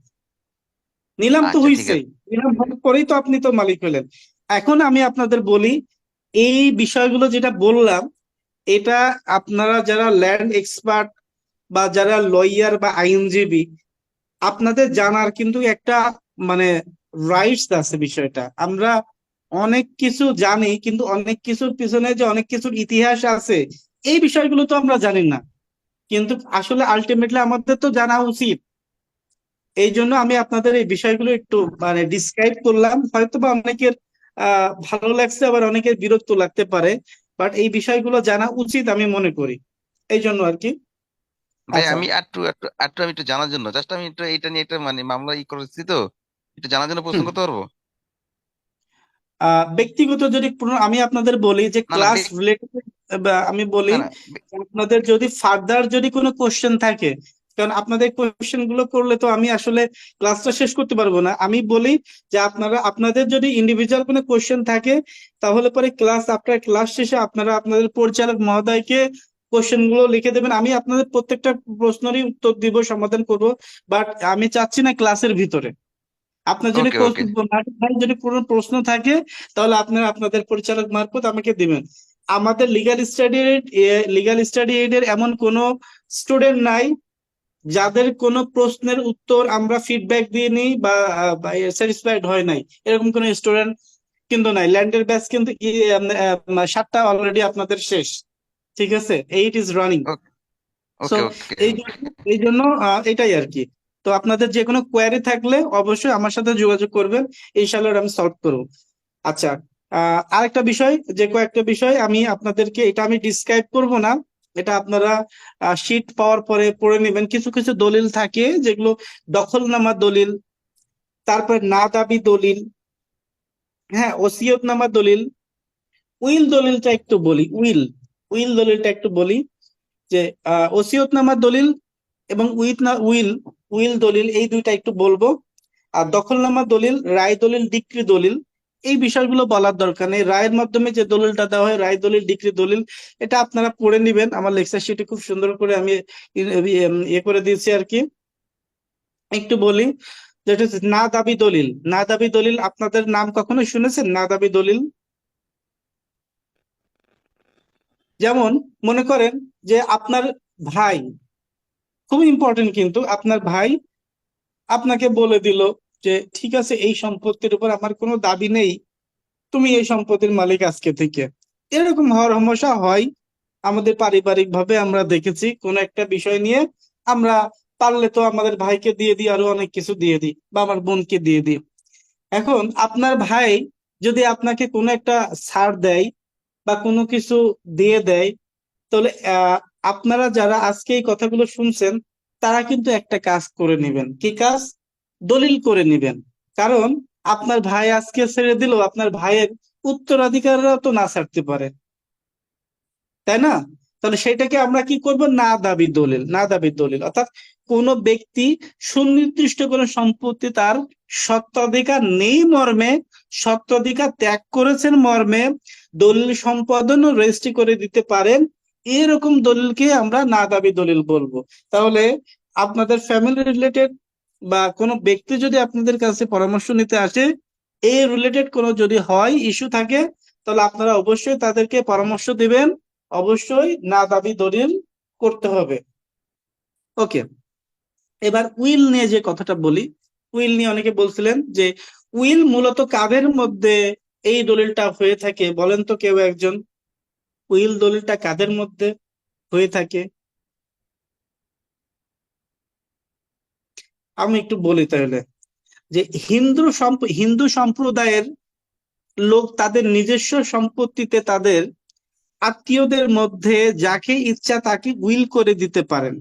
S1: নিলাম তো
S8: আচ্ছা ঠিক
S1: হইছেই,
S8: আছে।
S1: নিলাম হওয়ার পরেই তো আপনি তো মালিক হলেন। এখন আমি আপনাদের বলি, এই বিষয়গুলো যেটা বললাম, এটা আপনারা যারা ল্যান্ড এক্সপার্ট বা যারা লয়ার বা আইনজীবী, আপনাদের জানার কিন্তু একটা মানে রাইটস আছে। বিষয়টা আমরা অনেক কিছু জানি, কিন্তু অনেক কিছুর পিছনে যে অনেক কিছুর ইতিহাস আছে, এই বিষয়গুলো তো আমরা জানি না। কিন্তু আসলে আলটিমেটলি আমাদের তো জানা উচিত। এই জন্য আমি আপনাদের এই বিষয়গুলো একটু মানে ডিসক্রাইব করলাম। হয়তো বা অনেকের ভালো লাগছে, আবার অনেকের বিরক্ত লাগতে পারে, বাট এই বিষয়গুলো জানা উচিত আমি মনে করি, এই জন্য আর কি।
S8: ভাই
S1: আচ্ছা,
S8: আমি আটটু আমি একটু জানার জন্য জাস্ট আমি একটু এটা নিয়ে একটা মানে মামলা করেছি তো, একটু জানার জন্য প্রশ্ন
S1: হুম।
S8: করতে পারবো?
S1: ব্যক্তিগত যদি আমি আপনাদের বলি যে
S8: না না
S1: ক্লাস রিলেটেড, আমি বলি
S8: না না
S1: আপনাদের যদি ফার্দার যদি কোনো কোশ্চেন থাকে, কারণ আপনাদের কোশ্চেন গুলো করলে তো আমি আসলে ক্লাসটা শেষ করতে পারবো না। আমি বলি যে আপনারা আপনাদের যদি ইন্ডিভিজুয়াল কোনো কোশ্চেন থাকে, তাহলে পরে ক্লাস আফটার ক্লাস শেষে আপনারা আপনাদের পরিচালক মহোদয়কে কোশ্চেন গুলো লিখে দেবেন। আমি আপনাদের প্রত্যেকটা প্রশ্নেরই উত্তর দিব, সমাধান করব, বাট আমি চাচ্ছি না ক্লাসের ভিতরে। আপনার যদি
S8: ওকে ওকে
S1: যদি কোনো প্রশ্ন থাকে, তাহলে আপনারা আপনাদের পরিচালক মারফত আমাকে দিবেন। আমাদের লিগ্যাল স্টাডি এইড এর এমন কোনো স্টুডেন্ট নাই যাদের কোনো প্রশ্নের উত্তর আমরা ফিডব্যাক দিয়ে নিই বা স্যাটিসফাইড হয় নাই, এরকম কোনো স্টুডেন্ট কিন্তু নাই। ল্যান্ডের ব্যাচ কিন্তু 7টা অলরেডি আপনাদের শেষ, ঠিক আছে, 8 ইজ রানিং। সো
S8: ওকে ওকে
S1: এই জন্য এটাই আর কি। তো আপনাদের যে কোনো কোয়ারি থাকলে অবশ্যই আমার সাথে যোগাযোগ করবেন, ইনশাআল্লাহ আমি সলভ করবো। আচ্ছা, আরেকটা বিষয়, যে কয়েকটা বিষয় আমি আপনাদেরকে, এটা আমি ডিসক্রাইব করব না, এটা আপনারা শীট পাওয়ার পরে পড়ে নেবেন। কিছু কিছু দলিল থাকে যেগুলো দখলনামা দলিল, তারপর না দাবি দলিল, হ্যাঁ, ওসিয়তনামা দলিল, উইল দলিলটা একটু বলি। উইল দলিলটা একটু বলি যে ওসিয়তনামা দলিল এবং উইল দলিল, এই দুইটা একটু বলবো। আর দখলনামা দলিল, রায় দলিল, ডিক্রি দলিল, এই বিষয়গুলো বলার দরকার নেই। রায়ের মাধ্যমে যে দলিলটা দেওয়া হয়, রায় দলিল, ডিক্রি দলিল, এটা আপনারা পড়ে নিবেন। আমার লেকচার শিটে খুব সুন্দর করে আমি ইয়ে করে দিয়েছি আর কি। একটু বলি, যেটা হচ্ছে না দাবি দলিল। না দাবি দলিল আপনাদের নাম কখনো শুনেছেন? না দাবি দলিল যেমন মনে করেন যে আপনার ভাই, খুব ইম্পর্টেন্ট, কিন্তু আপনার ভাই আপনাকে বলে দিল যে ঠিক আছে, এই সম্পত্তির উপর আমার কোনো দাবি নেই, তুমি এই সম্পত্তির মালিক আজকে থেকে। এরকম হওয়ার সমস্যা হয় আমাদের পারিবারিক ভাবে, আমরা দেখেছি কোন একটা বিষয় নিয়ে আমরা পারলে তো আমাদের ভাইকে দিয়ে দিই, আরো অনেক কিছু দিয়ে দিই, বা আমার বোনকে দিয়ে দিই। এখন আপনার ভাই যদি আপনাকে কোনো একটা ছাড় দেয় বা কোনো কিছু দিয়ে দেয়, তাহলে আপনারা যারা আজকে এই কথাগুলো শুনছেন, তারা কিন্তু একটা কাজ করে নেবেন। কি কাজ? দলিল করে নেবেন। কারণ আপনার ভাই আজকে ছেড়ে দিল, আপনার ভাইয়ের উত্তরাধিকাররা তো না ছাড়তে পারে, তাই না? তাহলে সেটাকে আমরা কি করব? না দাবি দলিল। না দাবি দলিল অর্থাৎ কোন ব্যক্তি সুনির্দিষ্ট কোনো সম্পত্তি তার স্বত্বাধিকার নেই মর্মে, স্বত্বাধিকার ত্যাগ করেছেন মর্মে দলিল সম্পাদন ও রেজিস্ট্রি করে দিতে পারেন, এরকম দলিলকে আমরা না দাবি দলিল বলবো। তাহলে আপনাদের ফ্যামিলি রিলেটেড বা কোনো ব্যক্তি যদি আপনাদের কাছে পরামর্শ নিতে আসে, এই রিলেটেড কোনো যদি হয় ইস্যু থাকে, তাহলে আপনারা অবশ্যই তাদেরকে পরামর্শ দিবেন, অবশ্যই না দাবি দলিল করতে হবে। ওকে, এবার উইল নিয়ে যে কথাটা বলি, উইল নিয়ে অনেকে বলছিলেন যে উইল মূলত কাদের মধ্যে এই দলিলটা হয়ে থাকে, বলেন তো কেউ একজন, উইল দলিলটা কাদের মধ্যে হয়ে থাকে? আমি একটু বলি তাহলে, যে হিন্দু সম্প্রদায়ের লোক তাদের নিজস্ব সম্পত্তিতে তাদের আত্মীয়দের মধ্যে যাকে ইচ্ছা তাকে উইল করে দিতে পারেন।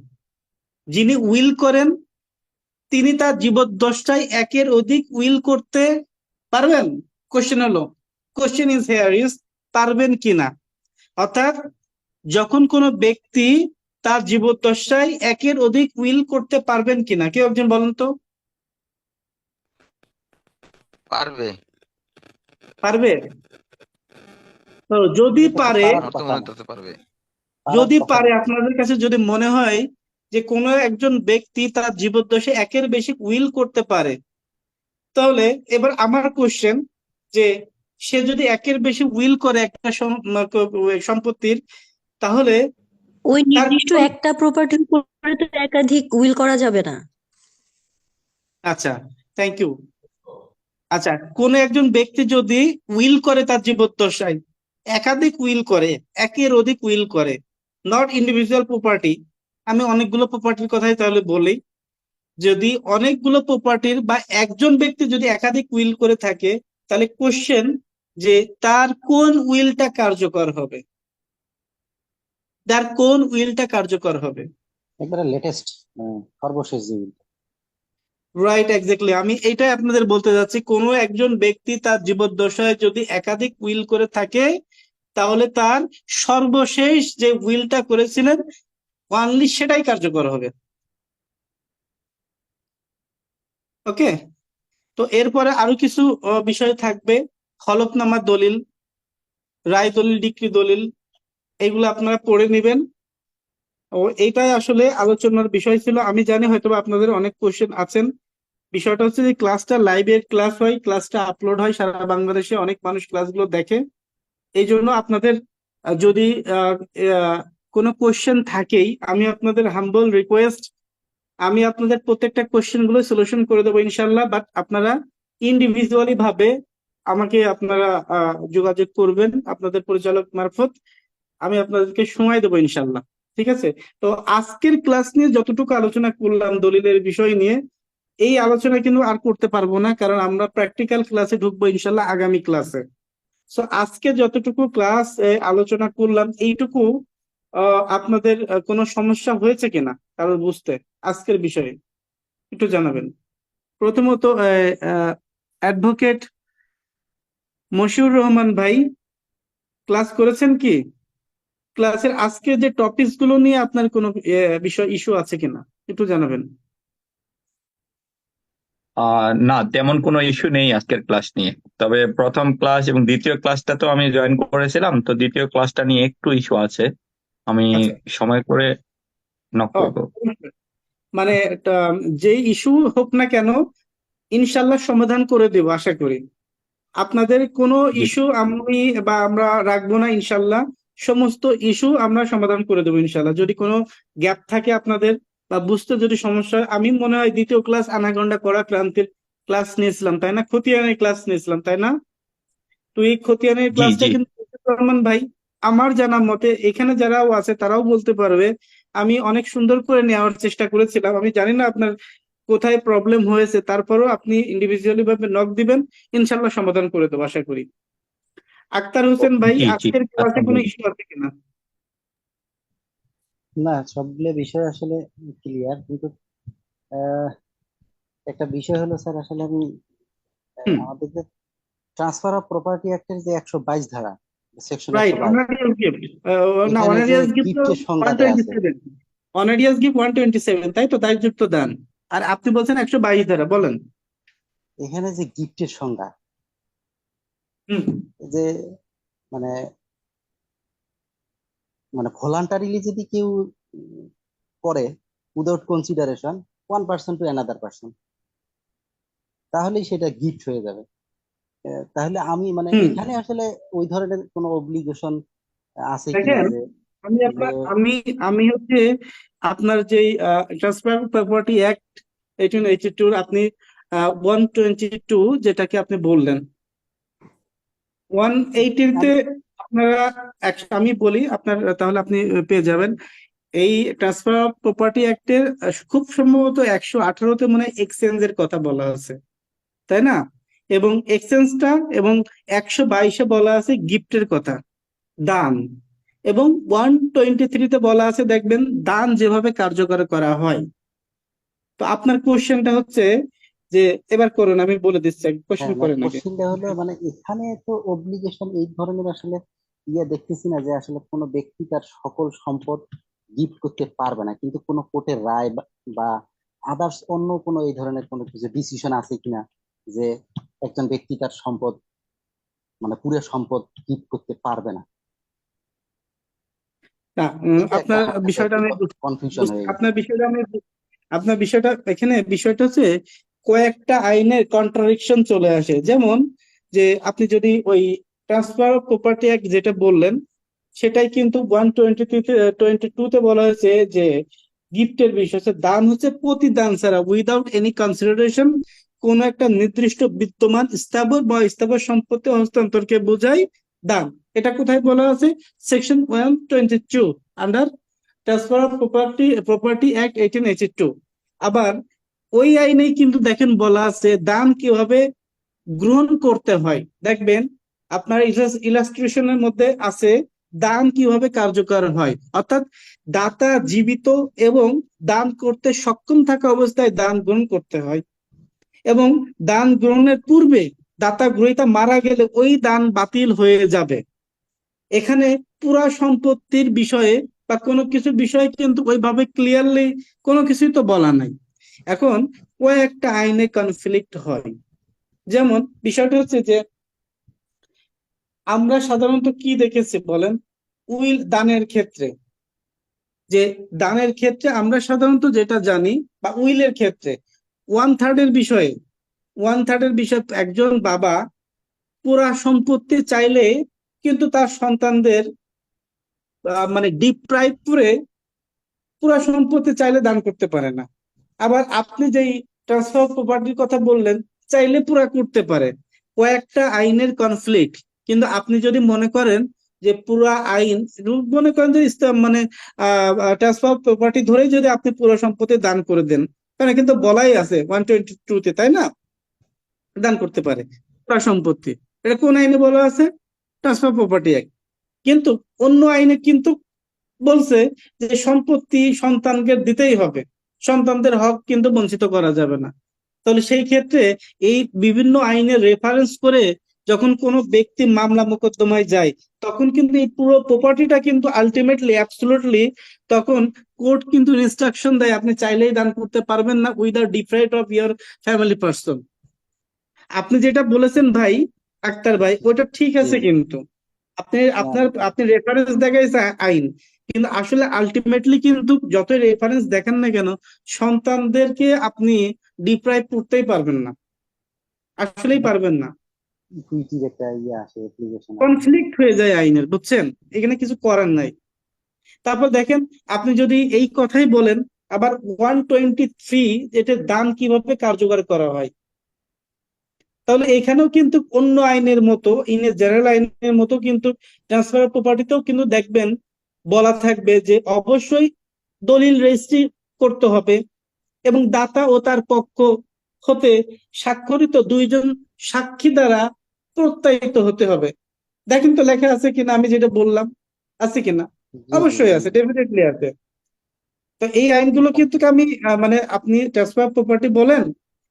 S1: যিনি উইল করেন তিনি তার জীবদ্দশায় একের অধিক উইল করতে পারবেন। কোশ্চেন হলো, কোশ্চেন ইজ হেয়ার ইজ, পারবেন কিনা। অর্থাৎ যখন কোনো ব্যক্তি তার জীবদ্দশায় একের অধিক উইল করতে পারবেন কিনা, কেউ একজন বলেন তো।
S8: পারবে।
S1: পারবে? তো যদি
S4: এটা তো
S1: পারে,
S4: পারার
S8: আমার তো
S4: কথা
S8: মনে
S4: না।
S8: হতে পারবে।
S1: যদি
S4: কথা
S1: পারে
S4: বলতে
S1: আপনাদের কাছে যদি মনে হয় যে কোনো একজন ব্যক্তি তার জীবদ্দশায় একের বেশি উইল করতে পারে, তাহলে এবার আমার কোশ্চেন যে সে যদি একের বেশি উইল করে একটা সম্পত্তির, তাহলে
S6: ওই
S1: তার
S6: নির্দিষ্ট একটা প্রপার্টির উপরে তো একাধিক উইল করা যাবে না।
S1: আচ্ছা, থ্যাংক ইউ। আচ্ছা, কোন একজন ব্যক্তি যদি উইল করে তার জীবদ্দশায়, একাধিক উইল করে, একের অধিক উইল করে, নট ইন্ডিভিজুয়াল প্রপার্টি, আমি অনেকগুলো প্রপার্টির কথাই তাহলে বলি, যদি অনেকগুলো প্রপার্টির বা একজন ব্যক্তি যদি একাধিক উইল করে থাকে, তাহলে কোশ্চেন যে তার কোন উইলটা কার্যকর হবে, তার কোন উইলটা কার্যকর হবে।
S4: একবারে লেটেস্ট সর্বশেষ যে will।
S1: রাইট, এক্স্যাক্টলি, আমি এইটাই আপনাদের বলতে যাচ্ছি, কোনো একজন ব্যক্তি তার জীবদ্দশায় যদি একাধিক উইল করে থাকে, তাহলে তার সর্বশেষ যে উইলটা করেছিলেন অনলি সেটাই কার্যকর হবে। ওকে, তো এরপরে আরো কিছু বিষয় থাকবে, হলফনামা দলিল, রায় দলিল, ডিক্রি দলিল, এগুলো আপনারা পড়ে নেবেন। ও এইটাই আসলে আলোচনার বিষয় ছিল। আমি জানি হয়তো বা আপনাদের অনেক কোশ্চেন আছেন। বিষয়টা হচ্ছে যে ক্লাসটা লাইভে ক্লাস হয়, ক্লাসটা আপলোড হয়, সারা বাংলাদেশে অনেক মানুষ ক্লাসগুলো দেখে। এই জন্য আপনাদের যদি আহ, আহ, কোনো কোশ্চেন থাকেই, আমি আপনাদের হাম্বল রিকোয়েস্ট, আমি আপনাদের প্রত্যেকটা কোশ্চেন গুলো সলিউশন করে দেবো ইনশাল্লাহ, বাট আপনারা ইন্ডিভিজুয়ালি ভাবে আমাকে আপনারা যোগাযোগ করবেন আপনাদের পরিচালক মারফত, আমি আপনাদেরকে সময় দেবো ইনশাল্লাহ। ঠিক আছে, তো আজকের ক্লাস নিয়ে যতটুকু আলোচনা করলাম দলিলের বিষয় নিয়ে, এই আলোচনা কিন্তু আর করতে পারবো না, কারণ আমরা প্র্যাকটিক্যাল ক্লাসে ঢুকবো ইনশাল্লাহ আগামী ক্লাসে। সো আজকে যতটুকু ক্লাস আলোচনা করলাম এইটুকু, আপনাদের কোনো সমস্যা হয়েছে কিনা কারোর বুঝতে আজকের বিষয়ে একটু জানাবেন। প্রথমত অ্যাডভোকেট মশিউর রহমান ভাই, ক্লাস করেছেন কি? ক্লাসের আজকে যে টপিকস গুলো নিয়ে আপনার কোনো বিষয় ইস্যু আছে কিনা একটু জানাবেন।
S11: না, তেমন কোনো ইস্যু নেই আজকের ক্লাস নিয়ে। তবে প্রথম ক্লাস এবং দ্বিতীয় ক্লাসটা তো আমি জয়েন করেছিলাম, তো দ্বিতীয় ক্লাসটা নিয়ে একটু ইস্যু আছে, আমি
S1: আচ্ছা,
S11: সময় করে নক
S1: ও,
S11: করবো।
S1: মানে যে ইস্যু হোক না কেন ইনশাল্লাহ সমাধান করে দেব আশা করি। আপনাদের কোনো
S11: জি
S1: ইস্যু আমি বা আমরা রাখবো না ইনশাল্লাহ, সমস্ত ইস্যু আমরা সমাধান করে দেবো ইনশাল্লাহ। যদি কোনো গ্যাপ থাকে আপনাদের বা বুঝতে যদি সমস্যা হয়, আমি মনে হয় দ্বিতীয় ক্লাস আনাগন্ডা করা ক্রান্তির ক্লাস নিয়েছিলাম তাই না, খতিয়ানের ক্লাস নিয়েছিলাম তাই না? তো এই খতিয়ানের
S11: জি
S1: ক্লাসটা
S11: জি
S1: কিন্তু রহমান ভাই, আমার জানা মতে এখানে যারাও আছে তারাও বলতে পারবে, আমি অনেক সুন্দর করে নেওয়ার চেষ্টা করেছিলাম। আমি জানি না আপনার কোথায় প্রবলেম হয়েছে, তারপরও আপনি ইন্ডিভিজুয়ালি ভাবে নক দিবেন, ইনশাল্লাহ সমাধান করে দেবো আশা করি। আক্তার হোসেন ভাই,
S11: জি জি
S1: আজকের ক্লাসে কোনো
S11: আলহামদুলিল্লাহ।
S1: ইস্যু আছে কিনা?
S4: না, সবগুলো বিষয় আসলে ক্লিয়ার, কিন্তু আহ, একটা বিষয় হলো স্যার, আসলে আমি
S1: হুম,
S4: আমাদের যে ট্রান্সফার অফ প্রপার্টি অ্যাক্টের যে 122 ধারা, সেকশন
S1: রাইট,
S4: 122,
S1: অনারিয়াস গিফট, না
S4: এখানে যে
S1: অনারিয়াস গিফট তো
S4: গিফটের
S1: ওয়ান
S4: সংজ্ঞাটা
S1: টোয়েন্টি
S4: আছে,
S1: সেভেন অনারিয়াস গিফট 127, তাই তো, দায়যুক্ত দান। আর আপনি বলছেন 122 ধারা, বলেন।
S4: এখানে যে গিফটের সংজ্ঞা,
S1: হুম,
S4: যে মানে মানে ভলান্টারিলি যদি কেউ উম, করে without consideration 1 person to another person, তাহলেই সেটা গিফট হয়ে যাবে। তাহলে আমি মানে
S1: হুম,
S4: এখানে আসলে ওই ধরনের কোনো অব্লিগেশন আছে কিনা
S1: দেখেন,
S4: যে যে
S1: আমি আমি হচ্ছে আপনার যেই ট্রান্সফার প্রপার্টি অ্যাক্ট 1882 আপনি 122 যেটাকে আপনি বললেন, 180-তে
S4: আমি
S1: আপনারা আমি বলি আপনার, তাহলে আপনি পেয়ে যাবেন। এই ট্রান্সফার অফ প্রপার্টি অ্যাক্টের খুব সম্ভবত 118-তে মনে হয় এক্সচেঞ্জের কথা বলা আছে, তাই না? এবং এক্সচেঞ্জটা এবং 122-এ বলা আছে গিফটের কথা, দান। এবং 123-তে বলা আছে দেখবেন দান যেভাবে কার্যকর করা হয়। তো আপনার কোশ্চেনটা হচ্ছে যে, এবার করুন, আমি বলে দিচ্ছি, কোশ্চেন
S4: হ্যাঁ, না,
S1: করেন আগে।
S4: কোশ্চিনটা হলো মানে এখানে তো অব্লিগেশন এই ধরনের আসলে দেখতেছি না, যে আসলে কোনো ব্যক্তি তার সকল সম্পদ গিফট করতে পারবে না, কিন্তু কোনো কোর্টের রায় বা আদার্স অন্য কোনো এই ধরনের কোনো কিছু ডিসিশন আছে কিনা যে একজন ব্যক্তি তার সম্পদ মানে পুরো সম্পদ গিফট করতে পারবে না।
S1: না
S4: এটা একটা
S1: আপনার
S4: আমার কাছে
S1: বিষয়টা
S4: একটু
S1: আমি
S4: কনফিউশন হয়ে গেছে।
S1: আপনার বিষয়টা এখানে বিষয়টা হচ্ছে কয়েকটা আইনের কন্ট্রাডিকশন চলে আসে। যেমন যে আপনি যদি ওই ট্রান্সফার অফ প্রপার্টি অ্যাক্ট যেটা বললেন, সেটাই কিন্তু 122-তে বলা হয়েছে যে গিফটের বিষয় হচ্ছে দান হচ্ছে প্রতিদান ছাড়া, উইদাউট এনি কনসিডারেশন, কোন একটা নির্দিষ্ট বিদ্যমান স্থাবর বা স্থাবর সম্পত্তি হস্তান্তরকে বোঝায় দান। এটা কোথায় বলা আছে? Section 122 under transfer of property act 1882। আবার ওই আইনেই কিন্তু দেখেন বলা আছে দান কিভাবে গ্রহণ করতে হয়। দেখবেন আপনার ইলাস্ট্রেশনের মধ্যে আছে দান কিভাবে কার্যকর হয়, অর্থাৎ দাতা জীবিত এবং দান করতে সক্ষম থাকা অবস্থায় দান গ্রহণ করতে হয়, এবং দান গ্রহণের পূর্বে দাতা গ্রহীতা মারা গেলে ওই দান বাতিল হয়ে যাবে। এখানে পুরা সম্পত্তির বিষয়ে বা কোনো কিছু বিষয়ে কিন্তু ওইভাবে ক্লিয়ারলি কোনো কিছুই তো বলা নাই। এখন কয়েকটা আইনে কনফ্লিক্ট হয়। যেমন বিষয়টা হচ্ছে যে আমরা সাধারণত কি দেখেছি বলেন, উইল দানের ক্ষেত্রে, যে দানের ক্ষেত্রে আমরা সাধারণত যেটা জানি বা উইলের ক্ষেত্রে 1/3 একজন বাবা পুরা সম্পত্তি চাইলে কিন্তু তার সন্তানদের মানে ডিপ্রাইভ করে পুরা সম্পত্তি চাইলে দান করতে পারে না। আবার আপনি যেই ট্রান্সফার অফ প্রপার্টির কথা বললেন, চাইলে পুরা করতে পারে। কয়েকটা আইনের কনফ্লিক্ট, কিন্তু আপনি যদি মনে করেন যে পুরা আইন মনে করেন যে মানে ট্রান্সফার অফ প্রপার্টি ধরেই যদি আপনি পুরো সম্পত্তি দান করে দেন, কারণ কিন্তু বলাই আছে 122-তে, তাই না? দান করতে পারে পুরা সম্পত্তি। এটা কোন আইনে বলা আছে? Transfer property act. কিন্তু অন্য আইনে কিন্তু বলছে যে সম্পত্তি সন্তানকে দিতেই হবে, সন্তানদের হক কিন্তু বঞ্চিত করা যাবে না। তাহলে সেই ক্ষেত্রে এই বিভিন্ন আইনের রেফারেন্স করে যখন কোনো ব্যক্তি মামলা মোকদ্দমায় যায়, তখন কিন্তু এই পুরো প্রপার্টিটা কিন্তু আলটিমেটলি অ্যাবসলিউটলি তখন কোর্ট কিন্তু ইনস্ট্রাকশন দেয় আপনি চাইলেই দান করতে পারবেন না without deprive of your family person. আপনি যেটা বলেছেন ভাই, আক্তার ভাই, ওটা ঠিক আছে, কিন্তু আপনি রেফারেন্স দেখাইছে আইন, কিন্তু আসলে আলটিমেটলি কিন্তু যত রেফারেন্স দেখেন না কেন, সন্তানদেরকে আপনি ডিপ্রাইভ করতেই পারবেন না, আসলেই পারবেন না।
S4: ইকুইটির একটা ইয়ে আসে, অ্যাপ্লিকেশন আসে।
S1: কনফ্লিক্ট হয়ে যায় আইনের, বুঝছেন? এখানে কিছু করার নাই। তারপর দেখেন আপনি যদি এই কথাই বলেন, আবার 123 এটার দান কিভাবে কার্যকর করা হয়, তাহলে এখানেও কিন্তু অন্য আইনের মতো, জেনারেল আইনের মতো কিন্তু ট্রান্সফার অফ প্রপার্টিতেও কিন্তু দেখবেন বলা থাকবে যে অবশ্যই দলিল রেজিস্ট্রি করতে হবে এবং দাতা ও তার পক্ষ হতে স্বাক্ষরিত দুইজন সাক্ষী দ্বারা প্রত্যায়িত হতে হবে। দেখেন তো লেখা আছে কিনা, আমি যেটা বললাম আছে কিনা? অবশ্যই আছে, ডেফিনেটলি আছে। তো এই আইনগুলো কিন্তু আমি মানে আপনি ট্রান্সফার অফ প্রপার্টি বলেন,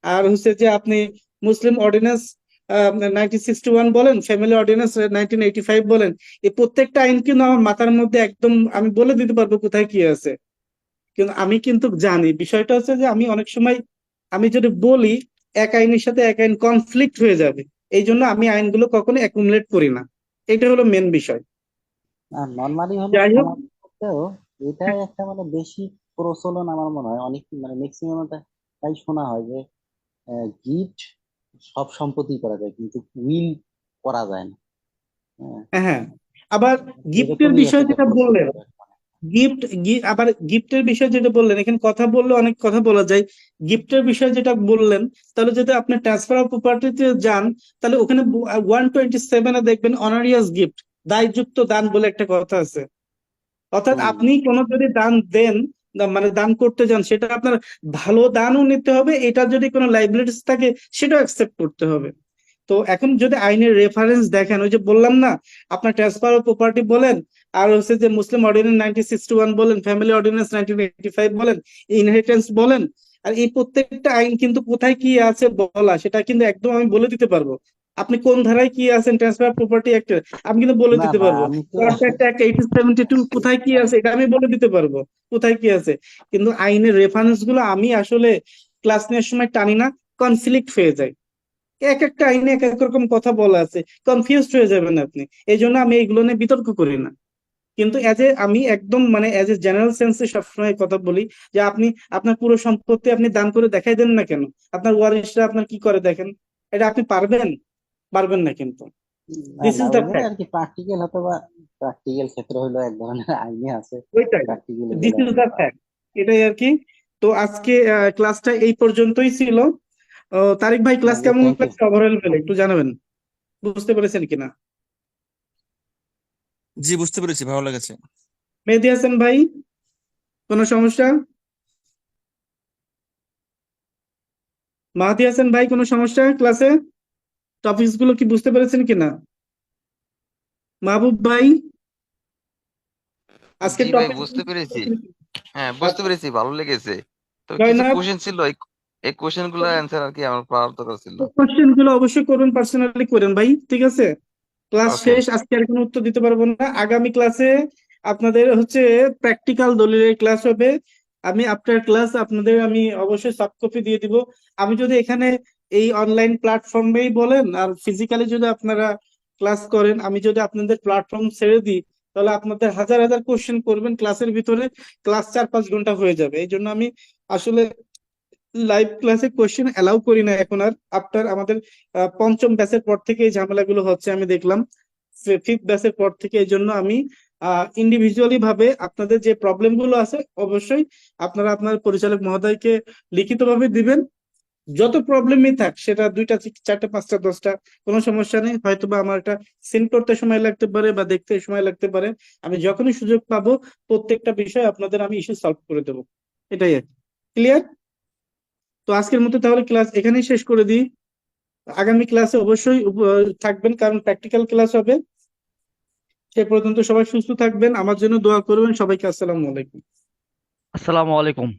S1: আর হচ্ছে যে আপনি মুসলিম অর্ডিন্যান্স 1961 বলেন, ফ্যামিলি অর্ডিন্যান্স 1985 বলেন, এই প্রত্যেকটা আইন কিন্তু আমার মাথার মধ্যে একদম আমি বলে দিতে পারবো কোথায় কি আছে। কিন্তু আমি কিন্তু জানি বিষয়টা হচ্ছে যে আমি অনেক সময় আমি যদি বলি এক আইনের সাথে এক আইন কনফ্লিক্ট হয়ে যাবে, এই জন্য আমি আইনগুলো কখনো অ্যাকুমুলেট করি না। এটা হলো মেন বিষয়।
S4: আর নর্মালি হলো
S1: যাই হোক,
S4: সমাজ মধ্যেও এটাই একটা মানে বেশি প্রচলন আমার মনে হয়, অনেক মানে ম্যাক্সিমাম তাই শোনা হয় যে গিফট সব সম্পত্তি করা যায় কিন্তু উইল করা যায় না। হ্যাঁ,
S1: হ্যাঁ, আবার গিফটের
S4: এরকমই
S1: বিষয়
S4: একটা
S1: যেটা বললেন,
S4: প্রচলিত।
S1: আবার গিফটের বিষয় যেটা বললেন, এখানে কথা বললে অনেক কথা বলা যায়। গিফটের বিষয় যেটা বললেন, তাহলে যদি আপনি ট্রান্সফার অফ প্রপার্টিতে যান, তাহলে ওখানে 127-এ দেখবেন অনারিয়াস গিফট, দায়যুক্ত দান বলে একটা কথা আছে। অর্থাৎ আপনি কোনো যদি দান দেন, মানে দান করতে যান, সেটা আপনার ভালো দানও নিতে হবে, এটা যদি কোনো লাইবিলিটিস থাকে সেটাও অ্যাকসেপ্ট করতে হবে। তো এখন যদি আইনের রেফারেন্স দেখেন, ওই যে বললাম না, আপনার ট্রান্সফার অফ প্রপার্টি বলেন, আর হচ্ছে যে মুসলিম অর্ডিন্যান্স 1961 বলেন, ফ্যামিলি অর্ডিন্যান্স 1985 বলেন, ইনহেরিটেন্স বলেন, আর এই প্রত্যেকটা আইন কিন্তু কোথায় কি আছে বলা, সেটা কিন্তু একদম আমি বলে দিতে পারবো। আপনি কোন ধারায় কি আছেন ট্রান্সফার অফ প্রপার্টি অ্যাক্টে, আমি কিন্তু বলে
S4: না
S1: দিতে
S4: না,
S1: পারবো।
S4: আমি তো
S1: কন্ট্রাক্ট অ্যাক্ট 1872 কোথায় কি আছে এটা আমি বলে দিতে পারবো, কোথায় কি আছে। কিন্তু আইনের রেফারেন্স গুলো আমি আসলে ক্লাস নেওয়ার সময় টানি না, কনফ্লিক্ট হয়ে যায়। এক একটা আইনে এক এক রকম কথা বলা আছে, কনফিউজড হয়ে যাবেন আপনি। এই জন্য আমি এইগুলো নিয়ে বিতর্ক করি না। কিন্তু আমি একদম মানে এজ এ জেনারেল সেন্সে সবসময় কথা বলি যে আপনি আপনার পুরো সম্পত্তি আপনি দান করে দেখাই দেন না কেন, আপনার ওয়ারিশরা আপনার কি করে দেখেন, এটা আপনি পারবেন? পারবেন না কিন্তু।
S4: না
S1: দিস
S4: না
S1: ইজ দ্য
S4: ওইগুলো আর
S1: ফ্যাক্ট।
S4: কি প্র্যাকটিক্যাল হয়তো বা প্র্যাকটিক্যাল ক্ষেত্রে হলো এক ধরনের আইনে আছে,
S1: ওইটাই,
S4: প্র্যাকটিক্যালি
S1: দিস
S4: গেলে
S1: ইজ
S4: আপনি
S1: দ্য
S4: পারবেন।
S1: ফ্যাক্ট, এটাই আর কি। তো আজকে ক্লাসটা এই পর্যন্তই ছিল। তারিক ভাই, ক্লাস
S4: ওকে,
S1: কেমন
S4: থ্যাংক ইউ।
S1: লাগছে ওভারঅল বলে একটু জানাবেন, বুঝতে পেরেছেন কিনা?
S12: জি, বুঝতে পেরেছি, ভালো লেগেছে।
S1: মেহেদী হাসান ভাই, কোনো সমস্যা? মাহাদি হাসান ভাই, কোনো সমস্যা ক্লাসে? টপিকস গুলো কি বুঝতে পেরেছেন কিনা? মাহবুব ভাই, আজকের
S8: জি ভাই,
S1: টপিক
S8: বুঝতে পেরেছি। হ্যাঁ, বুঝতে
S1: আচ্ছা,
S8: পেরেছি, ভালো লেগেছে। তো কিছু
S1: জয়নাব,
S8: কোশ্চেন ছিল, এই কোশ্চেন গুলো অ্যান্সার আর কি আমার পাওয়ার দরকার ছিল।
S1: কোশ্চেন গুলো অবশ্যই করুন, পার্সোনালি করেন ভাই, ঠিক আছে? Class
S8: okay.
S1: শেষ, আজকে আর কোনো উত্তর দিতে পারবো না। আগামী ক্লাসে আপনাদের হচ্ছে প্র্যাকটিক্যাল দলিলের ক্লাস হবে। আমি আফটার ক্লাস আপনাদের আমি অবশ্যই সফট কপি দিয়ে দিব। আমি যদি এখানে এই অনলাইন প্ল্যাটফর্মেই বলেন আর ফিজিক্যালি যদি আপনারা ক্লাস করেন, আমি যদি আপনাদের প্ল্যাটফর্ম ছেড়ে দিই, তাহলে আপনাদের হাজার হাজার কোশ্চেন করবেন ক্লাসের ভিতরে, ক্লাস 4-5 ঘন্টা হয়ে যাবে। এই জন্য আমি আসলে লাইভ ক্লাসে কোশ্চেন অ্যালাউ করি না এখন আর। আফটার আমাদের পঞ্চম ব্যাচের পর থেকে এই ঝামেলাগুলো হচ্ছে আমি দেখলাম, ফিফথ ব্যাচের পর থেকে। এই জন্য আমি ইন্ডিভিজুয়ালি ভাবে আপনাদের যে প্রবলেম গুলো আছে অবশ্যই আপনারা আপনার পরিচালক মহোদয়কে লিখিতভাবে দিবেন। যত প্রবলেমই থাক, সেটা 2টা 4টা 5টা 10টা, কোনো সমস্যা নেই। হয়তোবা আমার এটা সিন করতে সময় লাগতে পারে বা দেখতে সময় লাগতে পারে, আমি যখনই সুযোগ পাবো প্রত্যেকটা বিষয় আপনাদের আমি ইস্যু সলভ করে দেবো। এটাই আর ক্লিয়ার। তো আজকের মতো তাহলে ক্লাস এখানেই শেষ করে দিই। আগামী ক্লাসে অবশ্যই থাকবেন, কারণ প্র্যাকটিক্যাল ক্লাস হবে। সে পর্যন্ত সবাই সুস্থ থাকবেন, আমার জন্য দোয়া করবেন। সবাইকে আসসালামু আলাইকুম।
S9: আসসালামু আলাইকুম।